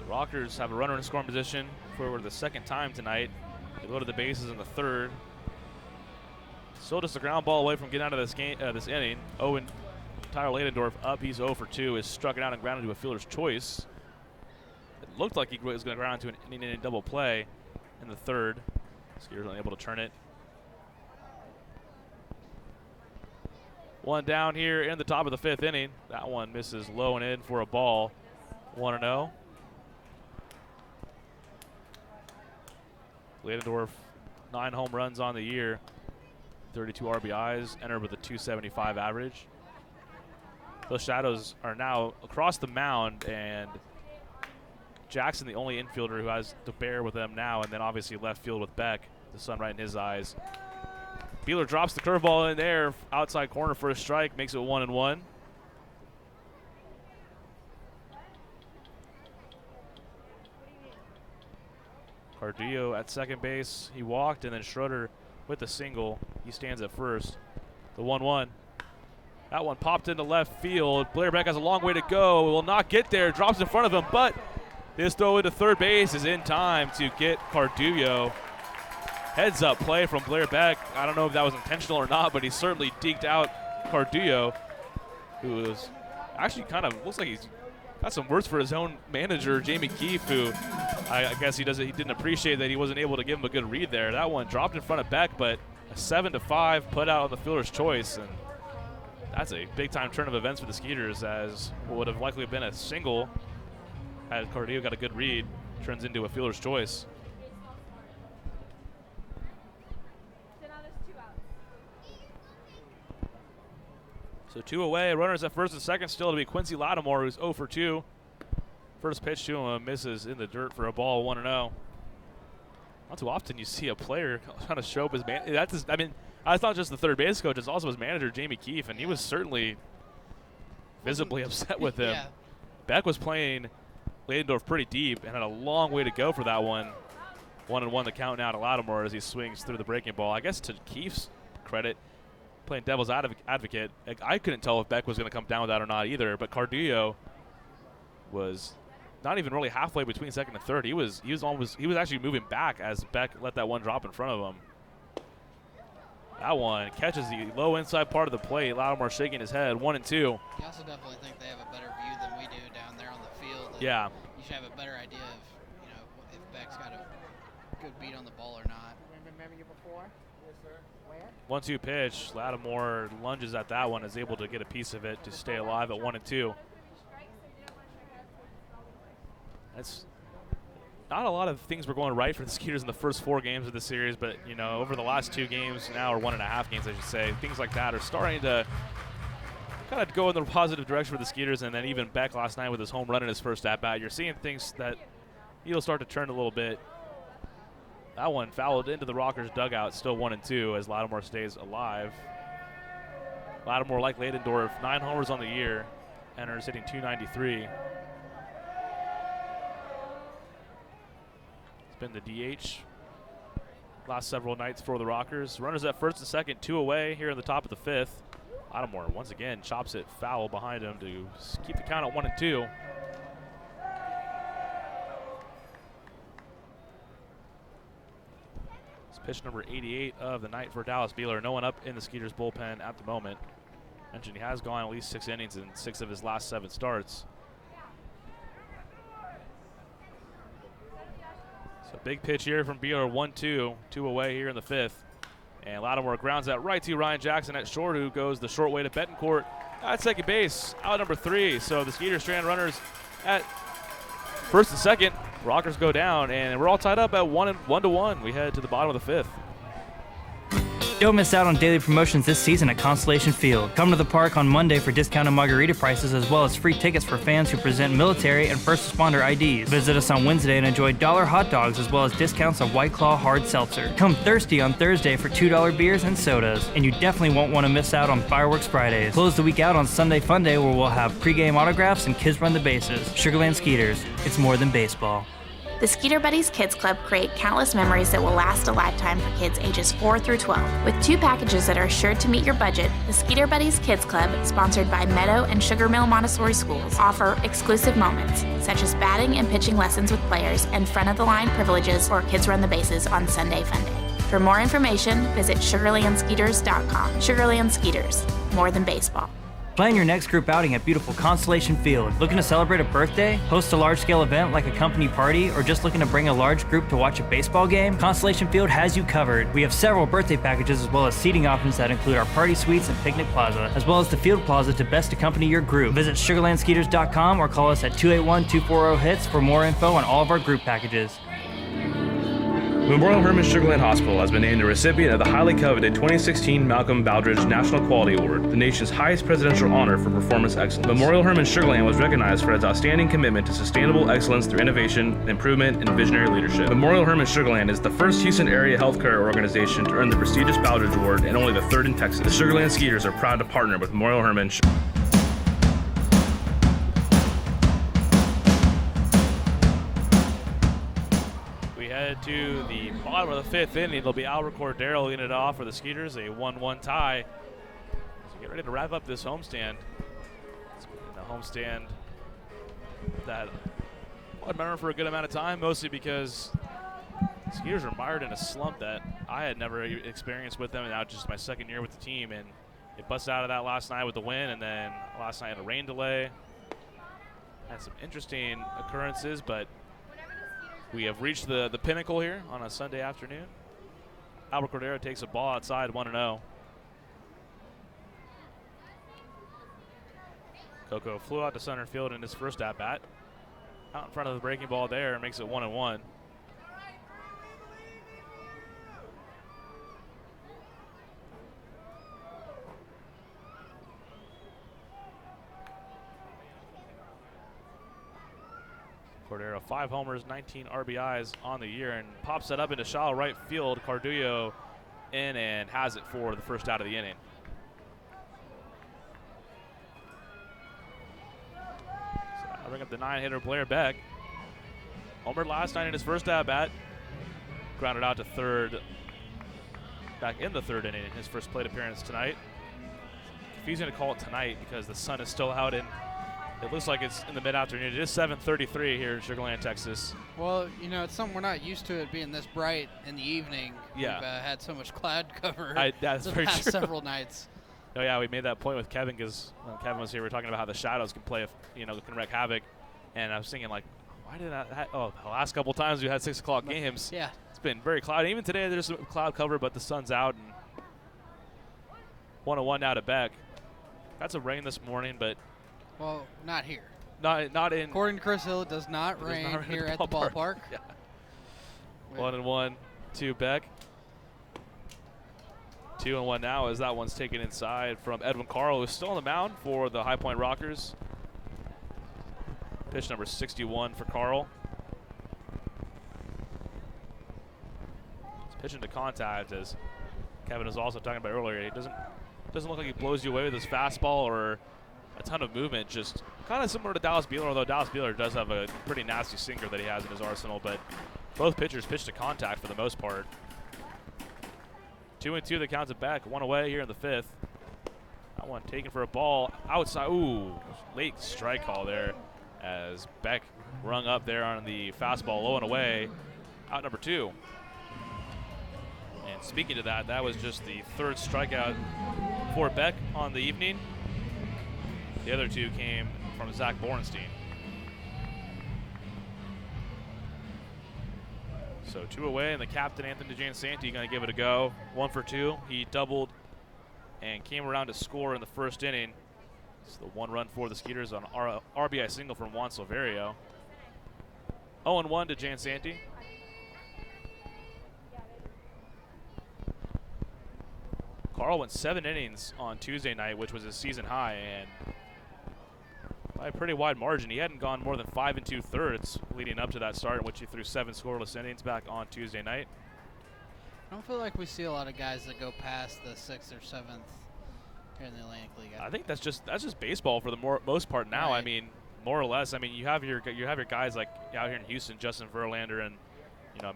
Speaker 2: Rockers have a runner in scoring position for the second time tonight. They loaded the bases in the 3rd. Still just a ground ball away from getting out of this game, this inning. Owen Tyler Ladendorf up. He's 0 for 2. Is struck it out and grounded to a fielder's choice. It looked like he was going to ground to an inning double play in the 3rd. Skeeters unable to turn it. 1 down here in the top of the 5th inning. That one misses low and in for a ball. 1-0. Ladendorf, 9 home runs on the year, 32 RBIs, entered with a 275 average. Those shadows are now across the mound, and Jackson, the only infielder who has to bear with them now, and then obviously left field with Beck, the sun right in his eyes. Buehler drops the curveball in there, outside corner for a strike, makes it 1-1. Cardillo at second base. He walked, and then Schroeder with the single. He stands at first. The 1-1. That one popped into left field. Blair Beck has a long way to go. Will not get there. Drops in front of him, but his throw into third base is in time to get Cardillo. Heads up play from Blair Beck. I don't know if that was intentional or not, but he certainly deked out Cardillo, who is actually kind of looks like he's got some words for his own manager, Jamie Keefe, who I guess he didn't appreciate that he wasn't able to give him a good read there. That one dropped in front of Beck, but a 7-5 put out on the fielder's choice, and that's a big-time turn of events for the Skeeters, as what would have likely been a single had Cardillo got a good read, turns into a fielder's choice. So 2 away, runners at first and second still to be Quincy Lattimore, who's 0 for 2. First pitch to him misses in the dirt for a ball, 1-0. Not too often you see a player trying to show up his man. That's not just the third base coach, it's also his manager, Jamie Keefe, and he was certainly visibly upset with him. Yeah. Beck was playing Ladendorf pretty deep and had a long way to go for that one. 1-1 the count now to Lattimore as he swings through the breaking ball. I guess to Keefe's credit, playing devil's advocate, I couldn't tell if Beck was going to come down with that or not either, but Cardillo was not even really halfway between second and third. He was actually moving back as Beck let that one drop in front of him. That one catches the low inside part of the plate. Lattimore shaking his head. 1-2.
Speaker 9: You also definitely think they have a better view than we do down there on the field.
Speaker 2: Yeah.
Speaker 9: You should have a better idea of, if Beck's got a good beat on the ball or not.
Speaker 10: Remember you before? Yes, sir. Where?
Speaker 2: 1-2 pitch. Lattimore lunges at that one, is able to get a piece of it to stay alive at 1-2. That's not a lot of things were going right for the Skeeters in the first 4 games of the series, but over the last 2 games now, or 1.5 games I should say, things like that are starting to kind of go in the positive direction for the Skeeters. And then even Beck last night with his home run in his first at-bat, you're seeing things that he'll start to turn a little bit. That one fouled into the Rockers dugout, still 1-2 as Lattimore stays alive. Lattimore, like Ladendorf, 9 homers on the year. Enters hitting .293. It's been the DH last several nights for the Rockers. Runners at first and second, 2 away here in the top of the 5th. Lattimore once again chops it foul behind him to keep the count at 1-2. It's pitch number 88 of the night for Dallas Beeler. No one up in the Skeeters bullpen at the moment. Mentioned he has gone at least 6 innings in 6 of his last 7 starts. So big pitch here from Beeler, 1-2, 2 away here in the 5th. And Lattimore grounds that right to Ryan Jackson at short, who goes the short way to Betancourt at second base, out number 3. So the Skeeters strand runners at first and second. Rockers go down, and we're all tied up at 1-1. We head to the bottom of the 5th.
Speaker 1: Don't miss out on daily promotions this season at Constellation Field. Come to the park on Monday for discounted margarita prices as well as free tickets for fans who present military and first responder IDs. Visit us on Wednesday and enjoy $1 hot dogs as well as discounts of White Claw hard seltzer. Come thirsty on Thursday for $2 beers and sodas. And you definitely won't want to miss out on Fireworks Fridays. Close the week out on Sunday Fun Day, where we'll have pregame autographs and kids run the bases. Sugarland Skeeters. It's more than baseball.
Speaker 7: The Skeeter Buddies Kids Club create countless memories that will last a lifetime for kids ages 4 through 12. With 2 packages that are sure to meet your budget, the Skeeter Buddies Kids Club, sponsored by Meadow and Sugar Mill Montessori Schools, offer exclusive moments, such as batting and pitching lessons with players and front-of-the-line privileges or kids run the bases on Sunday Fun Day. For more information, visit SugarlandSkeeters.com. Sugarland Skeeters, more than baseball.
Speaker 1: Plan your next group outing at beautiful Constellation Field. Looking to celebrate a birthday, host a large-scale event like a company party, or just looking to bring a large group to watch a baseball game? Constellation Field has you covered. We have several birthday packages as well as seating options that include our party suites and picnic plaza, as well as the field plaza to best accompany your group. Visit SugarlandSkeeters.com or call us at 281-240-HITS for more info on all of our group packages.
Speaker 4: Memorial Hermann Sugarland Hospital has been named the recipient of the highly coveted 2016 Malcolm Baldridge National Quality Award, the nation's highest presidential honor for performance excellence. Memorial Hermann Sugarland was recognized for its outstanding commitment to sustainable excellence through innovation, improvement, and visionary leadership. Memorial Hermann Sugarland is the first Houston area healthcare organization to earn the prestigious Baldridge Award and only the 3rd in Texas. The Sugarland Skeeters are proud to partner with Memorial Hermann.
Speaker 2: To the bottom of the 5th inning, it'll be Albert Cordero leading it off for the Skeeters, a 1-1 tie. As we get ready to wrap up this homestand. It's been a homestand that I'd remember for a good amount of time, mostly because the Skeeters were mired in a slump that I had never experienced with them, and now just my 2nd year with the team. And it busted out of that last night with the win, and then last night had a rain delay. Had some interesting occurrences, but we have reached the pinnacle here on a Sunday afternoon. Albert Cordero takes a ball outside, 1-0. Coco flew out to center field in his first at-bat. Out in front of the breaking ball there and makes it 1-1. Cordero, 5 homers, 19 RBIs on the year, and pops that up into shallow right field. Cardullo in and has it for the first out of the inning. So I bring up the 9-hitter Blair Beck. Homered last night in his first at-bat. Grounded out to third, back in the 3rd inning in his first plate appearance tonight. Confusing to call it tonight because the sun is still out, and it looks like it's in the mid-afternoon. It is 7:33 here in Sugar Land, Texas.
Speaker 9: Well, you know, it's something we're not used to, it being this bright in the evening.
Speaker 2: Yeah.
Speaker 9: We've had so much cloud cover
Speaker 2: That's
Speaker 9: the
Speaker 2: very
Speaker 9: past
Speaker 2: true.
Speaker 9: several nights.
Speaker 2: Oh yeah, we made that point with Kevin because when Kevin was here, we were talking about how the shadows can play, can wreak havoc. And I was thinking, like, why did the last couple times we had 6 o'clock games.
Speaker 9: Yeah.
Speaker 2: It's been very cloudy. Even today, there's some cloud cover, but the sun's out. And 1-1 now to Beck. Got some rain this morning, but
Speaker 9: Well, not here.
Speaker 2: not in.
Speaker 9: According to Chris Hill, it does not rain here at the ballpark.
Speaker 2: Yeah. 1-1 to Beck. 2-1 now as that one's taken inside from Edwin Carl, who's still on the mound for the High Point Rockers. Pitch number 61 for Carl. He's pitching to contact, as Kevin was also talking about earlier. He doesn't Doesn't look like he blows you away with his fastball or a ton of movement. Just kind of similar to Dallas Beeler, although Dallas Beeler does have a pretty nasty sinker that he has in his arsenal. But both pitchers pitched to contact for the most part. 2-2, the count's it back. One away here in the 5th. That one taken for a ball outside. Ooh, late strike call there as Beck rung up there on the fastball, low and away. Out number 2. And speaking to that, that was just the 3rd strikeout for Beck on the evening. The other 2 came from Zach Borenstein. So 2 away, and the captain, Anthony DeJansanti, going to give it a go. 1 for 2. He doubled and came around to score in the 1st inning. It's the 1 run for the Skeeters on RBI single from Juan Silverio. 0-1 to DeJansanti. Carl went 7 innings on Tuesday night, which was his season high, and by a pretty wide margin. He hadn't gone more than 5 2/3 leading up to that start, in which he threw 7 scoreless innings back on Tuesday night.
Speaker 9: I don't feel like we see a lot of guys that go past the 6th or 7th here in the Atlantic League.
Speaker 2: I think that's just baseball for the most part now.
Speaker 9: Right.
Speaker 2: I mean, more or less. I mean, you have your guys like out here in Houston, Justin Verlander and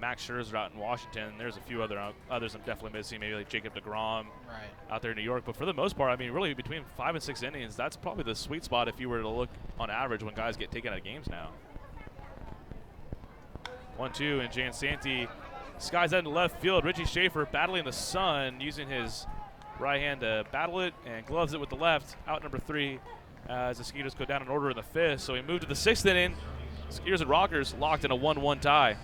Speaker 2: Max Scherzer out in Washington. There's a few others I'm definitely missing, maybe like Jacob deGrom out there in New York. But for the most part, I mean, really between 5 and 6 innings, that's probably the sweet spot if you were to look on average when guys get taken out of games now. 1-2, and DeJansanti skies out into left field. Richie Schaefer battling the sun, using his right hand to battle it, and gloves it with the left. Out number 3 as the Skeeters go down in order in the 5th. So we move to the 6th inning. Skeeters and Rockers locked in a 1-1 tie.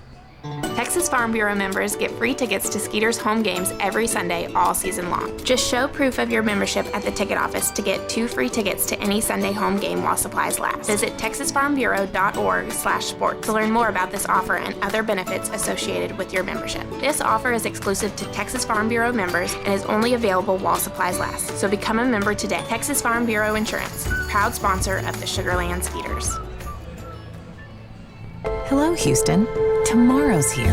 Speaker 7: Texas Farm Bureau members get free tickets to Skeeters home games every Sunday all season long. Just show proof of your membership at the ticket office to get 2 free tickets to any Sunday home game while supplies last. Visit texasfarmbureau.org/sports to learn more about this offer and other benefits associated with your membership. This offer is exclusive to Texas Farm Bureau members and is only available while supplies last. So become a member today. Texas Farm Bureau Insurance, proud sponsor of the Sugarland Skeeters.
Speaker 3: Hello, Houston. Tomorrow's here.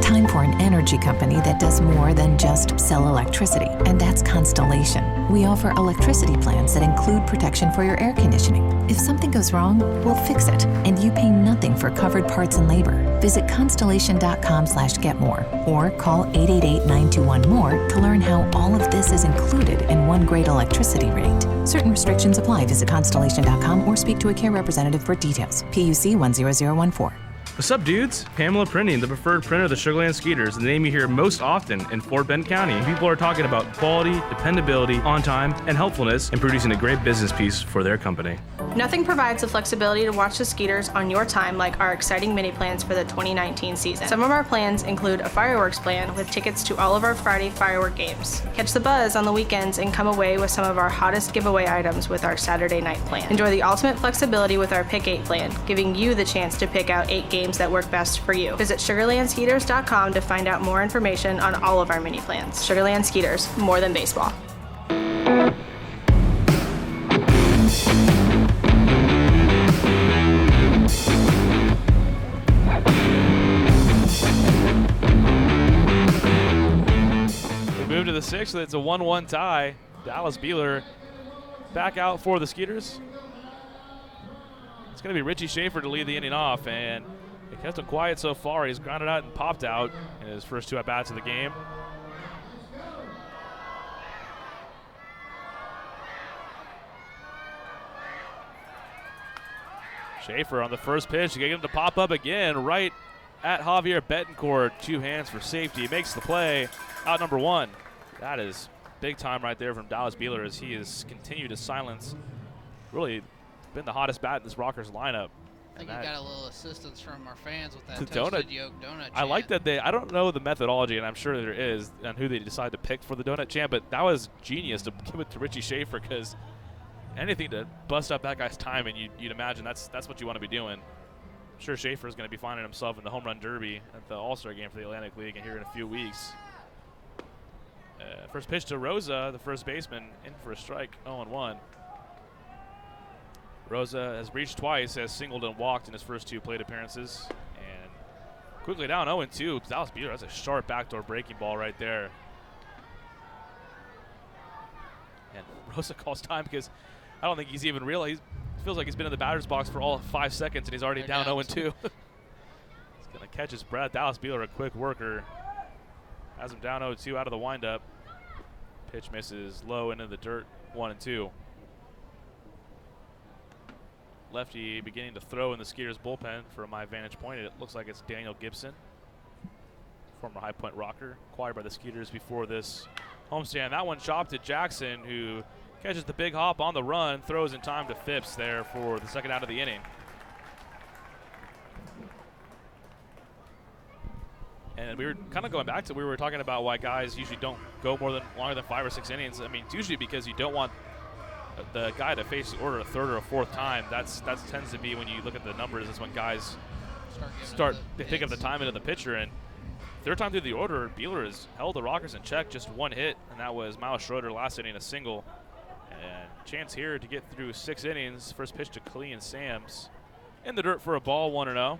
Speaker 3: Time for an energy company that does more than just sell electricity, and that's Constellation. We offer electricity plans that include protection for your air conditioning. If something goes wrong, we'll fix it, and you pay nothing for covered parts and labor. Visit constellation.com/getmore or call 888-921-MORE to learn how all of this is included in one great electricity rate. Certain restrictions apply. Visit constellation.com or speak to a care representative for details. PUC 10014.
Speaker 4: What's up, dudes? Pamela Printing, the preferred printer of the Sugarland Skeeters, the name you hear most often in Fort Bend County. People are talking about quality, dependability, on time, and helpfulness in producing a great business piece for their company.
Speaker 5: Nothing provides the flexibility to watch the Skeeters on your time like our exciting mini plans for the 2019 season. Some of our plans include a fireworks plan with tickets to all of our Friday firework games. Catch the buzz on the weekends and come away with some of our hottest giveaway items with our Saturday night plan. Enjoy the ultimate flexibility with our Pick 8 plan, giving you the chance to pick out 8 games that work best for you. Visit SugarlandSkeeters.com to find out more information on all of our mini plans. Sugarland Skeeters, more than baseball.
Speaker 2: We move to the 6th. It's a 1-1 tie. Dallas Beeler back out for the Skeeters. It's going to be Richie Schaefer to lead the inning off, and it kept him quiet so far. He's grounded out and popped out in his first 2 at-bats of the game. Schaefer on the first pitch to get him to pop up again right at Javier Betancourt. 2 hands for safety. He makes the play. Out number 1. That is big time right there from Dallas Beeler as he has continued to silence, really been the hottest bat in this Rockers lineup.
Speaker 9: I think you got a little assistance from our fans with that
Speaker 2: The
Speaker 9: toasted yolk donut
Speaker 2: I like that I don't know the methodology, and I'm sure there is, on who they decide to pick for the donut chant, but that was genius to give it to Richie Schaefer, because anything to bust up that guy's time, and you'd imagine that's what you want to be doing. I'm sure Schaefer is going to be finding himself in the home run derby at the All-Star game for the Atlantic League and here in a few weeks. First pitch to Rosa, the first baseman, in for a strike, 0-1. Rosa has reached twice, has singled and walked in his first 2 plate appearances. And quickly down 0-2. Dallas Beeler, that's a sharp backdoor breaking ball right there. And Rosa calls time because I don't think he's even realized. He feels like he's been in the batter's box for all 5 seconds, and he's already down 0-2. He's going to catch his breath. Dallas Beeler, a quick worker. Has him down 0-2 out of the windup. Pitch misses low into the dirt, 1-2. Lefty beginning to throw in the Skeeters bullpen. From my vantage point, it looks like it's Daniel Gibson, former High Point Rocker, acquired by the Skeeters before this homestand. That one chopped to Jackson, who catches the big hop on the run, throws in time to Phipps there for the second out of the inning. And we were kind of going back to, we were talking about why guys usually don't go longer than 5 or 6 innings. I mean, it's usually because you don't want the guy to face the order a third or a fourth time. That tends to be, when you look at the numbers, is when guys they pick up the time into the pitcher. And third time through the order, Beeler has held the Rockers in check, just 1 hit, and that was Miles Schroeder last inning, a single. And chance here to get through 6 innings. First pitch to Clean Sams in the dirt for a ball, 1-0.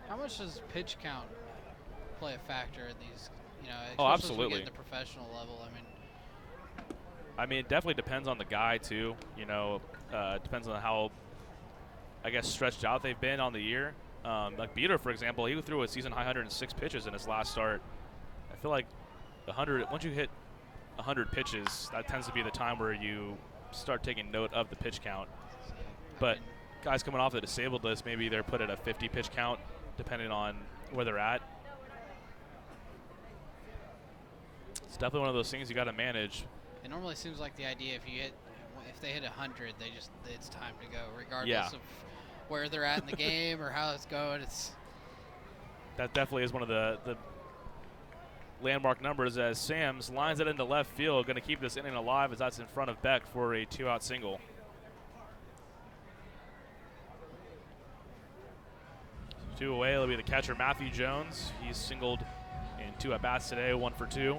Speaker 9: How much does pitch count play a factor in these?
Speaker 2: Oh, absolutely.
Speaker 9: As we get at the professional level.
Speaker 2: I mean, it definitely depends on the guy too. Depends on how, I guess, stretched out they've been on the year. Like Beeler, for example, he threw a season high 106 pitches in his last start. I feel like 100. Once you hit 100 pitches, that tends to be the time where you start taking note of the pitch count. But guys coming off the disabled list, maybe they're put at a 50 pitch count, depending on where they're at. It's definitely one of those things you got to manage.
Speaker 9: It normally seems like the idea if they hit 100, it's time to go, regardless of where they're at in the game or how it's going.
Speaker 2: That definitely is one of the landmark numbers, as Sams lines it into left field, going to keep this inning alive as that's in front of Beck for a 2-out single. Two away, it'll be the catcher Matthew Jones. He's singled in 2 at-bats today, 1 for 2.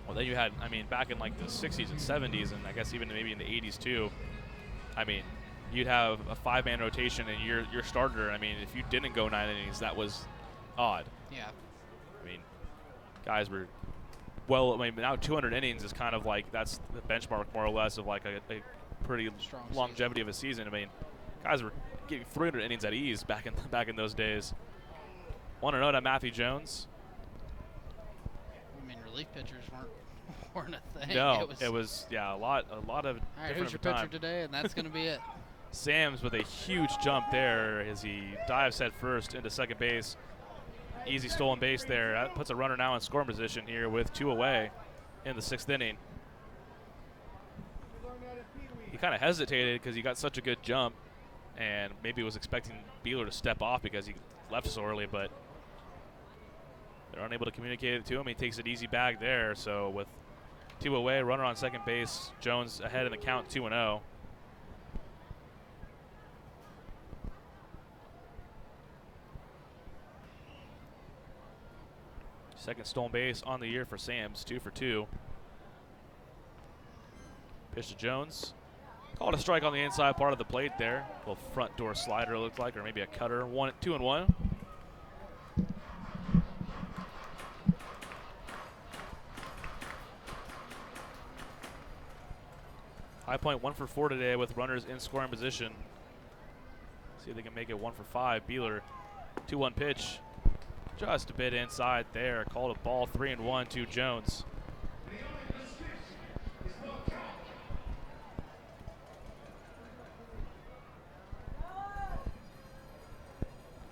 Speaker 2: Well, then you had, back in like the 60s and 70s, and I guess even maybe in the 80s too, you'd have a 5-man rotation and your starter, if you didn't go 9 innings, that was odd.
Speaker 9: Yeah.
Speaker 2: Guys were, now 200 innings is kind of like, that's the benchmark more or less of like a pretty
Speaker 9: strong
Speaker 2: longevity of a season. Guys were getting 300 innings at ease back in those days. 1-0 to Matthew Jones.
Speaker 9: Relief pitchers weren't a thing.
Speaker 2: No, it was a lot of. All
Speaker 9: right, who's your pitcher today? And that's going to be it.
Speaker 2: Sams with a huge jump there as he dives head first into second base. Easy stolen base there. That puts a runner now in scoring position here with 2 away in the 6th inning. He kind of hesitated because he got such a good jump, and maybe was expecting Beeler to step off because he left so early, but they're unable to communicate it to him. He takes it easy bag there. So with 2 away, runner on second base, Jones ahead in the count, 2-0. Second stolen base on the year for Sams, 2 for 2. Pitch to Jones. Called a strike on the inside part of the plate there. A little front door slider, it looked like, or maybe a cutter. 2-1. High Point 1 for 4 today with runners in scoring position. See if they can make it 1 for 5. Beeler, 2-1 pitch. Just a bit inside there. Called a ball, 3-1 to Jones.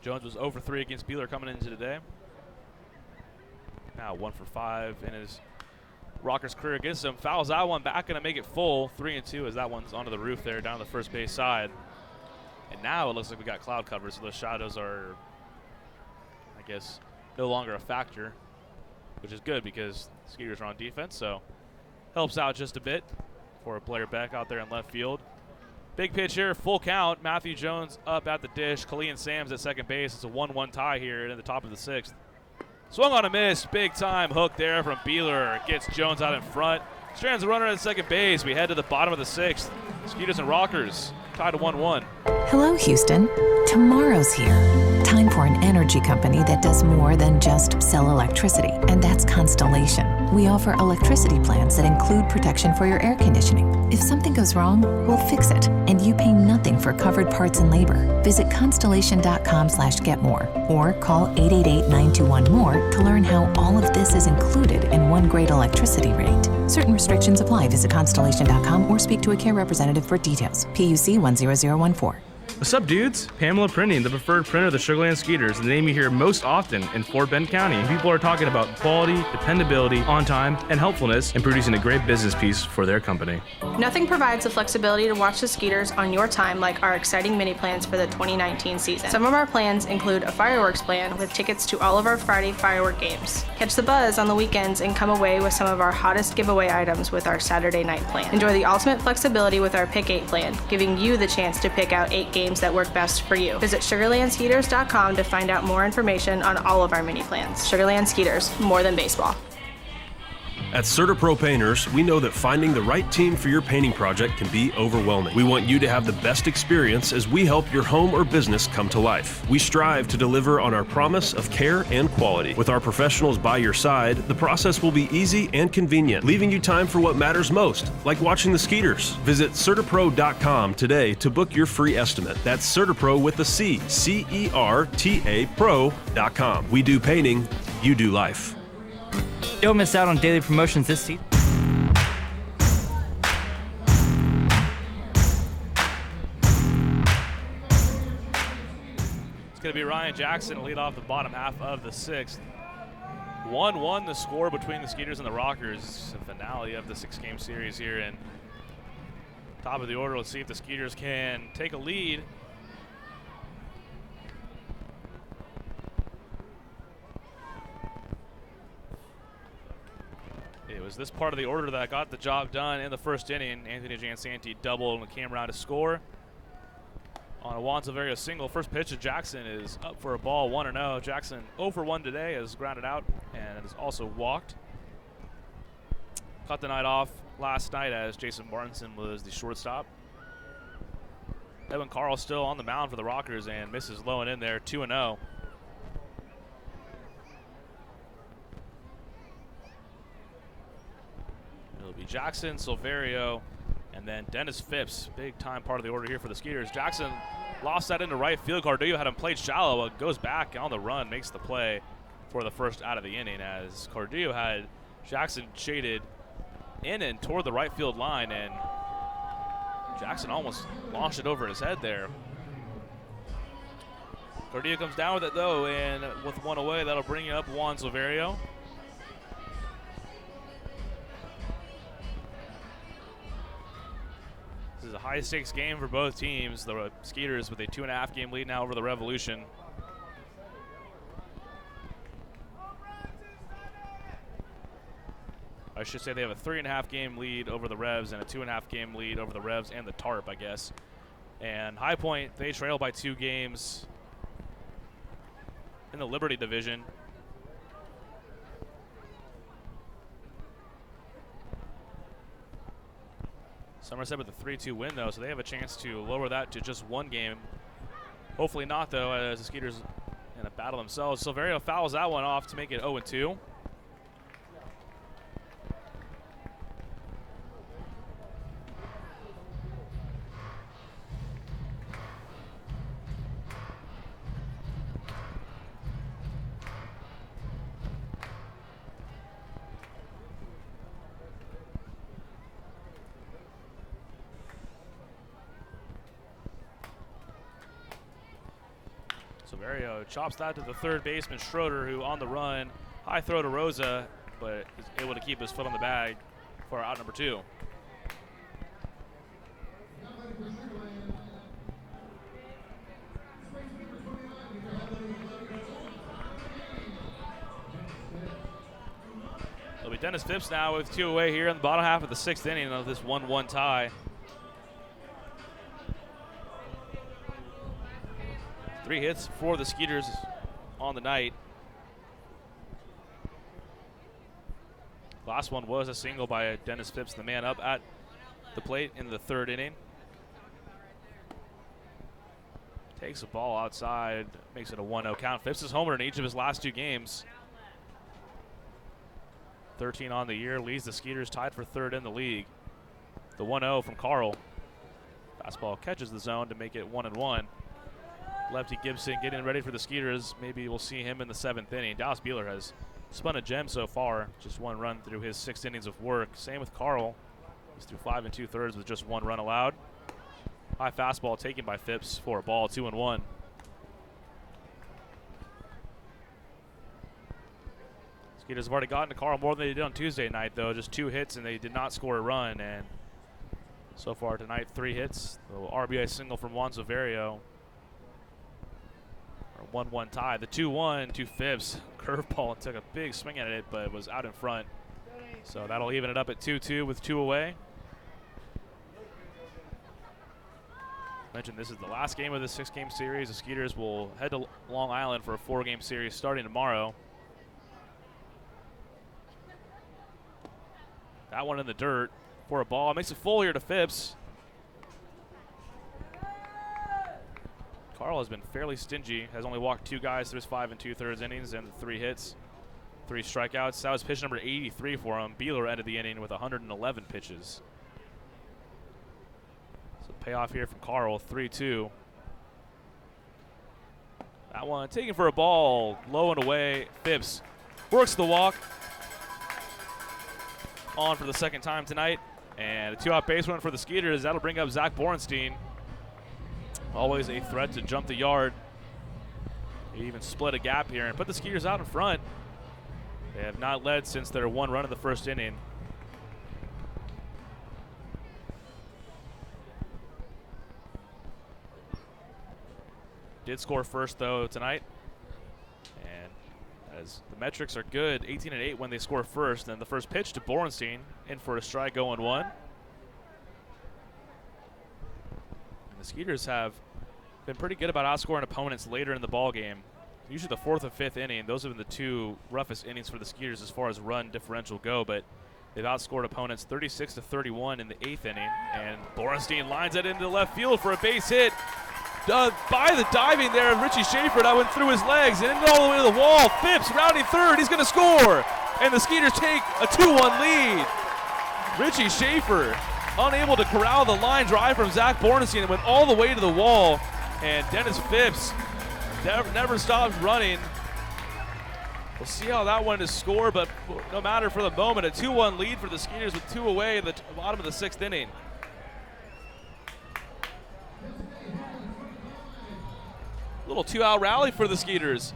Speaker 2: Jones was 0 for 3 against Beeler coming into today. Now 1 for 5 in his Rockers career against him. Fouls that one back, going to make it full. 3-2 as that one's onto the roof there down the first base side. And now it looks like we got cloud cover, so those shadows are, I guess, no longer a factor, which is good because Skeeters are on defense, so helps out just a bit for Blair Beck out there in left field. Big pitch here, full count. Matthew Jones up at the dish. Khalil Sams at second base. It's a 1-1 tie here in the top of the 6th. Swung on a miss, big time hook there from Beeler. Gets Jones out in front. Strands the runner at second base. We head to the bottom of the 6th. Skeeters and Rockers tied at 1-1.
Speaker 3: Hello, Houston. Tomorrow's here. Time for an energy company that does more than just sell electricity, and that's Constellation. We offer electricity plans that include protection for your air conditioning. If something goes wrong, we'll fix it, and you pay nothing for covered parts and labor. Visit constellation.com/getmore or call 888-921-MORE to learn how all of this is included in one great electricity rate. Certain restrictions apply. Visit constellation.com or speak to a care representative for details. PUC 10014.
Speaker 4: What's up, dudes? Pamela Printing, the preferred printer of the Sugarland Skeeters, the name you hear most often in Fort Bend County. People are talking about quality, dependability, on time, and helpfulness in producing a great business piece for their company.
Speaker 5: Nothing provides the flexibility to watch the Skeeters on your time like our exciting mini plans for the 2019 season. Some of our plans include a fireworks plan with tickets to all of our Friday firework games. Catch the buzz on the weekends and come away with some of our hottest giveaway items with our Saturday night plan. Enjoy the ultimate flexibility with our Pick 8 plan, giving you the chance to pick out 8 games that work best for you. Visit SugarlandSkeeters.com to find out more information on all of our mini plans. Sugarland Skeeters, more than baseball.
Speaker 6: At CertaPro Painters, we know that finding the right team for your painting project can be overwhelming. We want you to have the best experience as we help your home or business come to life. We strive to deliver on our promise of care and quality. With our professionals by your side, the process will be easy and convenient, leaving you time for what matters most, like watching the Skeeters. Visit CertaPro.com today to book your free estimate. That's CertaPro with a C, C-E-R-T-A Pro.com. We do painting, you do life.
Speaker 1: Don't miss out on daily promotions this season.
Speaker 2: It's going to be Ryan Jackson to lead off the bottom half of the 6th. 1-1 the score between the Skeeters and the Rockers. The finale of the 6-game series here. And top of the order, let's see if the Skeeters can take a lead. It was this part of the order that got the job done in the first inning. Anthony Jansanti doubled and came around to score on a Juan Silverio single. First pitch to Jackson is up for a ball, 1-0. Jackson 0 for 1 today, has grounded out and has also walked. Cut the night off last night as Jason Martinson was the shortstop. Evan Carl still on the mound for the Rockers and misses low and in there, 2-0. It'll be Jackson, Silverio, and then Dennis Phipps. Big time part of the order here for the Skeeters. Jackson lost that into right field. Cardillo had him played shallow. Goes back on the run, makes the play for the first out of the inning as Cardillo had Jackson shaded in and toward the right field line, and Jackson almost launched it over his head there. Cardillo comes down with it though, and with one away, that'll bring you up Juan Silverio. This is a high-stakes game for both teams. The Skeeters with a 2.5-game lead now over the Revolution. I should say they have a 3.5-game lead over the Revs and a 2.5-game lead over the Revs and the Tarp, I guess. And High Point, they trail by 2 games in the Liberty division. Somerset with a 3-2 win, though, so they have a chance to lower that to just 1 game. Hopefully not, though, as the Skeeters in a battle themselves. Silverio fouls that one off to make it 0-2. Silverio chops that to the third baseman, Schroeder, who on the run. High throw to Rosa, but is able to keep his foot on the bag for out number 2. It'll be Dennis Phipps now with 2 away here in the bottom half of the 6th inning of this 1-1 tie. 3 hits for the Skeeters on the night. Last one was a single by Dennis Phipps, the man up at the plate in the 3rd inning. Takes the ball outside, makes it a 1-0 count. Phipps is homered in each of his last 2 games. 13 on the year, leads the Skeeters tied for 3rd in the league. The 1-0 from Carl. Fastball catches the zone to make it 1-1. Lefty Gibson getting ready for the Skeeters. Maybe we'll see him in the 7th inning. Dallas Beeler has spun a gem so far. Just 1 run through his 6 innings of work. Same with Carl. He's through 5 2/3 with just 1 run allowed. High fastball taken by Phipps for a ball, 2-1. Skeeters have already gotten to Carl more than they did on Tuesday night, though. Just 2 hits, and they did not score a run. And so far tonight, 3 hits. The RBI single from Juan Saverio. A 1-1 tie. The 2-1 to Phipps. Curveball, took a big swing at it, but was out in front. So that'll even it up at 2-2 with 2 away. Mentioned this is the last game of the 6-game series. The Skeeters will head to Long Island for a 4-game series starting tomorrow. That one in the dirt for a ball. Makes it full here to Phipps. Carl has been fairly stingy. Has only walked 2 guys through his 5 2/3 innings and 3 hits, 3 strikeouts. That was pitch number 83 for him. Beeler ended the inning with 111 pitches. So payoff here from Carl, 3-2. That one taken for a ball, low and away. Phipps works the walk. On for the 2nd time tonight. And a 2-out base run for the Skeeters. That'll bring up Zach Borenstein. Always a threat to jump the yard. He even split a gap here and put the Skeeters out in front. They have not led since their 1 run in the 1st inning. Did score first, though, tonight. And as the metrics are good, 18-8 when they score first. Then the first pitch to Borenstein, in for a strike, 0-1. And the Skeeters have been pretty good about outscoring opponents later in the ball game. Usually the 4th and 5th inning, those have been the 2 roughest innings for the Skeeters as far as run differential go, but they've outscored opponents 36-31 in the 8th inning. And Borenstein lines it into left field for a base hit. By the diving there of Richie Schaefer, that went through his legs and ended all the way to the wall. Phipps rounding 3rd, he's gonna score. And the Skeeters take a 2-1 lead. Richie Schaefer unable to corral the line drive from Zach Borenstein and went all the way to the wall. And Dennis Phipps never stops running. We'll see how that one is scored, but no matter for the moment, a 2-1 lead for the Skeeters with 2 away in the bottom of the 6th inning. Little 2-out rally for the Skeeters.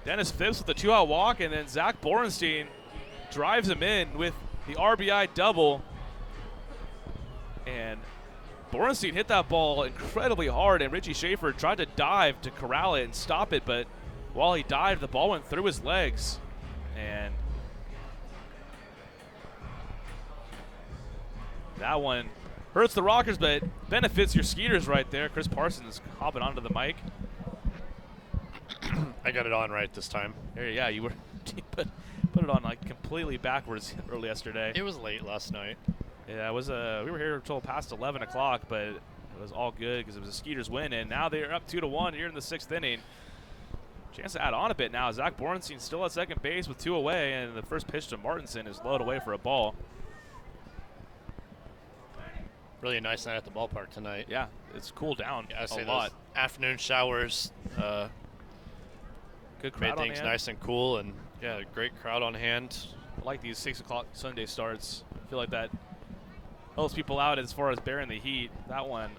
Speaker 2: Dennis Phipps with the 2-out walk, and then Zach Borenstein drives him in with the RBI double. And Borenstein hit that ball incredibly hard, and Richie Schaefer tried to dive to corral it and stop it, but while he dived, the ball went through his legs. And that one hurts the Rockers, but benefits your Skeeters right there. Chris Parsons hopping onto the mic.
Speaker 11: I got it on right this time.
Speaker 2: There, yeah, you were. You put it on like completely backwards early yesterday.
Speaker 11: It was late last night.
Speaker 2: Yeah, it was. We were here until past 11 o'clock, but it was all good because it was a Skeeters win, and now they're up 2-1 here in the 6th inning. Chance to add on a bit now. Zach Borenstein still at second base with 2 away, and the first pitch to Martinson is low away for a ball.
Speaker 11: Really nice night at the ballpark tonight.
Speaker 2: Yeah, it's cooled down a lot.
Speaker 11: Afternoon showers.
Speaker 2: Good crowd
Speaker 11: made things nice and cool, and yeah, great crowd on hand.
Speaker 2: I like these 6 o'clock Sunday starts. I feel like that helps people out as far as bearing the heat. That one,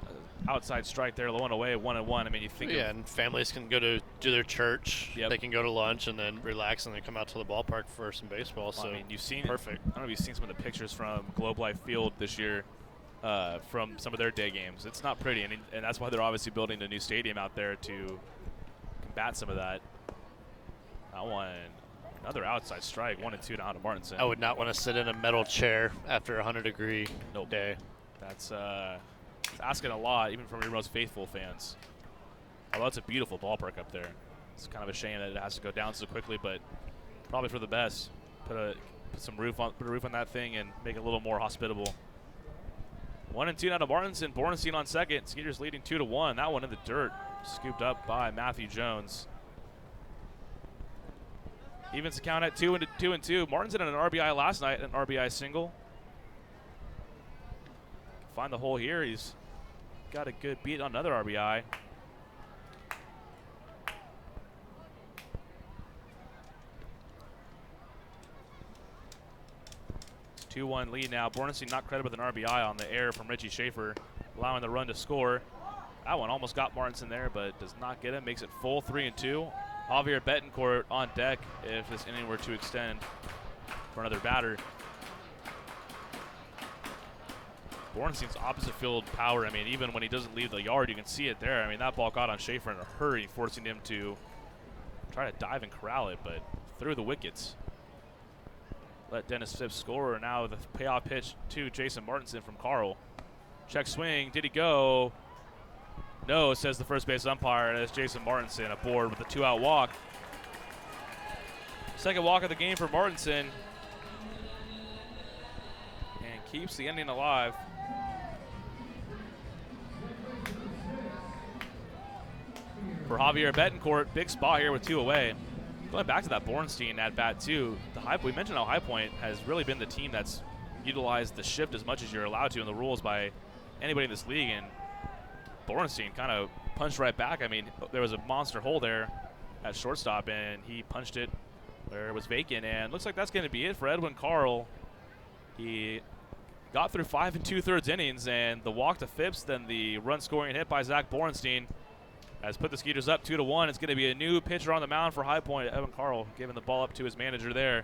Speaker 2: outside strike there, low and away, 1-1. I mean, you think
Speaker 11: and families can go to do their church.
Speaker 2: Yep.
Speaker 11: They can go to lunch and then relax and then come out to the ballpark for some baseball.
Speaker 2: Well,
Speaker 11: so
Speaker 2: I mean, you've seen
Speaker 11: perfect.
Speaker 2: I don't know if you've seen some of the pictures from Globe Life Field this year from some of their day games. It's not pretty, and that's why they're obviously building a new stadium out there to combat some of that. That one, another outside strike, 1-2 down to Martinson.
Speaker 11: I would not want to sit in a metal chair after a 100-degree day.
Speaker 2: That's asking a lot, even from your most faithful fans. Although it's a beautiful ballpark up there. It's kind of a shame that it has to go down so quickly, but probably for the best. Put a roof on that thing and make it a little more hospitable. 1-2 now to Martinson. Bornstein on second. Skeeters leading 2-1. That one in the dirt. Scooped up by Matthew Jones. Evens the count at 2-2. Martinson had an RBI last night, an RBI single. Find the hole here. He's got a good beat on another RBI. It's 2-1 lead now. Bornstein not credited with an RBI on the air from Richie Schaefer, allowing the run to score. That one almost got Martinson there, but does not get him. Makes it full 3-2. Javier Betancourt on deck if this inning were to extend for another batter. Bornstein's opposite field power, I mean, even when he doesn't leave the yard, you can see it there. I mean, that ball got on Schaefer in a hurry, forcing him to try to dive and corral it, but through the wickets. Let Dennis Phipps score, and now the payoff pitch to Jason Martinson from Carl. Check swing, did he go? No, says the first base umpire, and it's Jason Martinson aboard with a 2-out walk. Second walk of the game for Martinson. And keeps the inning alive. For Javier Betancourt, big spot here with 2 away. Going back to that Bornstein at bat too, we mentioned how High Point has really been the team that's utilized the shift as much as you're allowed to in the rules by anybody in this league, and Bornstein kind of punched right back. I mean, there was a monster hole there at shortstop, and he punched it where it was vacant, and looks like that's going to be it for Edwin Carl. He got through 5 2/3 innings, and the walk to Phipps, then the run scoring hit by Zach Bornstein has put the Skeeters up 2-1. It's going to be a new pitcher on the mound for High Point. Edwin Carl giving the ball up to his manager there.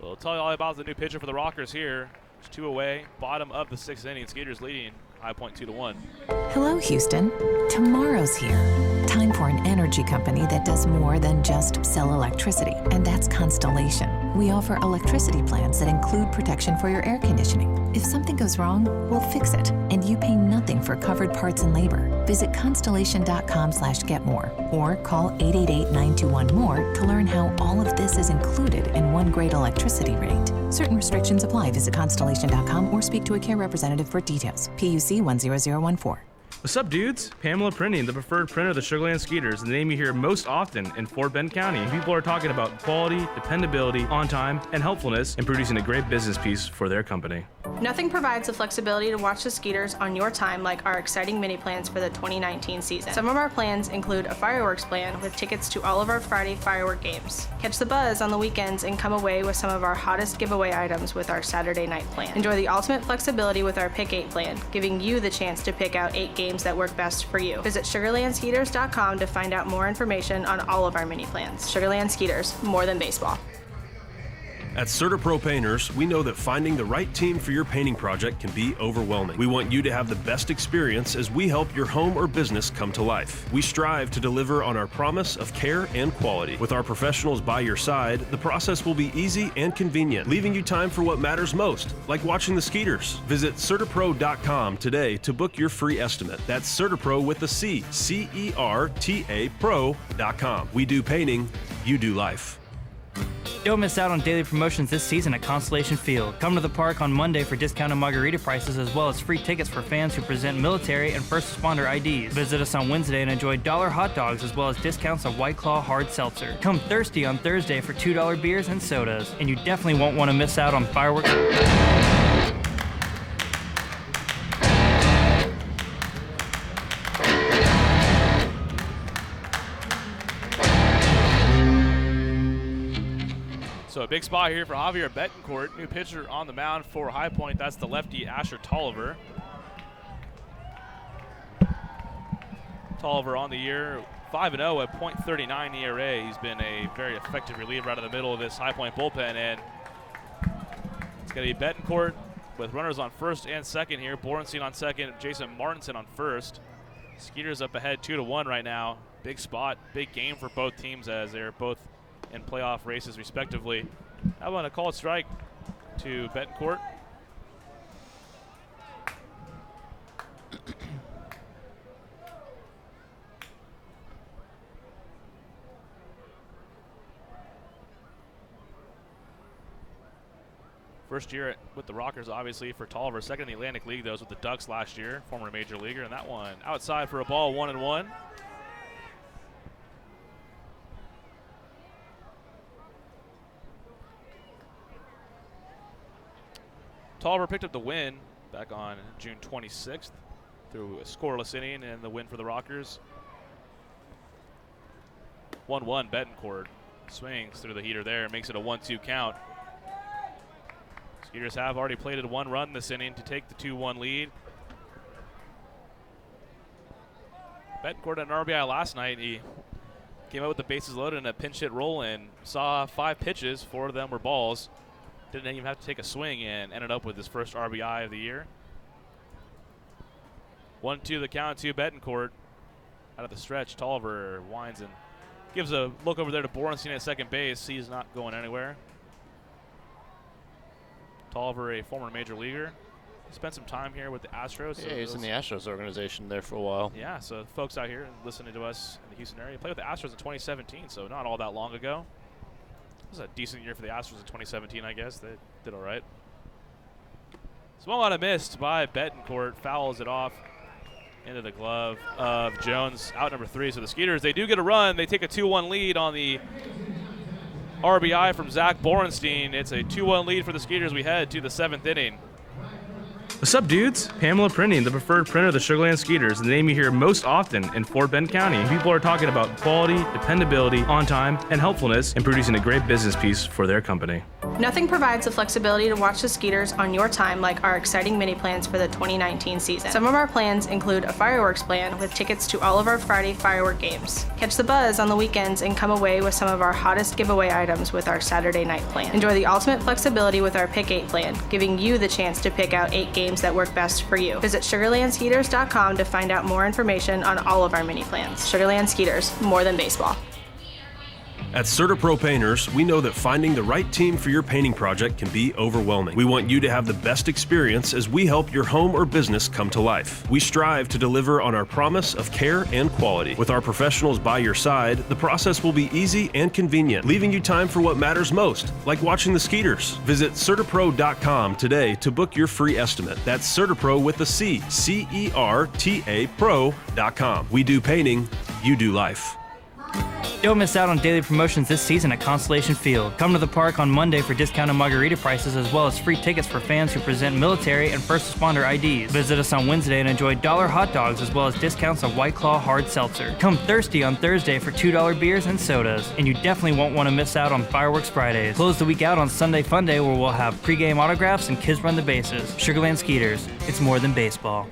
Speaker 2: We'll tell you all about the new pitcher for the Rockers here. It's 2 away, bottom of the 6th inning. Skeeters leading High Point 2-1.
Speaker 3: Hello, Houston. Tomorrow's here. Time for an energy company that does more than just sell electricity, and that's Constellation. We offer electricity plans that include protection for your air conditioning. If something goes wrong, we'll fix it, and you pay nothing for covered parts and labor. Visit constellation.com/getmore or call 888-921-MORE to learn how all of this is included in one great electricity rate. Certain restrictions apply. Visit constellation.com or speak to a care representative for details. PUC 10014.
Speaker 4: What's up, dudes? Pamela Printing, the preferred printer of the Sugarland Skeeters, the name you hear most often in Fort Bend County. People are talking about quality, dependability, on time, and helpfulness in producing a great business piece for their company.
Speaker 5: Nothing provides the flexibility to watch the Skeeters on your time like our exciting mini plans for the 2019 season. Some of our plans include a fireworks plan with tickets to all of our Friday firework games. Catch the buzz on the weekends and come away with some of our hottest giveaway items with our Saturday night plan. Enjoy the ultimate flexibility with our Pick 8 plan, giving you the chance to pick out 8 games that work best for you. Visit SugarlandSkeeters.com to find out more information on all of our mini plans. Sugarland Skeeters, more than baseball.
Speaker 6: At CertaPro Painters, we know that finding the right team for your painting project can be overwhelming. We want you to have the best experience as we help your home or business come to life. We strive to deliver on our promise of care and quality. With our professionals by your side, the process will be easy and convenient, leaving you time for what matters most, like watching the Skeeters. Visit CertaPro.com today to book your free estimate. That's CertaPro with a C, C-E-R-T-A Pro.com. We do painting, you do life.
Speaker 1: Don't miss out on daily promotions this season at Constellation Field. Come to the park on Monday for discounted margarita prices as well as free tickets for fans who present military and first responder IDs. Visit us on Wednesday and enjoy $1 hot dogs as well as discounts on White Claw hard seltzer. Come thirsty on Thursday for $2 beers and sodas. And you definitely won't want to miss out on fireworks.
Speaker 2: So a big spot here for Javier Betancourt, new pitcher on the mound for High Point. That's the lefty Asher Tolliver. Tolliver on the year, 5-0 at .39 ERA. He's been a very effective reliever out of the middle of this High Point bullpen, and it's going to be Betancourt with runners on first and second here. Bornstein on second, Jason Martinson on first. Skeeters up ahead 2-1 right now. Big spot, big game for both teams as they're both in playoff races respectively. I want to call it strike to Betancourt. First year with the Rockers, obviously, for Tolliver. Second in the Atlantic League, though, was with the Ducks last year, former major leaguer. And that one outside for a ball, 1-1. Tolliver picked up the win back on June 26th through a scoreless inning and the win for the Rockers. 1-1, Betancourt swings through the heater there, makes it a 1-2 count. Skeeters have already plated 1 run this inning to take the 2-1 lead. Betancourt had an RBI last night. He came out with the bases loaded in a pinch hit roll and saw 5 pitches. 4 of them were balls. Didn't even have to take a swing and ended up with his first RBI of the year. 1-2 the count to Betancourt. Out of the stretch, Tolliver winds and gives a look over there to Borenstein at second base. He's not going anywhere. Tolliver, a former major leaguer. Spent some time here with the Astros.
Speaker 11: Yeah, he's in the Astros organization there for a while.
Speaker 2: Yeah, so folks out here listening to us in the Houston area played with the Astros in 2017, so not all that long ago. It was a decent year for the Astros in 2017, I guess. They did all right. Swung on a missed by Betancourt. Fouls it off into the glove of Jones. Out number 3. So the Skeeters, they do get a run. They take a 2-1 lead on the RBI from Zach Borenstein. It's a 2-1 lead for the Skeeters. We head to the 7th inning.
Speaker 4: What's up, dudes? Pamela Printing, the preferred printer of the Sugarland Skeeters, the name you hear most often in Fort Bend County. People are talking about quality, dependability, on time, and helpfulness in producing a great business piece for their company.
Speaker 5: Nothing provides the flexibility to watch the Skeeters on your time like our exciting mini plans for the 2019 season. Some of our plans include a fireworks plan with tickets to all of our Friday firework games. Catch the buzz on the weekends and come away with some of our hottest giveaway items with our Saturday night plan. Enjoy the ultimate flexibility with our Pick 8 plan, giving you the chance to pick out 8 games that work best for you. Visit SugarlandSkeeters.com to find out more information on all of our mini plans. Sugarland Skeeters, more than baseball.
Speaker 6: At CertaPro Painters, we know that finding the right team for your painting project can be overwhelming. We want you to have the best experience as we help your home or business come to life. We strive to deliver on our promise of care and quality. With our professionals by your side, the process will be easy and convenient, leaving you time for what matters most, like watching the Skeeters. Visit CertaPro.com today to book your free estimate. That's CertaPro with a C, C-E-R-T-A Pro.com. We do painting, you do life.
Speaker 1: Don't miss out on daily promotions this season at Constellation Field. Come to the park on Monday for discounted margarita prices as well as free tickets for fans who present military and first responder IDs. Visit us on Wednesday and enjoy $1 hot dogs as well as discounts on White Claw hard seltzer. Come thirsty on Thursday for $2 beers and sodas. And you definitely won't want to miss out on Fireworks Fridays. Close the week out on Sunday Fun Day where we'll have pregame autographs and kids run the bases. Sugarland Skeeters, it's more than baseball.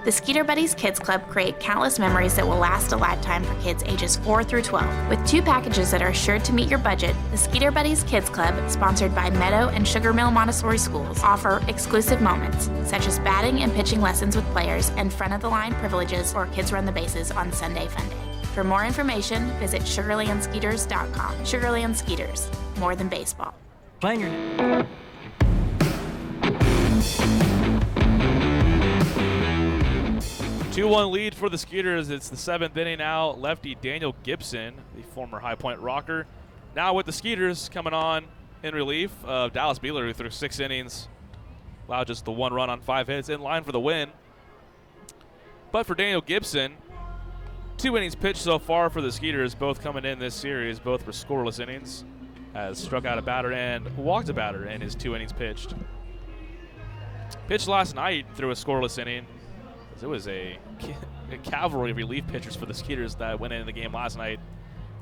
Speaker 7: The Skeeter Buddies Kids Club create countless memories that will last a lifetime for kids ages 4 through 12. With 2 packages that are sure to meet your budget, the Skeeter Buddies Kids Club, sponsored by Meadow and Sugar Mill Montessori Schools, offer exclusive moments, such as batting and pitching lessons with players and front-of-the-line privileges or kids run the bases on Sunday Fun Day. For more information, visit SugarlandSkeeters.com. Sugarland Skeeters, more than baseball.
Speaker 1: Playing your...
Speaker 2: 2-1 lead for the Skeeters. It's the 7th inning now. Lefty Daniel Gibson, the former High Point Rocker, now with the Skeeters coming on in relief of Dallas Beeler, who threw 6 innings, allowed just the 1 run on 5 hits, in line for the win. But for Daniel Gibson, 2 innings pitched so far for the Skeeters, both coming in this series. Both were scoreless innings, has struck out a batter and walked a batter in his 2 innings pitched. Pitched last night through a scoreless inning. It was a cavalry of relief pitchers for the Skeeters that went in the game last night.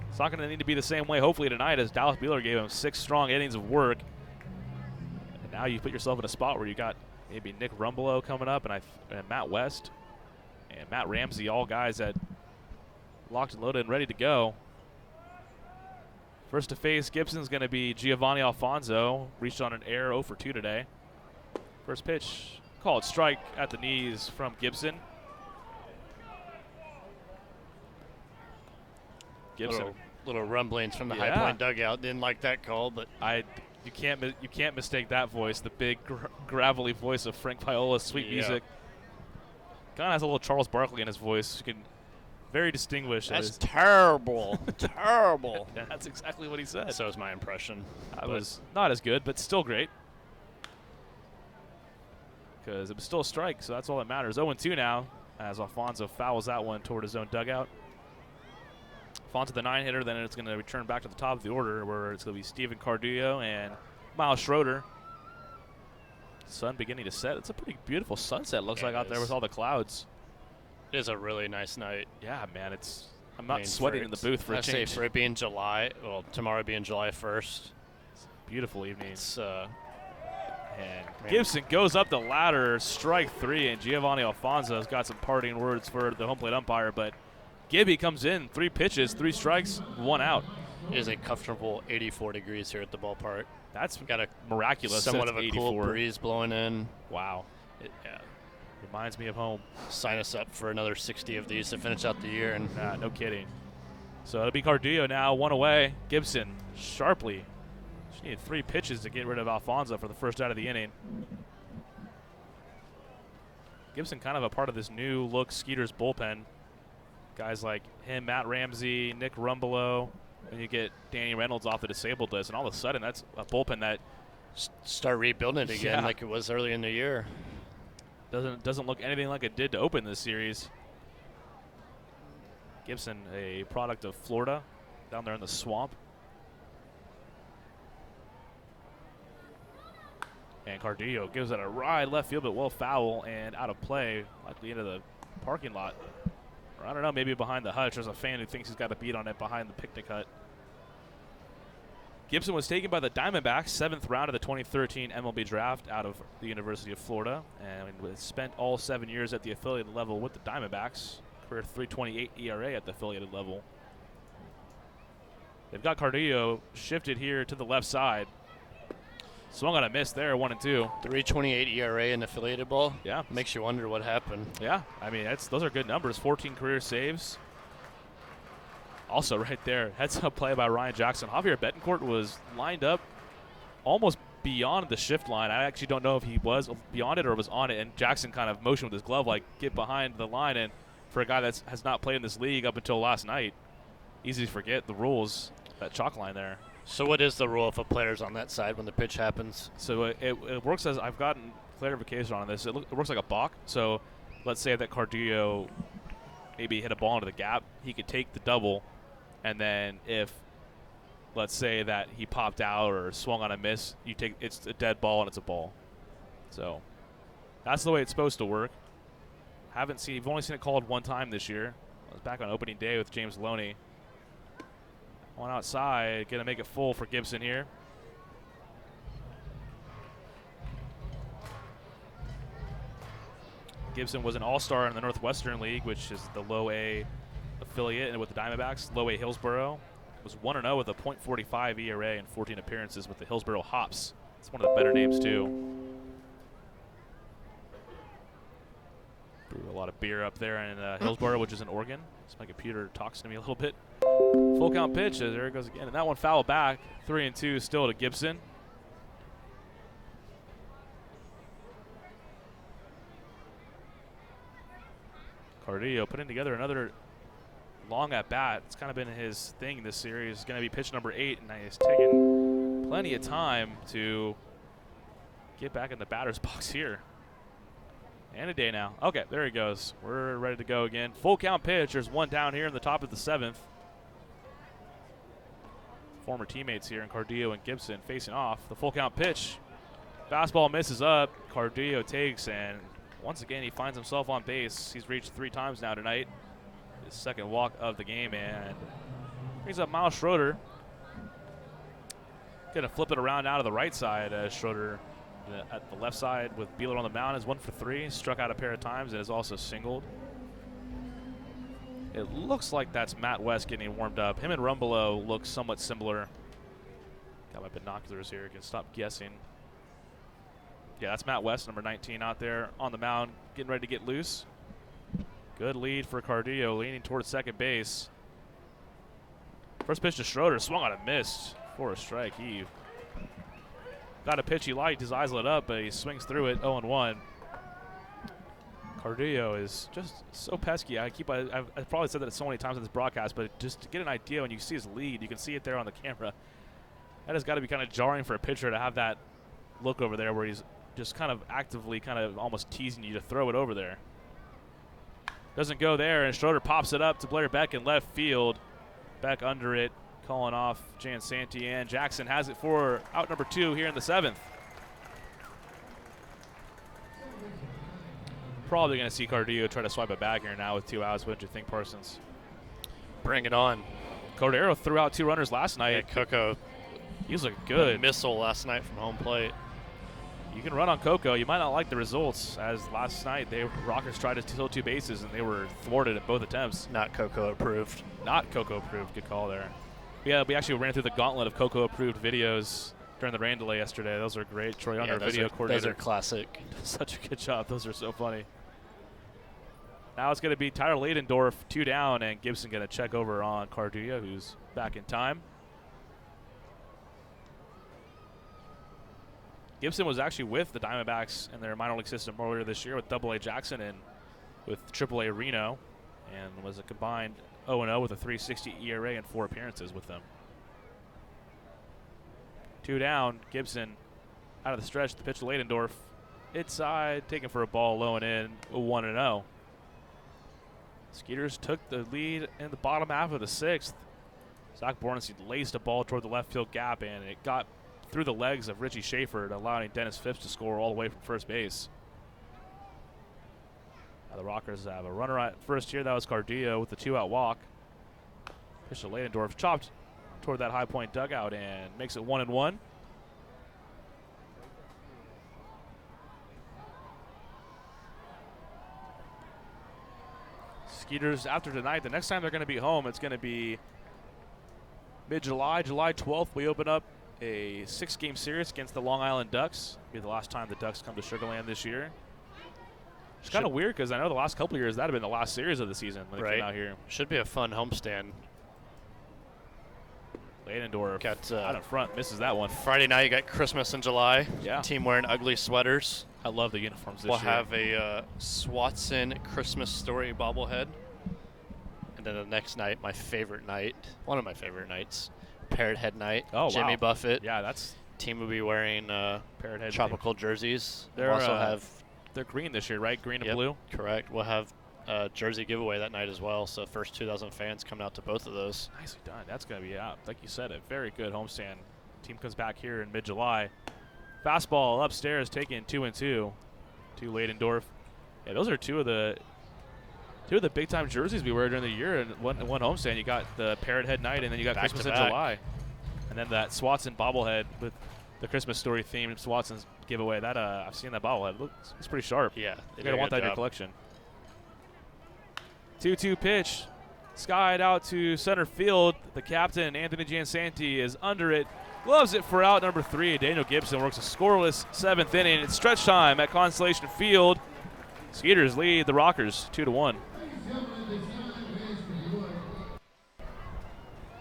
Speaker 2: It's not going to need to be the same way, hopefully, tonight, as Dallas Beeler gave him 6 strong innings of work. And now you put yourself in a spot where you got maybe Nick Rumbelow coming up and Matt West and Matt Ramsey, all guys that locked and loaded and ready to go. First to face Gibson's going to be Giovanni Alfonso. Reached on an error 0 for 2 today. First pitch. Called strike at the knees from Gibson.
Speaker 11: Little rumblings from the High Point dugout. Didn't like that call, but
Speaker 2: you can't mistake that voice. The big gravelly voice of Frank Viola's sweet music. Kind of has a little Charles Barkley in his voice. You can very distinguished.
Speaker 11: That's terrible. Terrible.
Speaker 2: Yeah, that's exactly what he said.
Speaker 11: So is my impression.
Speaker 2: That was not as good, but still great. because it was still a strike, so that's all that matters. 0-2 now as Alfonso fouls that one toward his own dugout. Alfonso the 9-hitter, then it's going to return back to the top of the order where it's going to be Steven Cardillo and Miles Schroeder. Sun beginning to set. It's a pretty beautiful sunset, looks like, out there with all the clouds.
Speaker 11: It is a really nice night.
Speaker 2: Yeah, man, I'm not sweating in the booth for a change.
Speaker 11: For it being July, well, tomorrow being July 1st.
Speaker 2: It's a beautiful evening.
Speaker 11: And
Speaker 2: Gibson goes up the ladder, strike 3, and Giovanni Alfonso has got some parting words for the home plate umpire, but Gibby comes in, 3 pitches, 3 strikes, 1 out.
Speaker 11: It is a comfortable 84 degrees here at the ballpark.
Speaker 2: That's
Speaker 11: got a
Speaker 2: miraculous.
Speaker 11: Somewhat of a
Speaker 2: 84.
Speaker 11: cool breeze blowing in.
Speaker 2: Wow. Reminds me of home.
Speaker 11: Sign us up for another 60 of these to finish out the year. And
Speaker 2: no kidding. So it'll be Cardillo now, 1 away. Gibson sharply. She needed 3 pitches to get rid of Alfonso for the first out of the inning. Gibson kind of a part of this new look Skeeters bullpen. Guys like him, Matt Ramsey, Nick Rumbelow. And you get Danny Reynolds off the disabled list, and all of a sudden that's a bullpen that
Speaker 11: start rebuilding it again like it was early in the year.
Speaker 2: Doesn't look anything like it did to open this series. Gibson, a product of Florida, down there in the swamp. And Cardillo gives it a ride left field, but well foul and out of play, likely into the parking lot. Or I don't know, maybe behind the hutch. There's a fan who thinks he's got a beat on it behind the picnic hut. Gibson was taken by the Diamondbacks, 7th round of the 2013 MLB draft out of the University of Florida, and spent all 7 years at the affiliated level with the Diamondbacks. Career .328 ERA at the affiliated level. They've got Cardillo shifted here to the left side. Swung on a miss there, 1-2.
Speaker 11: .328 ERA in affiliated ball.
Speaker 2: Yeah,
Speaker 11: makes you wonder what happened.
Speaker 2: Yeah, I mean those are good numbers. 14 career saves. Also, right there, heads-up play by Ryan Jackson. Javier Betancourt was lined up almost beyond the shift line. I actually don't know if he was beyond it or was on it, and Jackson kind of motioned with his glove like, get behind the line. And for a guy that has not played in this league up until last night, easy to forget the rules, that chalk line there.
Speaker 11: So what is the rule if a player's on that side when the pitch happens?
Speaker 2: So it works as, I've gotten clarification on this, it works like a balk. So let's say that Cardillo maybe hit a ball into the gap, he could take the double. And then if, let's say that he popped out or swung on a miss, it's a dead ball and it's a ball. So that's the way it's supposed to work. You've only seen it called one time this year. I was back on opening day with James Loney. One outside, gonna make it full for Gibson here. Gibson was an all-star in the Northwestern League, which is the low A affiliate, and with the Diamondbacks, low A Hillsboro. Was 1-0 with a .45 ERA and 14 appearances with the Hillsboro Hops. It's one of the better names too. Brew a lot of beer up there in Hillsboro, which is in Oregon. So my computer talks to me a little bit. Full count pitch, there it goes again. And that one foul back, 3-2 still to Gibson. Cardillo putting together another long at bat. It's kind of been his thing this series. It's going to be pitch number 8, and he's taken plenty of time to get back in the batter's box here. And a day now. Okay, there he goes. We're ready to go again. Full count pitch. There's one down here in the top of the 7th. Former teammates here in Cardillo and Gibson facing off. The full count pitch. Fastball misses up. Cardillo takes, and once again he finds himself on base. He's reached 3 times now tonight. His second walk of the game, and brings up Miles Schroeder. Gonna flip it around out of the right side as Schroeder at the left side with Beeler on the mound is 1 for 3. Struck out a pair of times and is also singled. It looks like that's Matt West getting warmed up. Him and Rumbelow look somewhat similar. Got my binoculars here, can stop guessing. Yeah, that's Matt West, number 19 out there on the mound, getting ready to get loose. Good lead for Cardillo, leaning towards second base. First pitch to Schroeder, swung on a miss for a strike. He got a pitch he liked, his eyes lit up, but he swings through it, 0-1. Cardillo is just so pesky. I've probably said that so many times in this broadcast, but just to get an idea, when you see his lead, you can see it there on the camera. That has got to be kind of jarring for a pitcher to have that look over there where he's just kind of actively kind of almost teasing you to throw it over there. Doesn't go there, and Schroeder pops it up to Blair Beck in left field. Beck under it, calling off Jan Santi, and Jackson has it for out number 2 here in the 7th. Probably going to see Cardillo try to swipe it back here now with 2 outs. What did you think, Parsons?
Speaker 11: Bring it on.
Speaker 2: Cordero threw out 2 runners last night.
Speaker 11: Yeah, Coco.
Speaker 2: He was looking good.
Speaker 11: A missile last night from home plate.
Speaker 2: You can run on Coco. You might not like the results, as last night Rockers tried to steal 2 bases and they were thwarted at both attempts.
Speaker 11: Not Coco approved.
Speaker 2: Not Coco approved. Good call there. Yeah, we actually ran through the gauntlet of Coco approved videos during the rain delay yesterday. Those are great. Troy Under, video coordinator.
Speaker 11: Those are classic.
Speaker 2: Such a good job. Those are so funny. Now it's going to be Tyler Ladendorf 2 down, and Gibson going to check over on Cardillo, who's back in time. Gibson was actually with the Diamondbacks in their minor league system earlier this year with AA Jackson and with AAA Reno, and was a combined 0-0 with a 3.60 ERA and 4 appearances with them. 2 down, Gibson out of the stretch, the pitch to Ladendorf. Inside, taken for a ball, low and in, 1-0. Skeeters took the lead in the bottom half of the 6th. Zach Bornstein laced a ball toward the left field gap, and it got through the legs of Richie Schaefer, allowing Dennis Phipps to score all the way from first base. Now the Rockers have a runner at first here. That was Cardillo with the 2-out walk. Pitch to Ladendorf, chopped toward that high point dugout and makes it 1-1. Skeeters, after tonight, the next time they're going to be home, it's going to be mid-July, July 12th. We open up a 6-game series against the Long Island Ducks. It'll be the last time the Ducks come to Sugar Land this year. It's kind of weird because I know the last couple of years that had been the last series of the season when they came out here.
Speaker 11: Should be a fun homestand.
Speaker 2: Ladendorf
Speaker 11: got
Speaker 2: out in front, misses that one.
Speaker 11: Friday night, you got Christmas in July.
Speaker 2: Yeah.
Speaker 11: Team wearing ugly sweaters.
Speaker 2: I love the uniforms this
Speaker 11: year. We'll have a Swatson Christmas Story bobblehead. And then the next night, my favorite night, one of my favorite nights, Parrot Head Night.
Speaker 2: Oh,
Speaker 11: Jimmy
Speaker 2: wow.
Speaker 11: Buffett.
Speaker 2: Yeah, that's
Speaker 11: team will be wearing
Speaker 2: Parrot Head
Speaker 11: tropical jerseys.
Speaker 2: They're
Speaker 11: also have
Speaker 2: they're green this year, right? Green and blue.
Speaker 11: Correct. We'll have jersey giveaway that night as well. So first 2,000 fans coming out to both of those.
Speaker 2: Nicely done. That's going to be out. Like you said, a very good homestand. Team comes back here in mid-July. Fastball upstairs, taking 2-2 to Ladendorf. Yeah, those are two of the big time jerseys we wear during the year. And one homestand, you got the Parrot Head Night, and then you got Christmas in July, and then that Swatson bobblehead with the Christmas Story themed Swatson's giveaway. That I've seen that bobblehead. It's pretty sharp.
Speaker 11: Yeah,
Speaker 2: you're gonna want that in your collection. 2-2 pitch, skied out to center field. The captain Anthony Giansanti is under it. Gloves it for out number 3. Daniel Gibson works a scoreless 7th inning. It's stretch time at Constellation Field. Skeeters lead the Rockers 2-1.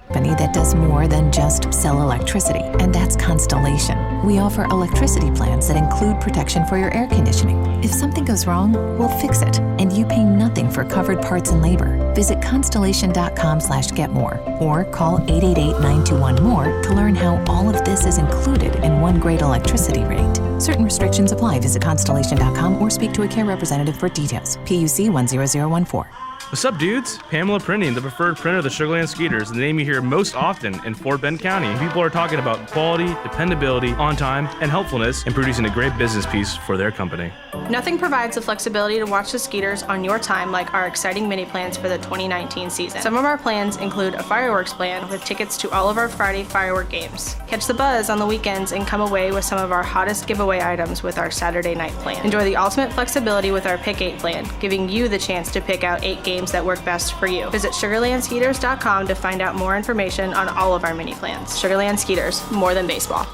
Speaker 3: Company that does more than just sell electricity, and that's Constellation. We offer electricity plans that include protection for your air conditioning. If something goes wrong, we'll fix it, and you pay nothing for covered parts and labor. Visit constellation.com/getmore or call 888-921-MORE to learn how all of this is included in one great electricity rate. Certain restrictions apply. Visit constellation.com or speak to a care representative for details. PUC 10014.
Speaker 4: What's up, dudes? Pamela Printing, the preferred printer of the Sugar Land Skeeters, the name you hear most often in Fort Bend County. People are talking about quality, dependability, on time, and helpfulness in producing a great business piece for their company.
Speaker 5: Nothing provides the flexibility to watch the Skeeters on your time like our exciting mini plans for the 2019 season. Some of our plans include a fireworks plan with tickets to all of our Friday firework games. Catch the buzz on the weekends and come away with some of our hottest giveaway items with our Saturday night plan. Enjoy the ultimate flexibility with our Pick 8 plan, giving you the chance to pick out 8 games that work best for you. Visit SugarlandSkeeters.com to find out more information on all of our mini plans. Sugarland Skeeters, more than baseball.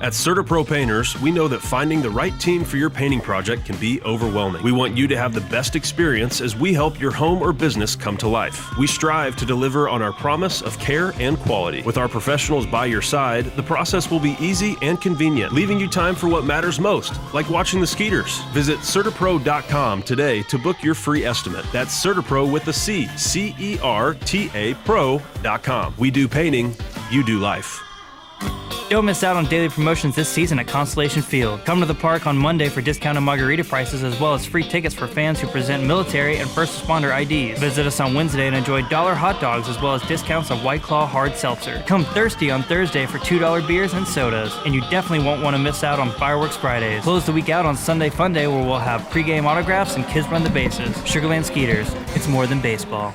Speaker 6: At CertaPro Painters, we know that finding the right team for your painting project can be overwhelming. We want you to have the best experience as we help your home or business come to life. We strive to deliver on our promise of care and quality. With our professionals by your side, the process will be easy and convenient, leaving you time for what matters most, like watching the Skeeters. Visit CertaPro.com today to book your free estimate. That's CertaPro with a C, CERTA Pro.com. We do painting, you do life.
Speaker 1: Don't miss out on daily promotions this season at Constellation Field. Come to the park on Monday for discounted margarita prices as well as free tickets for fans who present military and first responder IDs. Visit us on Wednesday and enjoy $1 hot dogs as well as discounts on White Claw hard seltzer. Come thirsty on Thursday for $2 beers and sodas. And you definitely won't want to miss out on Fireworks Fridays. Close the week out on Sunday Fun Day where we'll have pregame autographs and kids run the bases. Sugarland Skeeters, it's more than baseball.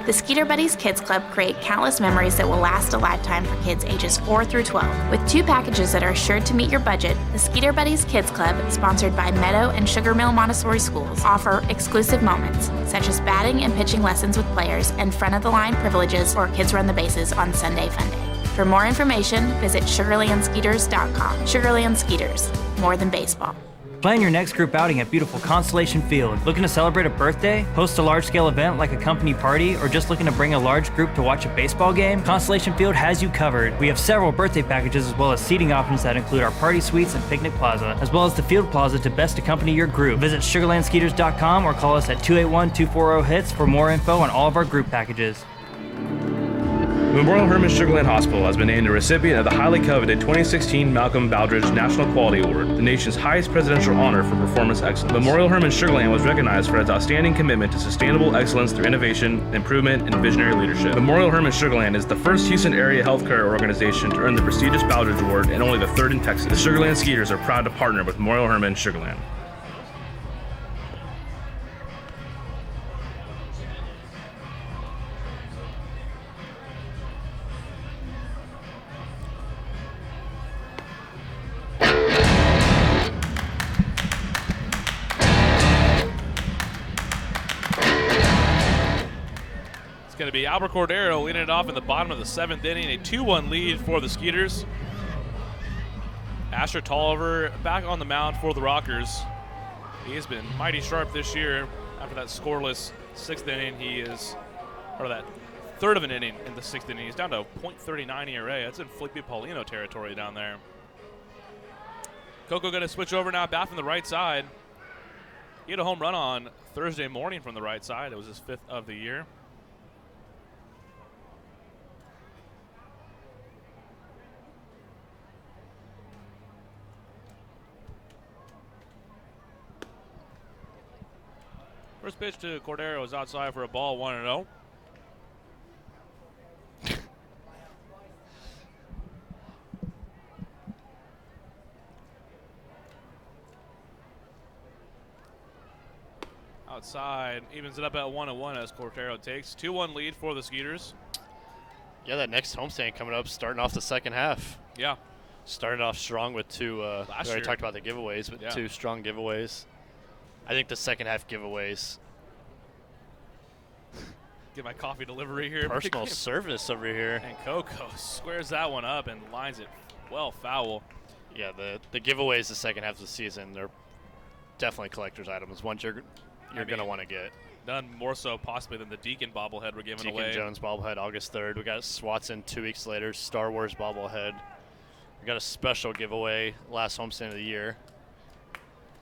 Speaker 7: The Skeeter Buddies Kids Club create countless memories that will last a lifetime for kids ages 4 through 12. With 2 packages that are sure to meet your budget, the Skeeter Buddies Kids Club, sponsored by Meadow and Sugar Mill Montessori Schools, offer exclusive moments, such as batting and pitching lessons with players and front-of-the-line privileges or Kids Run the Bases on Sunday Fun Day. For more information, visit SugarlandSkeeters.com. Sugarland Skeeters, more than baseball.
Speaker 1: Plan your next group outing at beautiful Constellation Field. Looking to celebrate a birthday, host a large-scale event like a company party, or just looking to bring a large group to watch a baseball game? Constellation Field has you covered. We have several birthday packages as well as seating options that include our party suites and picnic plaza, as well as the field plaza to best accompany your group. Visit SugarlandSkeeters.com or call us at 281-240-HITS for more info on all of our group packages.
Speaker 4: Memorial Hermann Sugarland Hospital has been named a recipient of the highly coveted 2016 Malcolm Baldrige National Quality Award, the nation's highest presidential honor for performance excellence. Memorial Hermann Sugarland was recognized for its outstanding commitment to sustainable excellence through innovation, improvement, and visionary leadership. Memorial Hermann Sugarland is the first Houston area healthcare organization to earn the prestigious Baldrige Award and only the 3rd in Texas. The Sugarland Skeeters are proud to partner with Memorial Hermann Sugarland.
Speaker 2: Going to be Albert Cordero leading it off in the bottom of the 7th inning, a 2-1 lead for the Skeeters. Asher Tolliver back on the mound for the Rockers. He has been mighty sharp this year. After that scoreless 6th inning, he is, or that 3rd of an inning in the 6th inning, he's down to .39 ERA. That's in Felipe Paulino territory down there. Coco going to switch over now, back from the right side. He had a home run on Thursday morning from the right side. It was his 5th of the year. First pitch to Cordero is outside for a ball, 1-0. Outside, evens it up at 1-1 as Cordero takes. 2-1 lead for the Skeeters.
Speaker 11: Yeah, that next homestand coming up, starting off the second half.
Speaker 2: Yeah.
Speaker 11: Started off strong with 2, we already talked about the giveaways, but 2 strong giveaways. I think the second half giveaways.
Speaker 2: Get my coffee delivery here.
Speaker 11: Personal service over here.
Speaker 2: And Coco squares that one up and lines it well foul.
Speaker 11: Yeah, the giveaways the second half of the season, they're definitely collector's items. Ones you're going to want to get.
Speaker 2: None more so possibly than the Deacon bobblehead we're giving away.
Speaker 11: Deacon Jones bobblehead August 3rd. We got Swatson 2 weeks later, Star Wars bobblehead. We got a special giveaway last homestand of the year.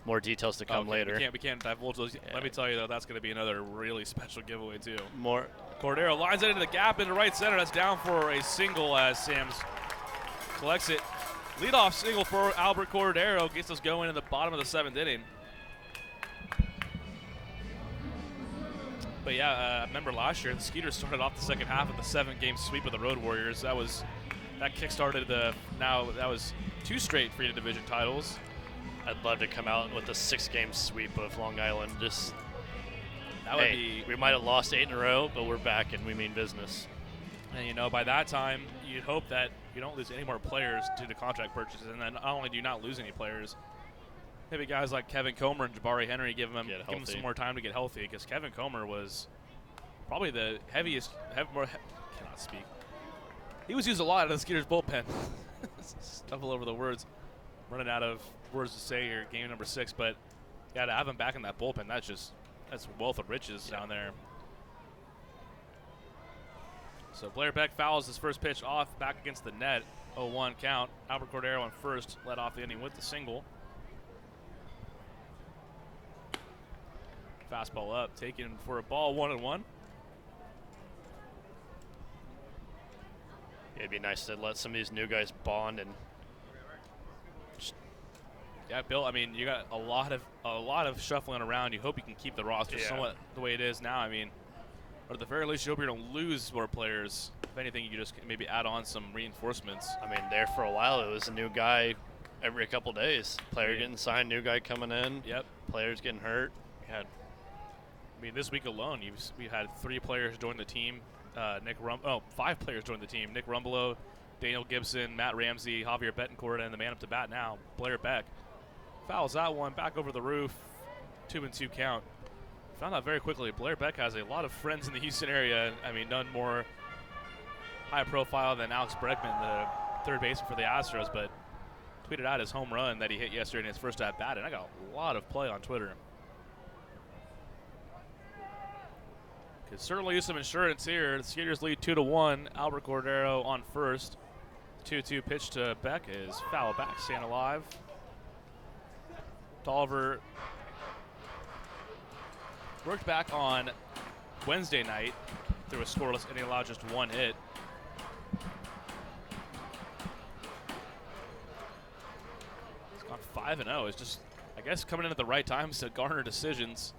Speaker 11: More details to come later.
Speaker 2: We can't divulge those. Yeah. Let me tell you, though, that's going to be another really special giveaway, too.
Speaker 11: More.
Speaker 2: Cordero lines it into the gap into right center. That's down for a single as Sams collects it. Leadoff single for Albert Cordero gets us going in the bottom of the 7th inning. But yeah, remember last year the Skeeters started off the second half with the 7-game sweep of the Road Warriors. That kick-started that was 2 straight Freedom Division titles.
Speaker 11: I'd love to come out with a 6-game sweep of Long Island. We might have lost 8 in a row, but we're back and we mean business.
Speaker 2: And by that time, you'd hope that you don't lose any more players due to contract purchases. And then not only do you not lose any players, maybe guys like Kevin Comer and Jabari Henry give them some more time to get healthy, because Kevin Comer was probably the heaviest. Cannot speak. He was used a lot out of the Skeeters bullpen. Stumble over the words. Running out of words to say here, game number 6, but yeah, to have him back in that bullpen, that's wealth of riches down there. So Blair Beck fouls his first pitch off back against the net, 0-1 count. Albert Cordero on first, led off the inning with the single. Fastball up, taken for a ball, 1-1.
Speaker 11: It'd be nice to let some of these new guys bond and
Speaker 2: Yeah, Bill. I mean, you got a lot of shuffling around. You hope you can keep the roster somewhat the way it is now. I mean, or at the very least, you hope you don't lose more players. If anything, you can just maybe add on some reinforcements.
Speaker 11: I mean, there for a while, it was a new guy every couple days. Player getting signed, new guy coming in.
Speaker 2: Yep.
Speaker 11: Players getting hurt.
Speaker 2: I mean, this week alone, we had 3 players join the team. 5 players joined the team. Nick Rumbelow, Daniel Gibson, Matt Ramsey, Javier Betancourt, and the man up to bat now, Blair Beck. Fouls that one back over the roof. 2-2 count. Found out very quickly, Blair Beck has a lot of friends in the Houston area. I mean, none more high profile than Alex Bregman, the third baseman for the Astros, but tweeted out his home run that he hit yesterday in his first at bat, and I got a lot of play on Twitter. Could certainly use some insurance here. The Skeeters lead 2-1. Albert Cordero on first. 2-2 pitch to Beck is foul back, staying alive. Tolliver worked back on Wednesday night through a scoreless inning, allowed just 1 hit. He's gone 5-0. It's just, I guess, coming in at the right times to garner decisions.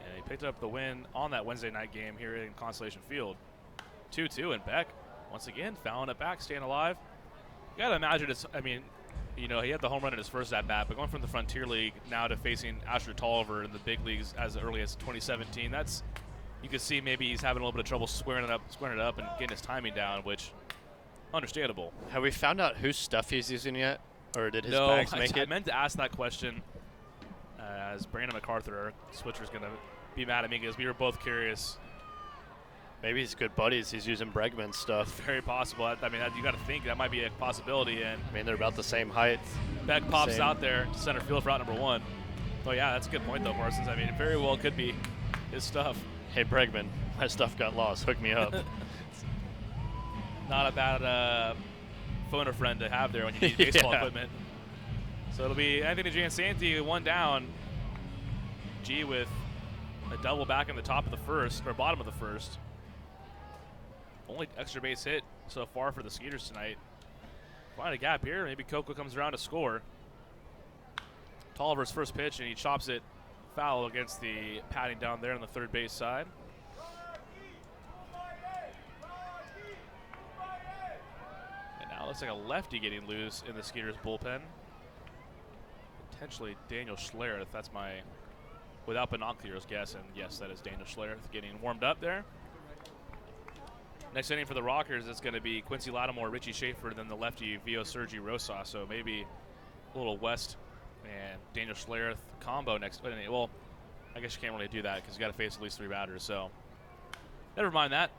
Speaker 2: And he picked up the win on that Wednesday night game here in Constellation Field. 2-2, and Beck, once again, fouling it back, staying alive. You got to imagine it's, I mean, you know, he had the home run in his first at-bat, but going from the Frontier League now to facing Asher Tolliver in the big leagues as early as 2017, that's, you could see maybe he's having a little bit of trouble squaring it up and getting his timing down, which, understandable.
Speaker 11: Have we found out whose stuff he's using yet? Or did his bags make it?
Speaker 2: I meant to ask that question as Brandon MacArthur, our switcher's going to be mad at me because we were both curious.
Speaker 11: Maybe he's good buddies. He's using Bregman's stuff.
Speaker 2: Very possible. I mean, you got to think that might be a possibility. And
Speaker 11: I mean, they're about the same height.
Speaker 2: Beck pops out there to center field for out number 1. Oh, yeah, that's a good point, though, Parsons. I mean, it very well could be his stuff.
Speaker 11: Hey, Bregman, my stuff got lost. Hook me up.
Speaker 2: Not a bad phone a friend to have there when you need baseball equipment. So it'll be Anthony Giansanti, 1 down. G with a double back in the top of the first, or bottom of the first. Only extra base hit so far for the Skeeters tonight. Find a gap here. Maybe Coco comes around to score. Tolliver's first pitch, and he chops it foul against the padding down there on the third base side. And now it looks like a lefty getting loose in the Skeeters bullpen. Potentially Daniel Schlereth. That's my, without binoculars, guess. And yes, that is Daniel Schlereth getting warmed up there. Next inning for the Rockers, it's going to be Quincy Lattimore, Richie Schaefer, then the lefty Vio Sergi Rosas. So maybe a little West and Daniel Schlereth combo next inning. Well, I guess you can't really do that because you got to face at least 3 batters. So never mind that.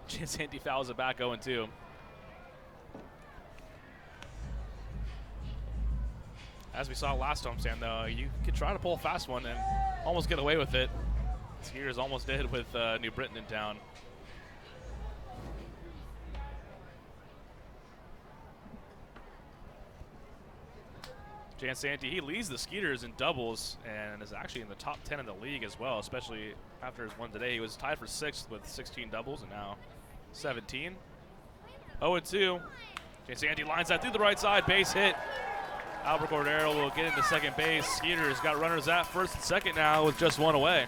Speaker 2: Giansanti fouls it back 0-2. As we saw last homestand, though, you could try to pull a fast one and almost get away with it. Skeeters almost did with New Britain in town. Giansanti, he leads the Skeeters in doubles and is actually in the top 10 in the league as well, especially after his one today. He was tied for 6th with 16 doubles and now 17. 0-2. Giansanti lines that through the right side, base hit. Albert Cordero will get into second base. Skeeters got runners at first and second now with just 1 away.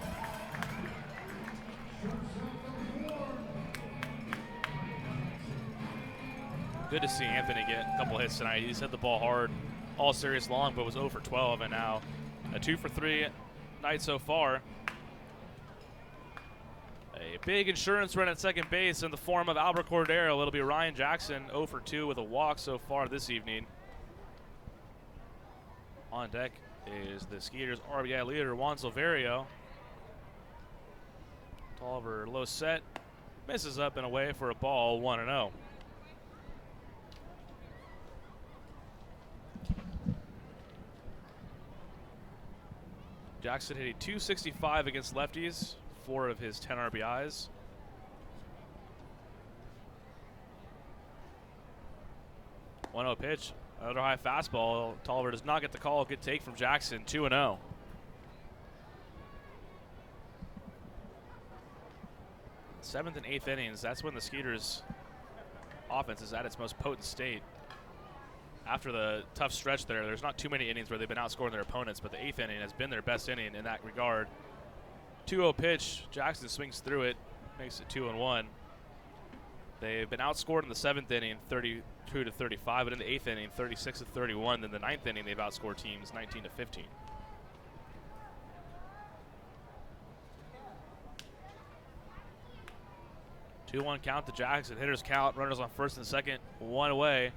Speaker 2: Good to see Anthony get a couple hits tonight. He's hit the ball hard all series long, but was 0 for 12, and now a 2 for 3 night so far. A big insurance run at second base in the form of Albert Cordero. It'll be Ryan Jackson, 0 for 2 with a walk so far this evening. On deck is the Skeeters RBI leader, Juan Silverio. Tolliver low set, misses up and away for a ball, 1-0. Jackson hit a .265 against lefties, 4 of his 10 RBIs. One-0 pitch, another high fastball. Tolliver does not get the call. Good take from Jackson, 2-0. Seventh and 8th innings, that's when the Skeeters offense is at its most potent state. after the tough stretch there's not too many innings where they've been outscoring their opponents, but the 8th inning has been their best inning in that regard. 2-0 pitch. Jackson swings through it, makes it 2-1. They've been outscored in the 7th inning, 32-35, but in the 8th inning, 36-31. Then the 9th inning, they've outscored teams 19-15. Two-one count to Jackson. Hitters count. Runners on first and second. One away.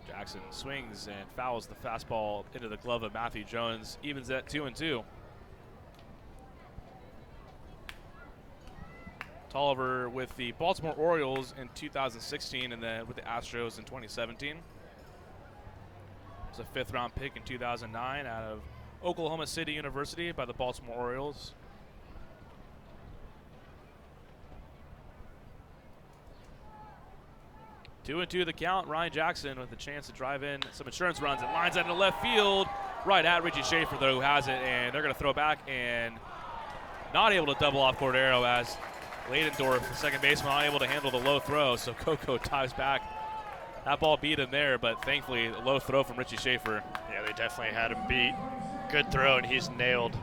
Speaker 2: Jackson swings and fouls the fastball into the glove of Matthew Jones. Evens at 2-2. Tolliver with the Baltimore Orioles in 2016 and then with the Astros in 2017. It was a 5th-round pick in 2009 out of Oklahoma City University by the Baltimore Orioles. Two and two the count. Ryan Jackson with a chance to drive in some insurance runs and lines out into left field. Right at Richie Schaefer, though, who has it, and they're going to throw back and not able to double off Cordero as Ladendorf, the second baseman, unable to handle the low throw, so Coco dives back. That ball beat him there, but thankfully a low throw from Richie Schaefer.
Speaker 11: Yeah, they definitely had him beat. Good throw, and he's nailed.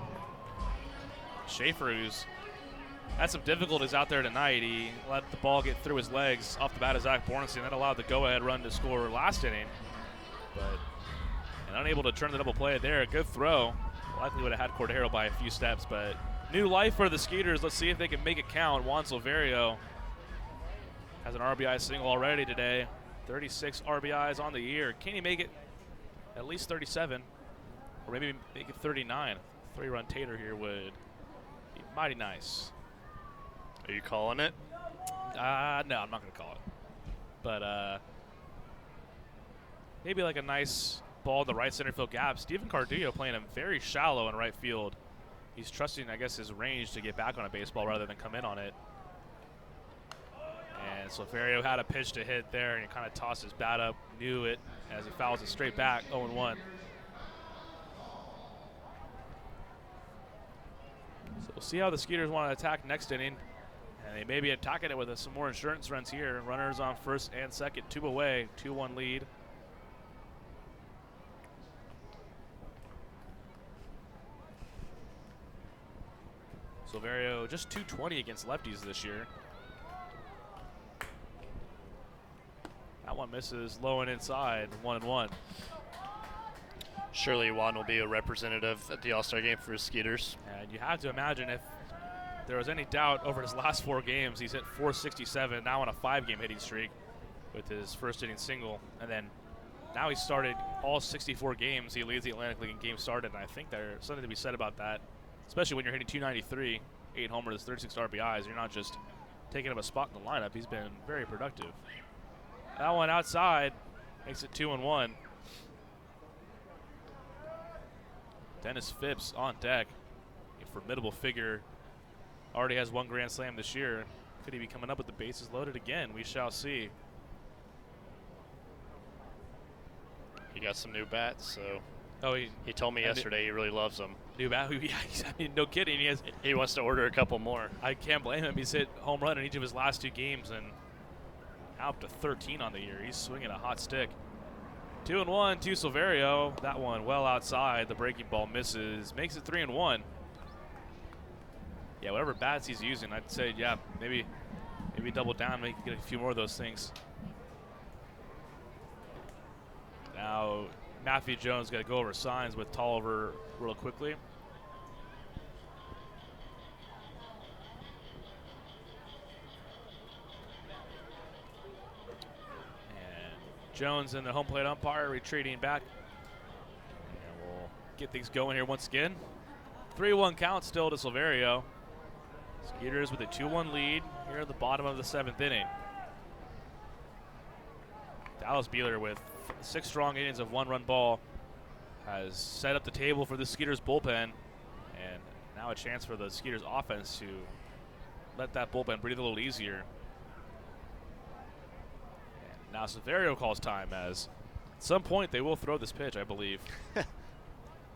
Speaker 2: Schaefer, who's had some difficulties out there tonight. He let the ball get through his legs off the bat of Zach Bornstein. That allowed the go-ahead run to score last inning, and unable to turn the double play there. A good throw. Likely would have had Cordero by a few steps, but new life for the Skeeters. Let's see if they can make it count. Juan Silverio has an RBI single already today. 36 RBIs on the year. Can he make it at least 37? Or maybe make it 39? 3-run tater here would be mighty nice.
Speaker 11: Are you calling it?
Speaker 2: No, I'm not going to call it. But maybe like a nice ball in the right center field gap. Stephen Cardillo playing him very shallow in right field. He's trusting, I guess, his range to get back on a baseball rather than come in on it. And Silverio had a pitch to hit there, and he kind of tossed his bat up, knew it as he fouls it straight back, 0-1. So we'll see how the Skeeters want to attack next inning. And they may be attacking it with some more insurance runs here. Runners on first and second, 2 away, 2-1 lead. Silverio just 220 against lefties this year. That one misses low and inside, 1-1.
Speaker 11: Surely Juan will be a representative at the All-Star game for his Skeeters.
Speaker 2: And you have to imagine if there was any doubt over his last 4 games, he's hit .467, now on a 5-game hitting streak with his first inning single. And then now he's started all 64 games. He leads the Atlantic League in games started, and I think there's something to be said about that, especially when you're hitting .293, 8 homers, 36 RBIs. You're not just taking up a spot in the lineup. He's been very productive. That one outside makes it 2-1. Dennis Phipps on deck, a formidable figure. Already has 1 grand slam this year. Could he be coming up with the bases loaded again? We shall see.
Speaker 11: He got some new bats, so.
Speaker 2: Oh,
Speaker 11: he told me yesterday he really loves them.
Speaker 2: New bat? Yeah, I mean, no kidding.
Speaker 11: He wants to order a couple more.
Speaker 2: I can't blame him. He's hit home run in each of his last 2 games and up to 13 on the year. He's swinging a hot stick. 2-1 to Silverio. That one well outside. The breaking ball misses. Makes it 3-1. Yeah, whatever bats he's using, I'd say, yeah, maybe double down, maybe get a few more of those things. Now, Matthew Jones got to go over signs with Tolliver real quickly. And Jones and the home plate umpire retreating back. And we'll get things going here once again. 3-1 count still to Silverio. Skeeters with a 2-1 lead here at the bottom of the 7th inning. Dallas Beeler with 6 strong innings of 1-run ball has set up the table for the Skeeters bullpen, and now a chance for the Skeeters offense to let that bullpen breathe a little easier. And now Silverio calls time, as at some point they will throw this pitch, I believe.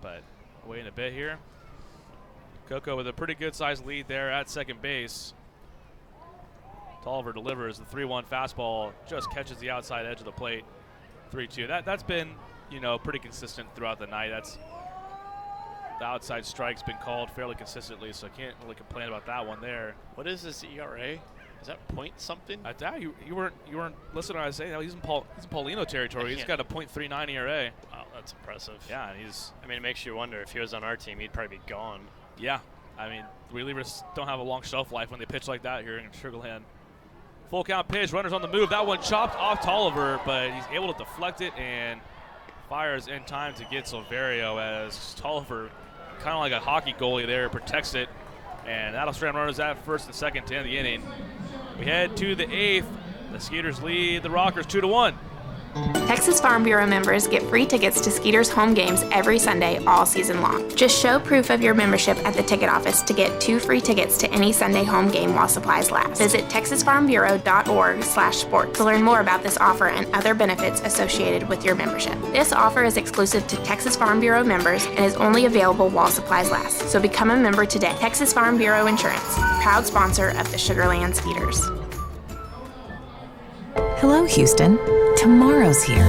Speaker 2: But wait in a bit here. Coco with a pretty good sized lead there at second base. Tolliver delivers the 3-1 fastball, just catches the outside edge of the plate. 3-2. That's been, pretty consistent throughout the night. The outside strike's been called fairly consistently, so I can't really complain about that one there.
Speaker 11: What is this ERA? Is that point something?
Speaker 2: I doubt you weren't listening to what I was saying. No, he's in Paulino territory. He's got a .39 ERA.
Speaker 11: Wow, that's impressive.
Speaker 2: Yeah, and
Speaker 11: it makes you wonder if he was on our team, he'd probably be gone.
Speaker 2: Yeah, relievers don't have a long shelf life when they pitch like that here in Sugar Land. Full count pitch, runners on the move. That one chopped off Tolliver, but he's able to deflect it and fires in time to get Silverio as Tolliver, kind of like a hockey goalie there, protects it. And that'll strand runners at first and second to end the inning. We head to the 8th. The Skeeters lead the Rockers 2-1.
Speaker 7: Texas Farm Bureau members get free tickets to Skeeters home games every Sunday all season long. Just show proof of your membership at the ticket office to get 2 free tickets to any Sunday home game while supplies last. Visit texasfarmbureau.org/sports to learn more about this offer and other benefits associated with your membership. This offer is exclusive to Texas Farm Bureau members and is only available while supplies last. So become a member today. Texas Farm Bureau Insurance, proud sponsor of the Sugar Land Skeeters.
Speaker 3: Hello, Houston. Tomorrow's here.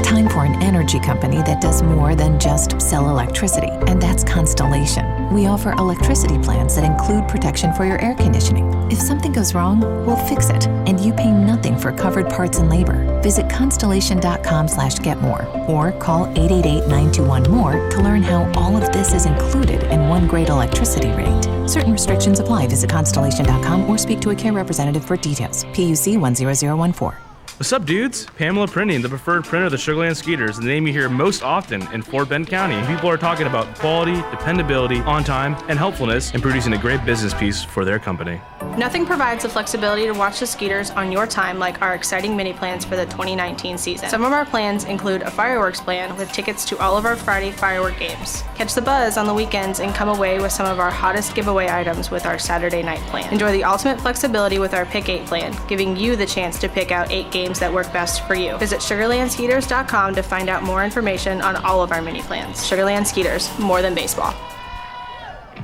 Speaker 3: Time for an energy company that does more than just sell electricity, and that's Constellation. We offer electricity plans that include protection for your air conditioning. If something goes wrong, we'll fix it, and you pay nothing for covered parts and labor. Visit constellation.com/getmore or call 888-921-MORE to learn how all of this is included in one great electricity rate. Certain restrictions apply. Visit constellation.com or speak to a care representative for details. PUC 10014.
Speaker 4: What's up, dudes? Pamela Printing, the preferred printer of the Sugar Land Skeeters, the name you hear most often in Fort Bend County. People are talking about quality, dependability, on time, and helpfulness in producing a great business piece for their company.
Speaker 5: Nothing provides the flexibility to watch the Skeeters on your time like our exciting mini plans for the 2019 season. Some of our plans include a fireworks plan with tickets to all of our Friday firework games. Catch the buzz on the weekends and come away with some of our hottest giveaway items with our Saturday night plan. Enjoy the ultimate flexibility with our Pick 8 plan, giving you the chance to pick out 8 games that work best for you. Visit SugarlandSkeeters.com to find out more information on all of our mini plans. Sugarland Skeeters, more than baseball.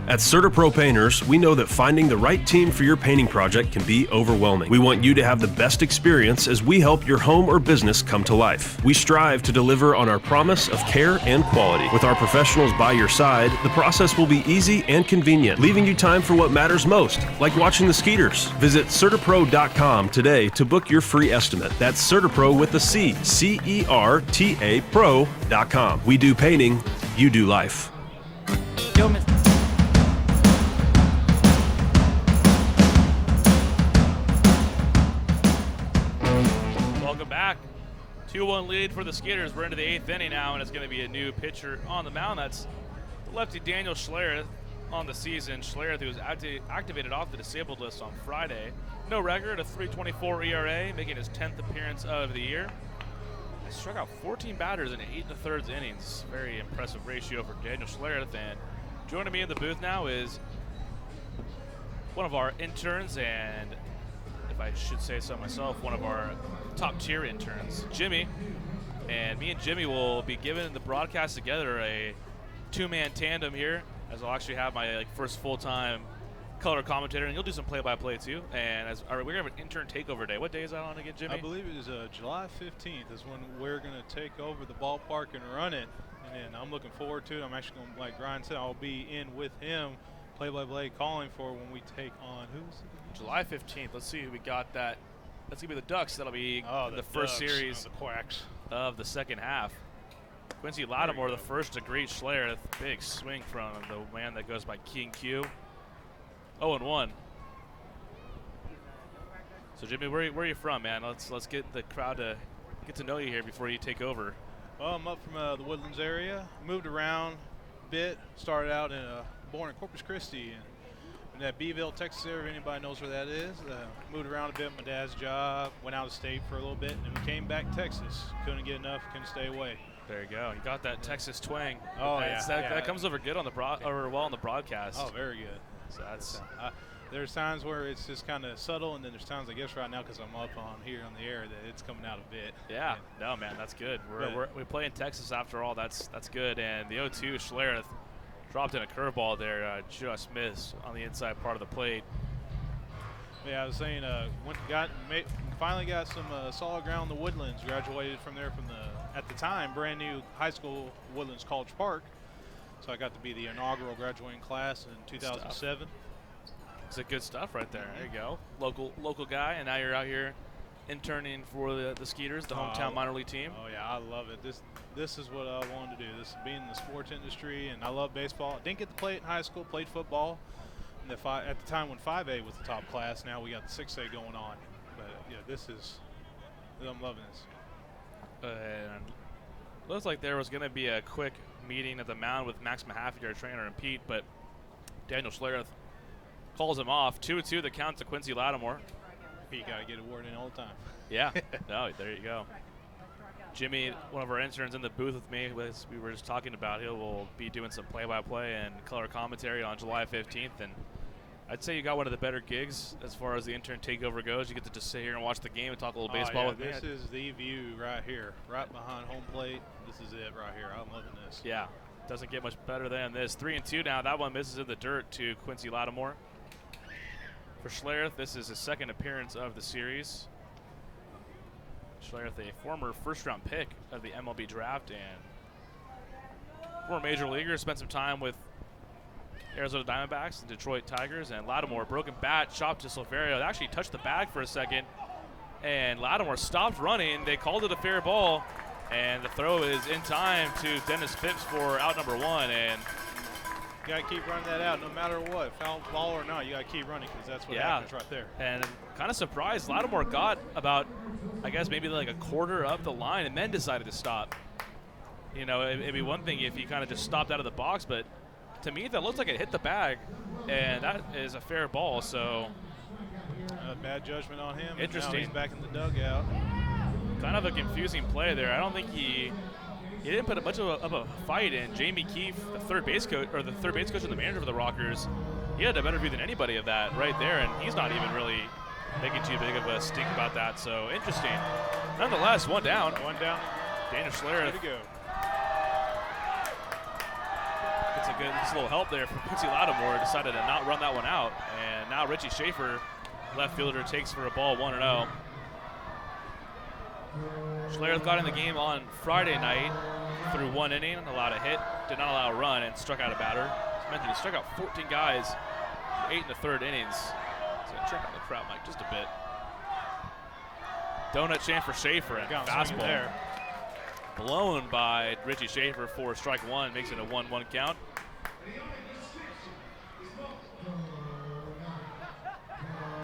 Speaker 6: At CertaPro Painters, we know that finding the right team for your painting project can be overwhelming. We want you to have the best experience as we help your home or business come to life. We strive to deliver on our promise of care and quality. With our professionals by your side, the process will be easy and convenient, leaving you time for what matters most, like watching the Skeeters. Visit CertaPro.com today to book your free estimate. That's CertaPro with a C, CERTA Pro.com. We do painting, you do life.
Speaker 1: Yo, Mr.
Speaker 2: Welcome back. 2-1 lead for the Skeeters. We're into the 8th inning now, and it's going to be a new pitcher on the mound. That's the lefty Daniel Schlereth on the season. Schlereth, who was activated off the disabled list on Friday. No record, a 3.24 ERA, making his 10th appearance of the year. He struck out 14 batters in 8 1/3 innings. Very impressive ratio for Daniel Schlereth. And joining me in the booth now is one of our interns, and if I should say so myself, one of our top tier interns, Jimmy. And me and Jimmy will be giving the broadcast together a 2-man tandem here, as I'll actually have my first full-time color commentator, and you'll do some play-by-play too. And we're gonna have an intern takeover day. What day is that on again, Jimmy?
Speaker 12: I believe it is July 15th is when we're gonna take over the ballpark and run it, and I'm looking forward to it. I'm actually gonna, like Brian said, I'll be in with him, play-by-play calling for when we take on
Speaker 2: July 15th. Let's see who we got that. That's going to be the Ducks. That'll be the first
Speaker 12: Ducks,
Speaker 2: series
Speaker 12: the Quacks
Speaker 2: of the second half. Quincy Lattimore, the first to greet Schlereth. Big swing from the man that goes by King Q. 0-1. So, Jimmy, where are you from, man? Let's get the crowd to get to know you here before you take over.
Speaker 12: Well, I'm up from the Woodlands area. Moved around a bit. Started out born in Corpus Christi. In that Beeville, Texas area, anybody knows where that is. Moved around a bit, my dad's job, went out of state for a little bit, and then we came back to Texas. Couldn't get enough, couldn't stay away.
Speaker 2: There you go. You got that Texas twang.
Speaker 12: Oh, yeah.
Speaker 2: That comes over good on the well on the broadcast.
Speaker 12: Oh, very good.
Speaker 2: So that's
Speaker 12: there's times where it's just kind of subtle, and then there's times, I guess, right now because I'm up on here on the air that it's coming out a bit.
Speaker 2: Yeah. No, man, that's good. We play in Texas after all. That's good. And the 0-2, Schlereth dropped in a curveball there, just missed on the inside part of the plate.
Speaker 12: Yeah, I was saying, finally got some solid ground in the Woodlands. Graduated from there from the at the time, brand new high school, Woodlands College Park. So I got to be the inaugural graduating class in 2007.
Speaker 2: It's a good stuff right there. There you go. Local guy, and now you're out here interning for the Skeeters, the hometown minor league team.
Speaker 12: Oh yeah, I love it. This is what I wanted to do. This is being in the sports industry, and I love baseball. I didn't get to play it in high school. Played football, and at the time when 5A was the top class. Now we got the 6A going on. But yeah, I'm loving this.
Speaker 2: And looks like there was going to be a quick meeting at the mound with Max Mahaffey, our trainer, and Pete, but Daniel Schlereth calls him off. 2-2 the count to Quincy Lattimore.
Speaker 12: Pete got to get a word in all the time.
Speaker 2: Yeah. No, there you go. Jimmy, one of our interns in the booth with me, as we were just talking about, he will be doing some play-by-play and color commentary on July 15th, and I'd say you got one of the better gigs as far as the intern takeover goes. You get to just sit here and watch the game and talk a little baseball with me.
Speaker 12: This is the view right here, right behind home plate. This is it right here. I'm loving this.
Speaker 2: Yeah, doesn't get much better than this. 3-2 now. That one misses in the dirt to Quincy Lattimore. For Schlereth, this is his second appearance of the series. Schlereth, a former first-round pick of the MLB draft and former major leaguer, spent some time with Arizona Diamondbacks and Detroit Tigers, and Lattimore, broken bat, chopped to Silverio. It actually touched the bag for a second, and Lattimore stopped running. They called it a fair ball, and the throw is in time to Dennis Phipps for out number 1. And
Speaker 12: you got to keep running that out no matter what, foul ball or not. You got to keep running because that's what happens right there.
Speaker 2: And kind of surprised, Lattimore got about, I guess, maybe like a quarter up the line and then decided to stop. You know, it'd be one thing if he kind of just stopped out of the box, but to me, that looks like it hit the bag, and that is a fair ball. So,
Speaker 12: bad judgment on him.
Speaker 2: Interesting.
Speaker 12: Now he's back in the dugout.
Speaker 2: Kind of a confusing play there. I don't think he didn't put much of a fight in. Jamie Keefe, the third base coach or the manager for the Rockers, he had a better view than anybody of that right there, and he's not even really making too big of a stink about that. So interesting. Nonetheless, one down.
Speaker 12: One down.
Speaker 2: Daniel Schlereth.
Speaker 12: Good to go.
Speaker 2: Gets a little help there from Quincy Lattimore. Decided to not run that one out. And now Richie Schaefer, left fielder, takes for a ball 1-0. Schlereth got in the game on Friday night through 1 inning, allowed a hit, did not allow a run, and struck out a batter. As mentioned, he struck out 14 guys for 8 1/3 innings. So check out the crowd mic just a bit. Donut chain for Schaefer and fastball there. Blown by Richie Schaefer for strike 1, makes it a 1-1 count.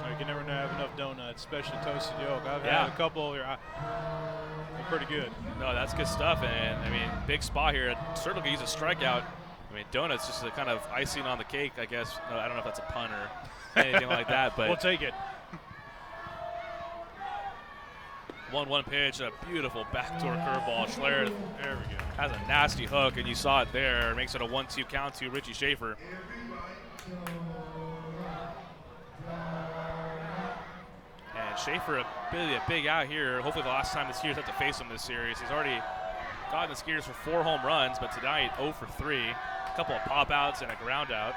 Speaker 12: You can never have enough donuts, especially toasted yolk. I've had a couple here. They're pretty good.
Speaker 2: No, that's good stuff. And I mean, big spot here. Certainly could use a strikeout. I mean, donuts just a kind of icing on the cake, I guess. No, I don't know if that's a pun or anything like that, but
Speaker 12: we'll take it.
Speaker 2: 1-1 pitch, a beautiful backdoor curveball. Schlereth, there we go, has a nasty hook, and you saw it there. Makes it a 1-2 count to Richie Schaefer. And Schaefer, really a big out here. Hopefully the last time the Skeeters have to face him this series. He's already gotten the Skeeters for 4 home runs, but tonight 0 for 3. A couple of pop-outs and a ground out.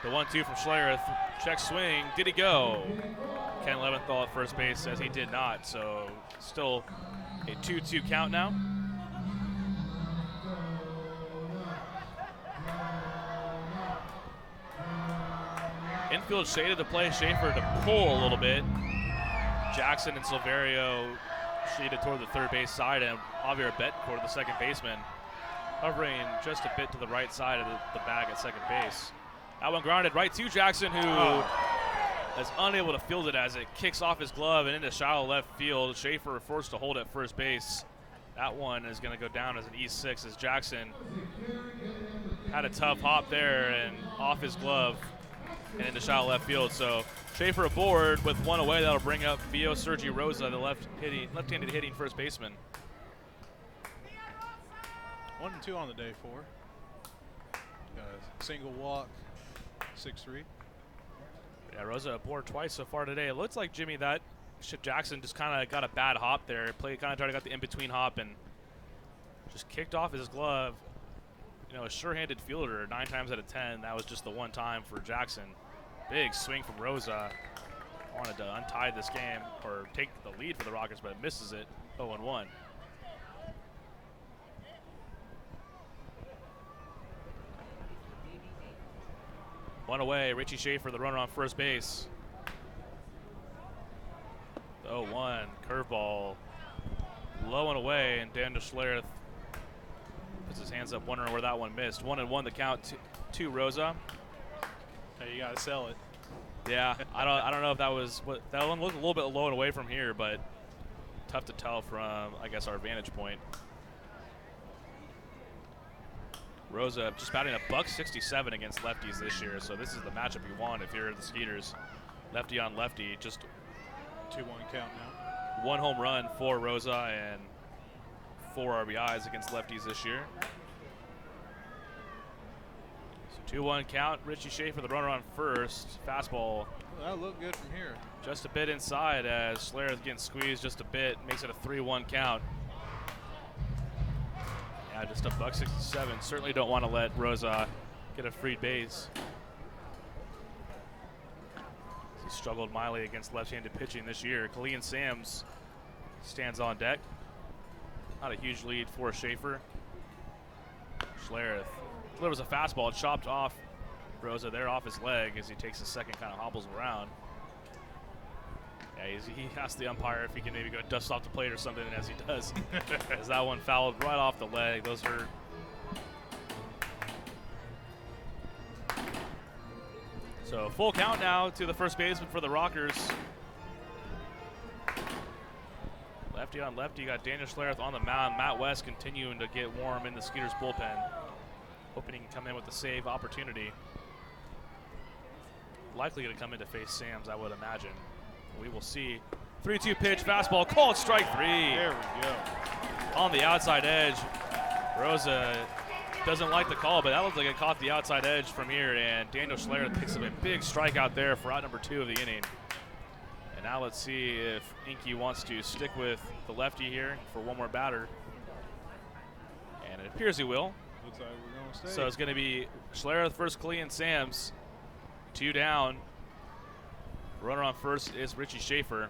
Speaker 2: The 1-2 from Schlereth. Check swing. Did he go? Ken Leventhal at first base says he did not, so still a 2-2 count now. Infield shaded to play. Schaefer to pull a little bit. Jackson and Silverio shaded toward the third base side, and Javier Betancourt, the second baseman, hovering just a bit to the right side of the bag at second base. That one grounded right to Jackson, who is unable to field it as it kicks off his glove and into shallow left field. Schaefer forced to hold at first base. That one is going to go down as an E6 as Jackson had a tough hop there and off his glove and into shallow left field. So Schaefer aboard with one away. That'll bring up Vio Sergi Rosa, the left-handed hitting first baseman.
Speaker 12: 1-2 on the day for. Got a single walk, 6-3.
Speaker 2: Yeah, Rosa aboard twice so far today. It looks like, Jimmy, that Jackson just kind of got a bad hop there. Kind of tried to get the in-between hop and just kicked off his glove. You know, a sure-handed fielder 9 times out of 10. That was just the one time for Jackson. Big swing from Rosa. Wanted to untie this game or take the lead for the Rockets, but misses it. 0-1. One away, Richie Schaefer, the runner on first base. 0-1, curveball, low and away, and Dan DeSchlereth puts his hands up, wondering where that one missed. 1-1 the count to Rosa.
Speaker 12: Hey, you gotta sell it.
Speaker 2: Yeah, I don't know if that was that one looked a little bit low and away from here, but tough to tell from, I guess, our vantage point. Rosa just batting a .167 against lefties this year, so this is the matchup you want if you're the Skeeters. Lefty on lefty, just
Speaker 12: 2-1 count now.
Speaker 2: 1 home run for Rosa and 4 RBIs against lefties this year. So 2-1 count. Richie Schaefer, the runner on first. Fastball.
Speaker 12: That looked good from here.
Speaker 2: Just a bit inside as Schlereth getting squeezed just a bit. Makes it a 3-1 count. Yeah, just a .167. Certainly don't want to let Rosa get a free base. He struggled mightily against left-handed pitching this year. Kalian Sams stands on deck. Not a huge lead for Schaefer. Schlereth delivers a fastball, chopped off Rosa there off his leg as he takes a second, kind of hobbles around. Yeah, he asks the umpire if he can maybe go dust off the plate or something, and as he does, as that one fouled right off the leg. Those hurt. So full count now to the first baseman for the Rockers. Lefty on lefty, you got Daniel Schlereth on the mound. Matt West continuing to get warm in the Skeeters bullpen. Hoping he can come in with a save opportunity. Likely going to come in to face Sams, I would imagine. We will see. 3-2 pitch, fastball, called strike 3.
Speaker 12: There we go.
Speaker 2: On the outside edge. Rosa doesn't like the call, but that looks like it caught the outside edge from here, and Daniel Schlereth picks up a big strikeout there for out number 2 of the inning. And now let's see if Inky wants to stick with the lefty here for one more batter. And it appears he will.
Speaker 12: Looks like we're going to stay.
Speaker 2: So it's going to be Schlereth versus Kalian Sams. 2 down. Runner on first is Richie Schaefer.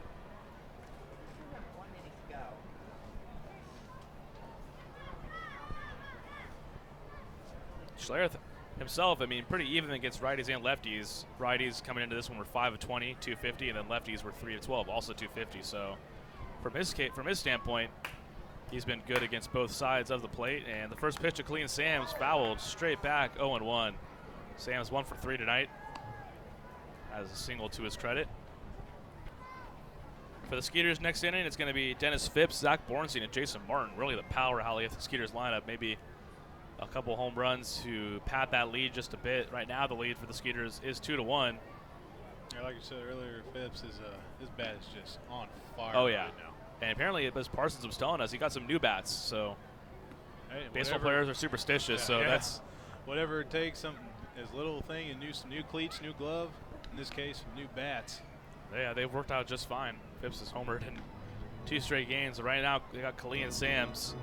Speaker 2: Schlereth himself, I mean, pretty even against righties and lefties. Righties coming into this one were 5 of 20, 250, and then lefties were 3 of 12, also 250. So from his standpoint, he's been good against both sides of the plate. And the first pitch of Kalian Sams fouled straight back, 0-1. Sams 1 for 3 tonight. Has a single to his credit. For the Skeeters next inning, it's going to be Dennis Phipps, Zach Bornstein, and Jason Martin. Really the power alley of the Skeeters lineup. Maybe a couple home runs to pad that lead just a bit. Right now, the lead for the Skeeters is 2-1.
Speaker 12: Yeah, like you said earlier, Phipps is his bat is just on fire.
Speaker 2: Oh yeah,
Speaker 12: right now.
Speaker 2: And apparently, as Parsons was telling us, he got some new bats. So
Speaker 12: hey,
Speaker 2: baseball players are superstitious. So that's
Speaker 12: whatever it takes. Some as little thing, and new cleats, new glove. In this case, new bats.
Speaker 2: Yeah, they've worked out just fine. Phipps has homered in 2 straight games. Right now, they got Kalian Sams.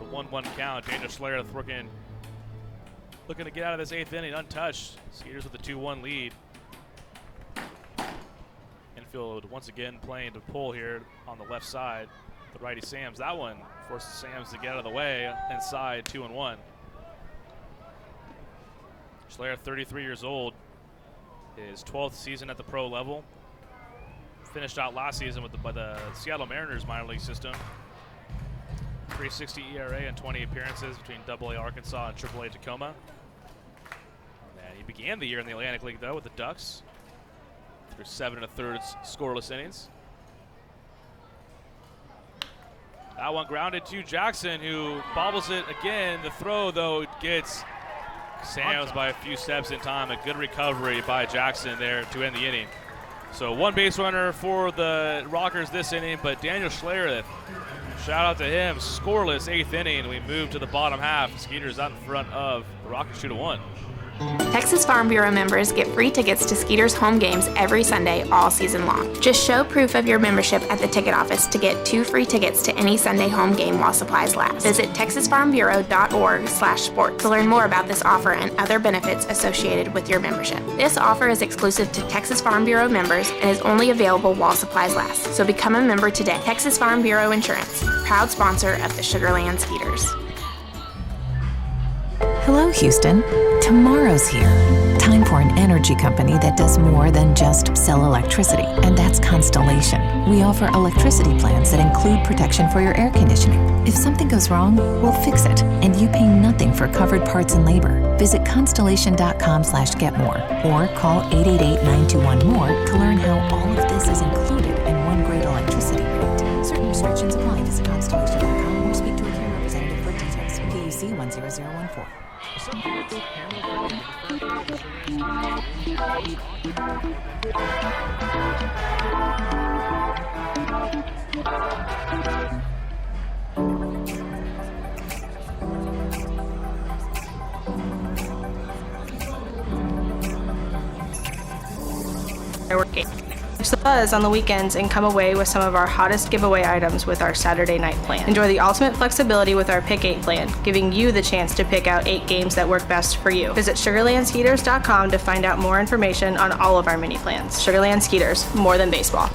Speaker 2: The 1-1 count. Daniel Schlereth looking to get out of this 8th inning untouched. Skeeters with a 2-1 lead. Infield once again playing to pull here on the left side. The righty Sams. That one forces Sams to get out of the way. Inside, 2-1. Schlereth, 33 years old. His 12th season at the pro level. Finished out last season by the Seattle Mariners minor league system. 3.60 ERA and 20 appearances between AA Arkansas and AAA Tacoma. And he began the year in the Atlantic League, though, with the Ducks through 7 1/3 scoreless innings. That one grounded to Jackson, who bobbles it again. The throw, though, gets Sams by a few steps in time. A good recovery by Jackson there to end the inning. So 1 base runner for the Rockers this inning, but Daniel Schlereth, shout out to him, scoreless 8th inning. We move to the bottom half. Skeeters out in front of the Rockers 2-1.
Speaker 7: Texas Farm Bureau members get free tickets to Skeeters home games every Sunday all season long. Just show proof of your membership at the ticket office to get 2 free tickets to any Sunday home game while supplies last. Visit texasfarmbureau.org/sports to learn more about this offer and other benefits associated with your membership. This offer is exclusive to Texas Farm Bureau members and is only available while supplies last. So become a member today. Texas Farm Bureau Insurance, proud sponsor of the Sugarland Skeeters.
Speaker 3: Hello, Houston. Tomorrow's here. Time for an energy company that does more than just sell electricity, and that's Constellation. We offer electricity plans that include protection for your air conditioning. If something goes wrong, we'll fix it, and you pay nothing for covered parts and labor. Visit constellation.com/getmore or call 888-921-MORE to learn how all of this is included in one great electricity rate. Certain restrictions apply. Visit constellation.com or speak to a care representative for details. PUC 10014.
Speaker 5: Firework game. Catch the buzz on the weekends and come away with some of our hottest giveaway items with our Saturday night plan. Enjoy the ultimate flexibility with our Pick 8 plan, giving you the chance to pick out 8 games that work best for you. Visit SugarlandSkeeters.com to find out more information on all of our mini plans. Sugarland Skeeters, more than baseball.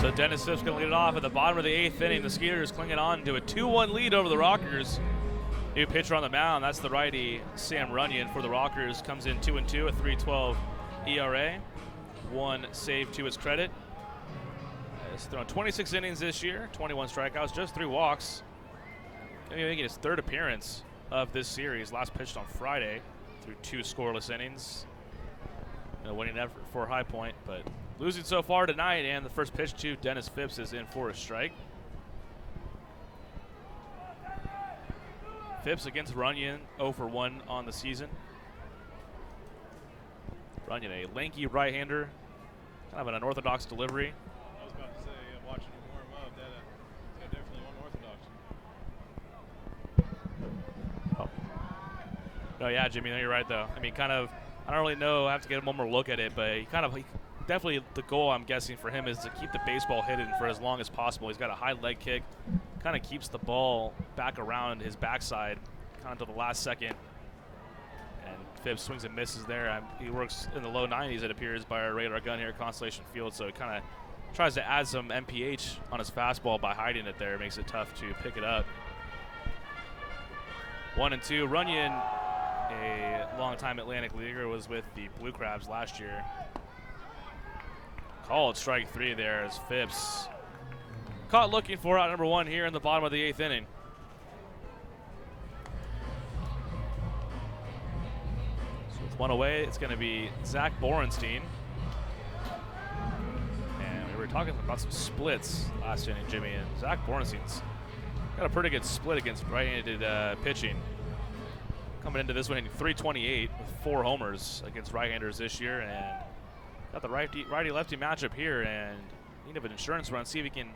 Speaker 2: So Dennis Phipps going to lead it off at the bottom of the 8th inning. The Skeeters clinging on to a 2-1 lead over the Rockers. New pitcher on the mound, that's the righty Sam Runyon for the Rockers. Comes in 2-2, a 3.12 ERA. 1 save to his credit. He's thrown 26 innings this year, 21 strikeouts, just 3 walks. Making his 3rd appearance of this series. Last pitched on Friday through 2 scoreless innings. A winning effort for High Point, but losing so far tonight. And the first pitch to Dennis Phipps is in for a strike. Phipps against Runyon, 0 for 1 on the season. Runyon, a lanky right-hander, kind of an unorthodox delivery.
Speaker 12: I was about to say, watching him warm up, that's definitely unorthodox.
Speaker 2: Oh. No, yeah, Jimmy, no, you're right, though. I mean, kind of, I don't really know, I have to get one more look at it, but definitely the goal, I'm guessing, for him is to keep the baseball hidden for as long as possible. He's got a high leg kick. Kind of keeps the ball back around his backside kind of to the last second. And Phipps swings and misses there. He works in the low 90s, it appears, by our radar gun here at Constellation Field. So he kind of tries to add some MPH on his fastball by hiding it there. It makes it tough to pick it up. 1-2. Runyon, a longtime Atlantic leaguer, was with the Blue Crabs last year. Called strike 3 there as Phipps caught looking for out number 1 here in the bottom of the 8th inning. So with 1 away, it's going to be Zach Borenstein. And we were talking about some splits last inning, Jimmy, and Zach Borenstein's got a pretty good split against right-handed pitching. Coming into this one hitting .328 with 4 homers against right-handers this year, and got the righty-lefty matchup here, and need of an insurance run, see if he can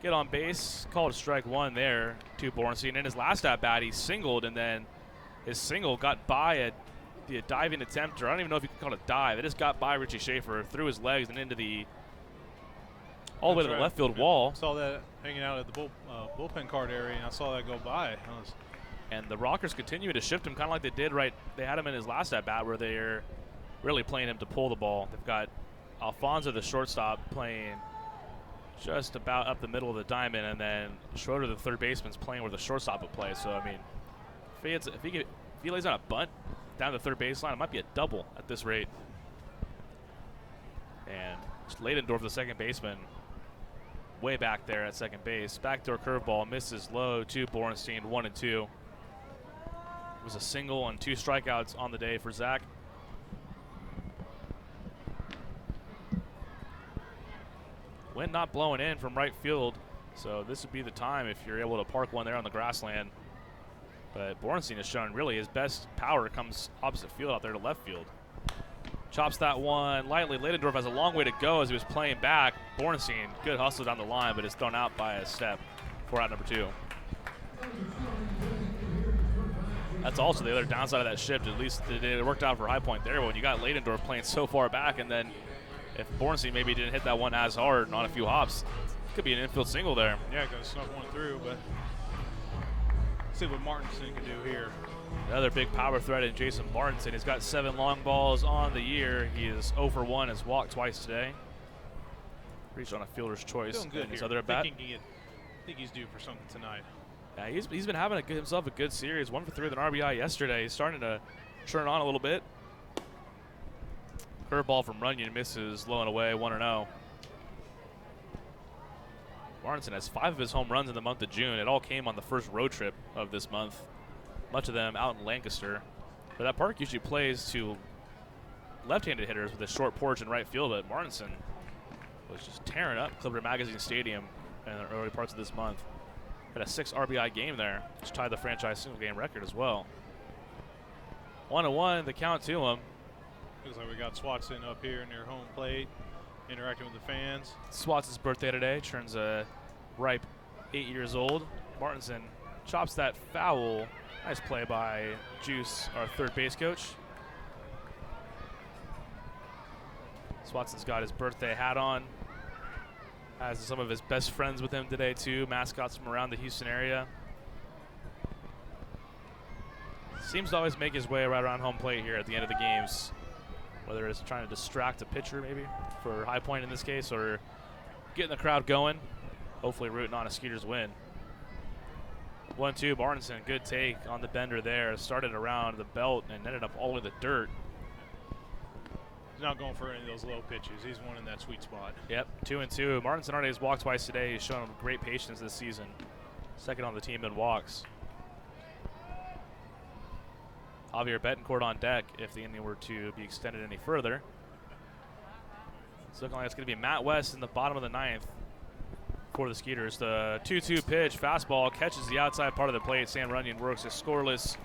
Speaker 2: get on base. Called a strike 1 there to Borenstein. In his last at-bat, he singled, and then his single got by the diving attempt, or I don't even know if you can call it a dive. It just got by Richie Schaefer through his legs and into all the way to the left field wall.
Speaker 12: I saw that hanging out at the bullpen card area, and I saw that go by.
Speaker 2: And the Rockers continue to shift him kind of like they did they had him in his last at-bat, where they're really playing him to pull the ball. They've got Alfonso, the shortstop, playing just about up the middle of the diamond, and then Schroeder, the third baseman's playing where the shortstop would play. So, I mean, if he lays on a bunt down the third baseline, it might be a double at this rate. And Leidendorf, the second baseman, way back there at second base. Backdoor curveball misses low to Borenstein, 1-2. It was a single and 2 strikeouts on the day for Zach. Wind not blowing in from right field, so this would be the time if you're able to park one there on the grassland. But Borenstein has shown really his best power comes opposite field out there to left field. Chops that one lightly. Leidendorf has a long way to go as he was playing back. Borenstein, good hustle down the line, but it's thrown out by a step for out number 2. That's also the other downside of that shift. At least it worked out for High Point there when you got Leidendorf playing so far back, and then if Borenstein maybe didn't hit that one as hard and on a few hops, it could be an infield single there.
Speaker 12: Yeah, it could snuck one through, but see what Martinson can do here.
Speaker 2: Another big power threat in Jason Martinson. He's got 7 long balls on the year. He is 0 for 1, has walked twice today. Reached on a fielder's choice in his other at bat.
Speaker 12: I think he's due for something tonight.
Speaker 2: Yeah, he's been having himself a good series. 1 for 3 with an RBI yesterday. He's starting to turn on a little bit. Curveball from Runyon misses, low and away, 1-0. Martinson has 5 of his home runs in the month of June. It all came on the first road trip of this month, much of them out in Lancaster. But that park usually plays to left-handed hitters with a short porch in right field, but Martinson was just tearing up Clipper Magazine Stadium in the early parts of this month. Had a 6 RBI game there, which tied the franchise single-game record as well. 1-1, the count to him.
Speaker 12: Looks like we got Swatson up here near home plate, interacting with the fans.
Speaker 2: Swatson's birthday today, turns a ripe 8 years old. Martinson chops that foul. Nice play by Juice, our third base coach. Swatson's got his birthday hat on. Has some of his best friends with him today too, mascots from around the Houston area. Seems to always make his way right around home plate here at the end of the games, whether it's trying to distract a pitcher maybe for High Point in this case, or getting the crowd going, hopefully rooting on a Skeeters win. 1-2, Martinson, good take on the bender there. Started around the belt and ended up all in the dirt.
Speaker 12: He's not going for any of those low pitches. He's one in that sweet spot.
Speaker 2: Yep, 2-2. Martinson already has walked twice today. He's shown great patience this season. Second on the team in walks. Javier Betancourt on deck if the inning were to be extended any further. It's looking like it's going to be Matt West in the bottom of the 9th for the Skeeters. The 2-2 pitch, fastball, catches the outside part of the plate. Sam Runyon works a scoreless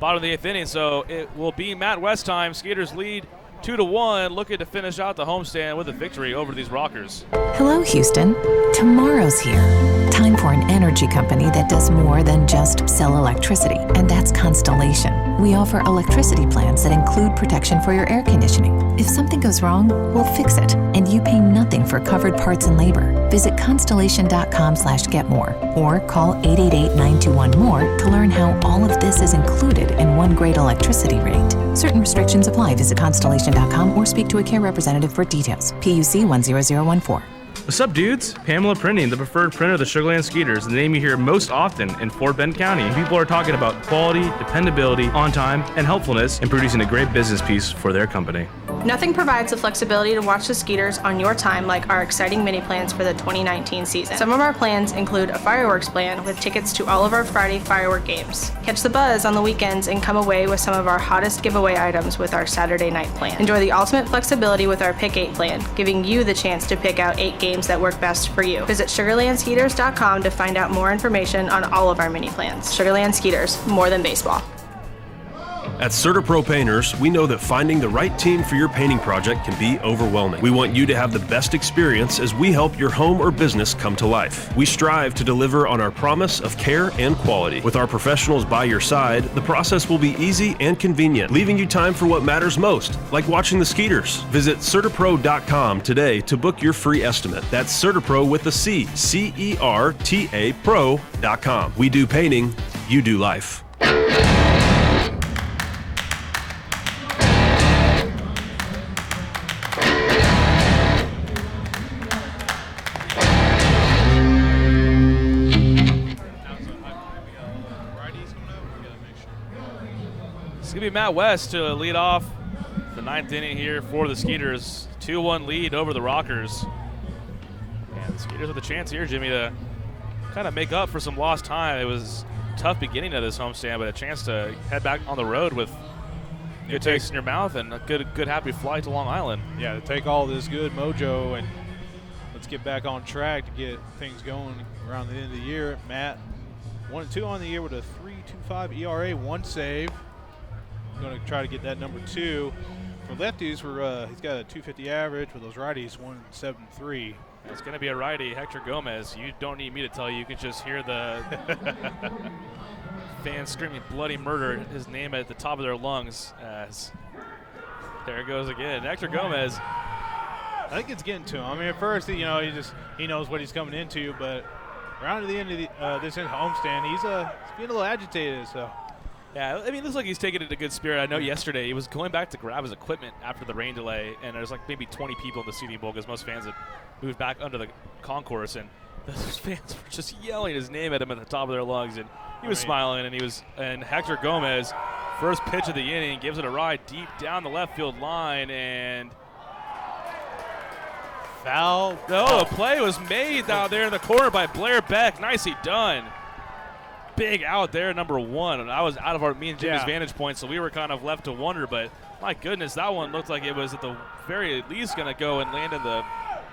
Speaker 2: bottom of the 8th inning, so it will be Matt West time. Skeeters lead 2-1, looking to finish out the homestand with a victory over these Rockers.
Speaker 3: Hello, Houston. Tomorrow's here. Time for an energy company that does more than just sell electricity, and that's Constellation. We offer electricity plans that include protection for your air conditioning. If something goes wrong, we'll fix it, and you pay nothing for covered parts and labor. Visit constellation.com/getmore or call 888-921-MORE to learn how all of this is included in one great electricity rate. Certain restrictions apply. Visit constellation.com or speak to a care representative for details. PUC 10014.
Speaker 4: What's up, dudes? Pamela Printing, the preferred printer of the Sugarland Skeeters, the name you hear most often in Fort Bend County. People are talking about quality, dependability, on time, and helpfulness in producing a great business piece for their company.
Speaker 5: Nothing provides the flexibility to watch the Skeeters on your time like our exciting mini plans for the 2019 season. Some of our plans include a fireworks plan with tickets to all of our Friday firework games. Catch the buzz on the weekends and come away with some of our hottest giveaway items with our Saturday night plan. Enjoy the ultimate flexibility with our Pick 8 plan, giving you the chance to pick out 8 games that work best for you. Visit SugarlandSkeeters.com to find out more information on all of our mini plans. Sugarland Skeeters, more than baseball.
Speaker 6: At CertaPro Painters, we know that finding the right team for your painting project can be overwhelming. We want you to have the best experience as we help your home or business come to life. We strive to deliver on our promise of care and quality. With our professionals by your side, the process will be easy and convenient, leaving you time for what matters most, like watching the Skeeters. Visit CertaPro.com today to book your free estimate. That's CertaPro with a C, C-E-R-T-A Pro.com. We do painting, you do life.
Speaker 2: It's going to be Matt West to lead off the 9th inning here for the Skeeters. 2-1 lead over the Rockers. And the Skeeters with a chance here, Jimmy, to kind of make up for some lost time. It was a tough beginning of this homestand, but a chance to head back on the road with good taste in your mouth and a good happy flight to Long Island.
Speaker 12: Yeah, to take all this good mojo and let's get back on track to get things going around the end of the year. Matt, 1-2 on the year with a 3.25 ERA, 1 save. Going to try to get that number 2. For lefties, he's got a 250 average. For those righties, 173.
Speaker 2: It's going to be a righty, Hector Gomez. You don't need me to tell you. You can just hear the fans screaming bloody murder, his name at the top of their lungs. As there it goes again. Hector Gomez.
Speaker 12: I think it's getting to him. I mean, at first, he knows what he's coming into, but around to the end of this homestand, he's being a little agitated. So.
Speaker 2: Yeah, I mean, it looks like he's taking it in a good spirit. I know yesterday he was going back to grab his equipment after the rain delay, and there's like maybe 20 people in the seating bowl because most fans had moved back under the concourse, and those fans were just yelling his name at him at the top of their lungs, and he was smiling, and Hector Gomez, first pitch of the inning, gives it a ride deep down the left field line, and
Speaker 12: foul.
Speaker 2: No, the play was made down there in the corner by Blair Beck. Nicely done. Big out there, number 1. And I was out of me and Jimmy's vantage point, so we were kind of left to wonder, but my goodness, that one looked like it was at the very least going to go and land in the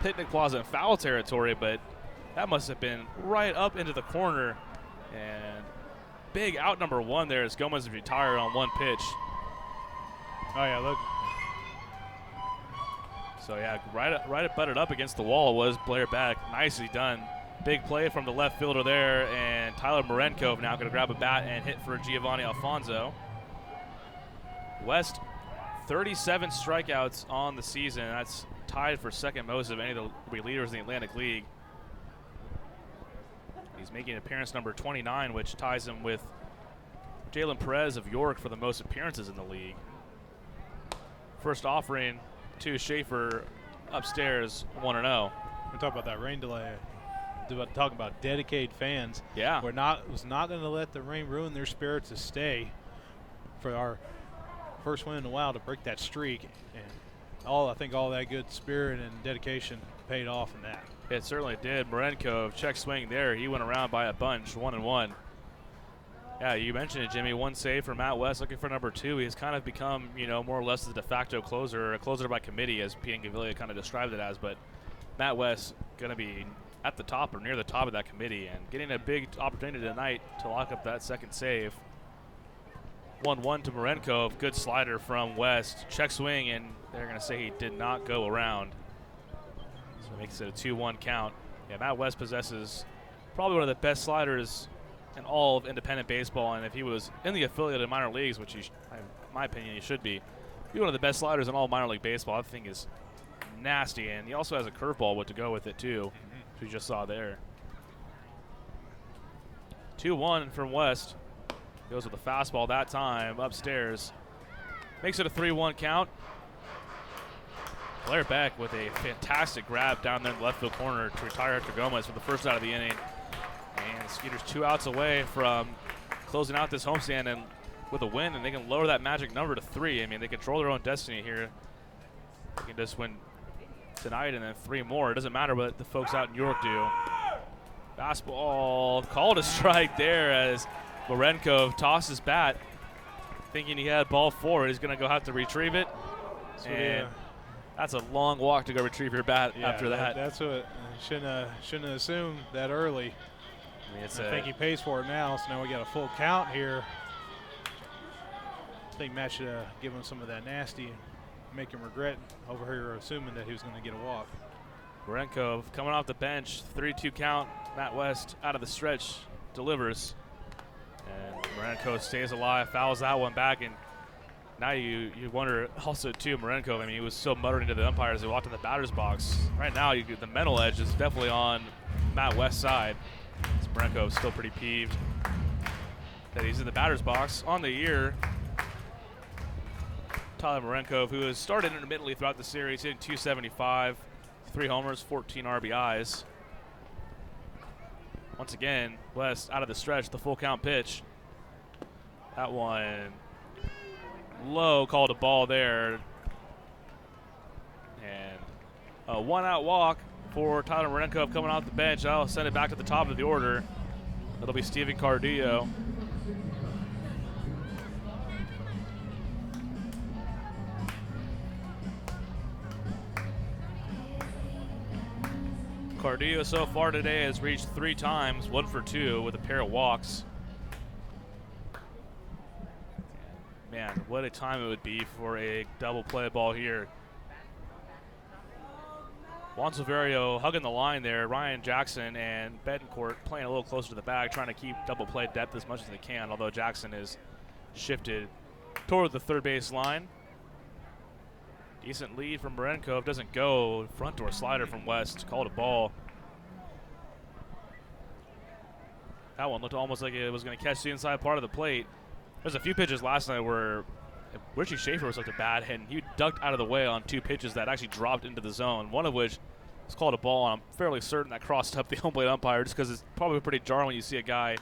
Speaker 2: picnic plaza in foul territory, but that must have been right up into the corner. And big out number 1 there as Gomez retired on 1 pitch.
Speaker 12: Oh, yeah, look.
Speaker 2: So, yeah, right butted up against the wall was Blair Beck. Nicely done. Big play from the left fielder there, and Tyler Marenkov now going to grab a bat and hit for Giovanni Alfonso. West, 37 strikeouts on the season. That's tied for second most of any of the leaders in the Atlantic League. He's making appearance number 29, which ties him with Jalen Perez of York for the most appearances in the league. First offering to Schaefer upstairs, 1-0.
Speaker 12: We talk about that rain delay. Talking about dedicated fans.
Speaker 2: Yeah.
Speaker 12: Was not going to let the rain ruin their spirits to stay for our first win in a while to break that streak. And I think all that good spirit and dedication paid off in that.
Speaker 2: It certainly did. Marenkov, check swing there. He went around by a bunch, 1-1. Yeah, you mentioned it, Jimmy. 1 save for Matt West, looking for number 2. He's kind of become, more or less the de facto closer, a closer by committee, as P. Gavilia kind of described it as. But Matt West going to be at the top or near the top of that committee and getting a big opportunity tonight to lock up that second save. 1-1 to Marenkov. Good slider from West. Check swing, and they're going to say he did not go around. So it makes it a 2-1 count. Yeah, Matt West possesses probably one of the best sliders in all of independent baseball, and if he was in the affiliated minor leagues, which in my opinion he should be, he's one of the best sliders in all minor league baseball. That thing is nasty, and he also has a curveball to go with it too, which we just saw there. 2-1 from West. Goes with a fastball that time upstairs. Makes it a 3-1 count. Blair Beck with a fantastic grab down there in the left field corner to retire Hector Gomez for the first out of the inning. And Skeeters 2 outs away from closing out this homestand and with a win, and they can lower that magic number to 3. I mean, they control their own destiny here. They can just win tonight and then 3 more. It doesn't matter what the folks out in York do. Fastball called a strike there as Marenkov tosses bat, thinking he had ball 4. He's going to go have to retrieve it. And that's a long walk to go retrieve your bat after that.
Speaker 12: That's what shouldn't have assumed that early. I think he pays for it now, so now we got a full count here. I think Matt should give him some of that nasty, make him regret over here assuming that he was going to get a walk.
Speaker 2: Marenkov coming off the bench, 3-2 count. Matt West out of the stretch, delivers. And Marenkov stays alive, fouls that one back, and now you wonder also too, Marenkov, I mean, he was so muttering to the umpires as he walked in the batter's box. Right now, the mental edge is definitely on Matt West's side. Marenkov's still pretty peeved that he's in the batter's box. On the year, Tyler Marenkov, who has started intermittently throughout the series, hitting .275, 3 homers, 14 RBIs. Once again, West out of the stretch, the full count pitch. That one low, called a ball there. And a 1-out walk for Tyler Marenkov coming off the bench. I'll send it back to the top of the order. It'll be Steven Cardillo. Cardillo so far today has reached 3 times, 1 for 2 with a pair of walks. Man, what a time it would be for a double play ball here. Juan Silverio hugging the line there. Ryan Jackson and Betancourt playing a little closer to the bag, trying to keep double play depth as much as they can, although Jackson is shifted toward the third base line. Decent lead from Marenkov. Doesn't go. Front door slider from West. Called a ball. That one looked almost like it was going to catch the inside part of the plate. There's a few pitches last night where Richie Schaefer was like a bad hit, and he ducked out of the way on 2 pitches that actually dropped into the zone, one of which was called a ball, and I'm fairly certain that crossed up the home plate umpire just because it's probably pretty jarring when you see a guy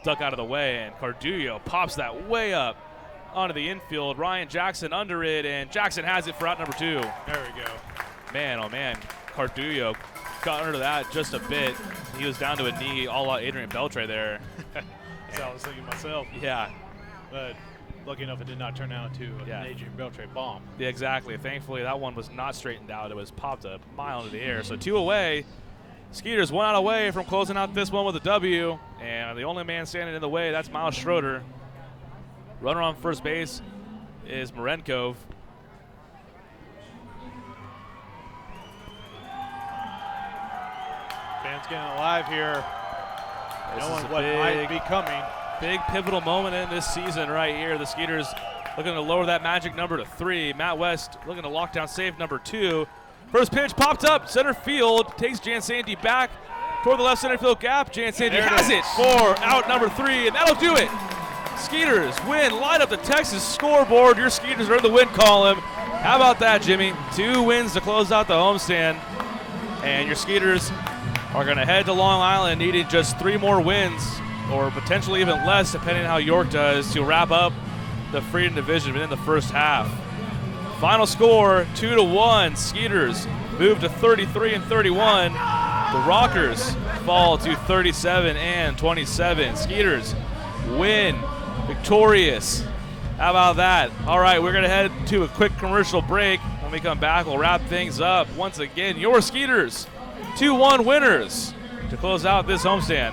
Speaker 2: duck out of the way, and Cardullo pops that way up onto the infield. Ryan Jackson under it, and Jackson has it for out number 2.
Speaker 12: There we go.
Speaker 2: Man, oh man, Cardullo got under that just a bit. He was down to a knee a la Adrian Beltre there.
Speaker 12: That's what I was thinking myself.
Speaker 2: Yeah.
Speaker 12: But lucky enough it did not turn out to an Adrian Beltre bomb.
Speaker 2: Yeah, exactly. Thankfully, that one was not straightened out. It was popped a mile into the air. So 2 away. Skeeters 1 out away from closing out this one with a W. And the only man standing in the way, that's Miles Schroeder. Runner on first base is Marenkov.
Speaker 12: Fans getting alive here.
Speaker 2: This
Speaker 12: Knowing
Speaker 2: is
Speaker 12: what might be coming.
Speaker 2: Big pivotal moment in this season right here. The Skeeters looking to lower that magic number to 3. Matt West looking to lock down save number 2. First pitch popped up, center field, takes Jansanti back toward the left center field gap. Jansanti has it for out number 3, and that'll do it. Skeeters win, light up the Texas scoreboard. Your Skeeters are in the win column. How about that, Jimmy? 2 wins to close out the homestand, and your Skeeters are going to head to Long Island needing just 3 more wins, or potentially even less, depending on how York does, to wrap up the Freedom Division in the first half. Final score, 2-1. Skeeters move to 33 and 31. The Rockers fall to 37 and 27. Skeeters win, victorious. How about that? All right, we're going to head to a quick commercial break. When we come back, we'll wrap things up. Once again, your Skeeters, 2-1 winners to close out this homestand.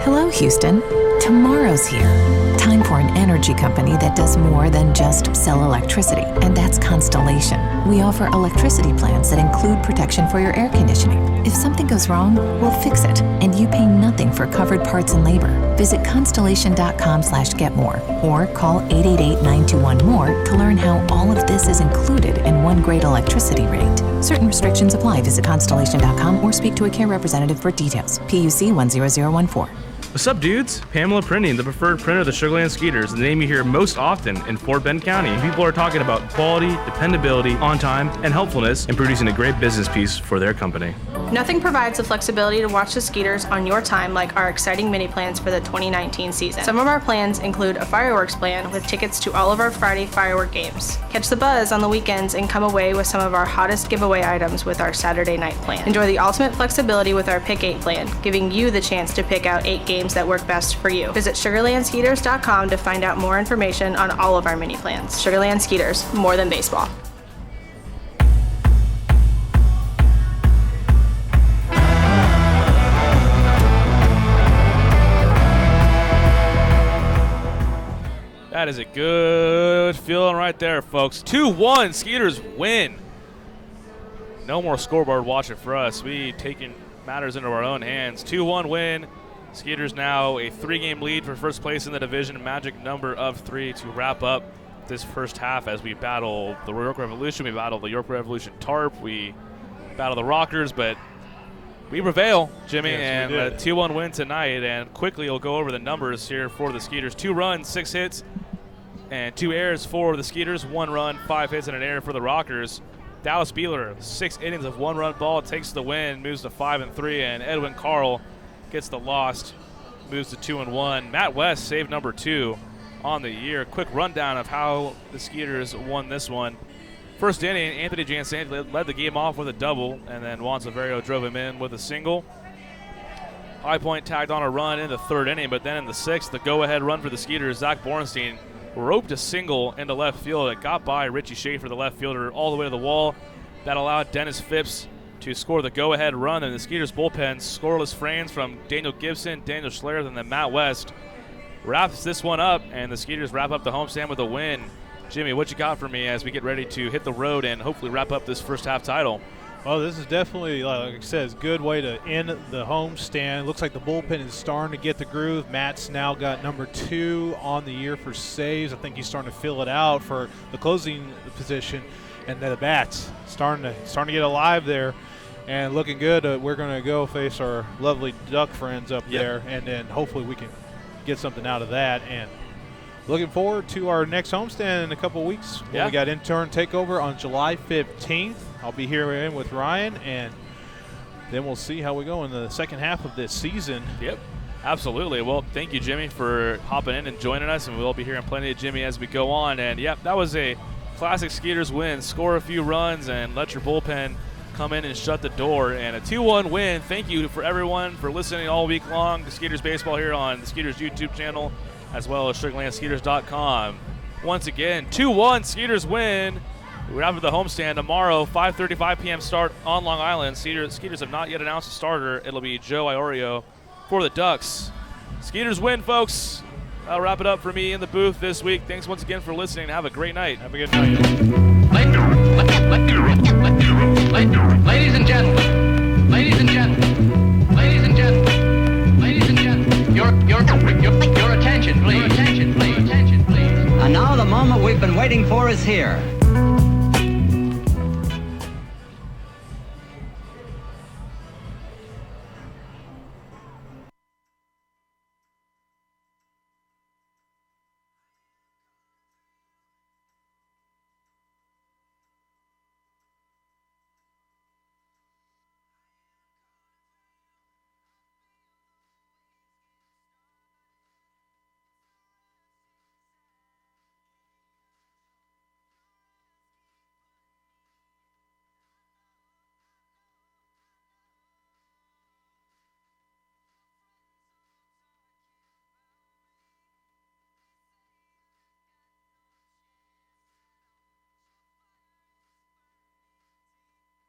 Speaker 3: Hello, Houston. Tomorrow's here. Time for an energy company that does more than just sell electricity, and that's Constellation. We offer electricity plans that include protection for your air conditioning. If something goes wrong, we'll fix it, and you pay nothing for covered parts and labor. Visit constellation.com/getmore or call 888-921-MORE to learn how all of this is included in one great electricity rate. Certain restrictions apply. Visit constellation.com or speak to a care representative for details. PUC 10014.
Speaker 4: What's up, dudes? Pamela Printing, the preferred printer of the Sugarland Skeeters, the name you hear most often in Fort Bend County. People are talking about quality, dependability, on time, and helpfulness in producing a great business piece for their company.
Speaker 5: Nothing provides the flexibility to watch the Skeeters on your time like our exciting mini plans for the 2019 season. Some of our plans include a fireworks plan with tickets to all of our Friday firework games. Catch the buzz on the weekends and come away with some of our hottest giveaway items with our Saturday night plan. Enjoy the ultimate flexibility with our Pick 8 plan, giving you the chance to pick out 8 games that work best for you. Visit SugarlandSkeeters.com to find out more information on all of our mini plans. Sugarland Skeeters, more than baseball.
Speaker 2: That is a good feeling right there, folks. 2-1, Skeeters win. No more scoreboard watching for us. We taking matters into our own hands. 2-1 win. Skeeters now a 3-game lead for first place in the division. Magic number of 3 to wrap up this first half as we battle the York Revolution. We battle the York Revolution Tarp. We battle the Rockers, but we prevail, Jimmy, and a 2-1 win tonight. And quickly we'll go over the numbers here for the Skeeters. 2 runs, 6 hits, and 2 errors for the Skeeters. 1 run, 5 hits, and an error for the Rockers. Dallas Beeler, 6 innings of 1-run ball, takes the win, moves to 5-3, and Edwin Carl gets the loss, moves to 2-1. Matt West saved number 2 on the year. Quick rundown of how the Skeeters won this one. First inning, Anthony Jansanti led the game off with a double, and then Juan Severio drove him in with a single. High Point tagged on a run in the 3rd inning, but then in the 6th, the go-ahead run for the Skeeters, Zach Borenstein roped a single into left field. It got by Richie Schaefer, the left fielder, all the way to the wall. That allowed Dennis Phipps to score the go-ahead run, and the Skeeters bullpen scoreless frames from Daniel Gibson, Daniel Schlereth, and then Matt West wraps this one up, and the Skeeters wrap up the homestand with a win. Jimmy, what you got for me as we get ready to hit the road and hopefully wrap up this first half title?
Speaker 12: Well, this is definitely, like I said, a good way to end the homestand. Looks like the bullpen is starting to get the groove. Matt's now got number 2 on the year for saves. I think he's starting to fill it out for the closing position. And the bats starting to get alive there and looking good. We're going to go face our lovely Duck friends up there, and then hopefully we can get something out of that. And looking forward to our next homestand in a couple weeks. We got intern takeover on July 15th. I'll be here in with Ryan, and then we'll see how we go in the second half of this season.
Speaker 2: Yep. Absolutely. Well, thank you, Jimmy, for hopping in and joining us, and we'll be hearing plenty of Jimmy as we go on. And, yep, that was a classic Skeeters win. Score a few runs and let your bullpen come in and shut the door. And a 2-1 win. Thank you for everyone for listening all week long to Skeeters Baseball here on the Skeeters YouTube channel, as well as SugarlandSkeeters.com. Once again, 2-1 Skeeters win. We're out at the homestand tomorrow, 5:35 p.m. start on Long Island. Skeeters have not yet announced a starter. It'll be Joe Iorio for the Ducks. Skeeters win, folks. That'll wrap it up for me in the booth this week. Thanks once again for listening. Have a great night.
Speaker 12: Have a good night.
Speaker 13: Ladies and gentlemen, ladies and gentlemen, ladies and gentlemen, ladies and gentlemen, your attention, please. Your attention, please. Attention, please.
Speaker 14: And now the moment we've been waiting for is here.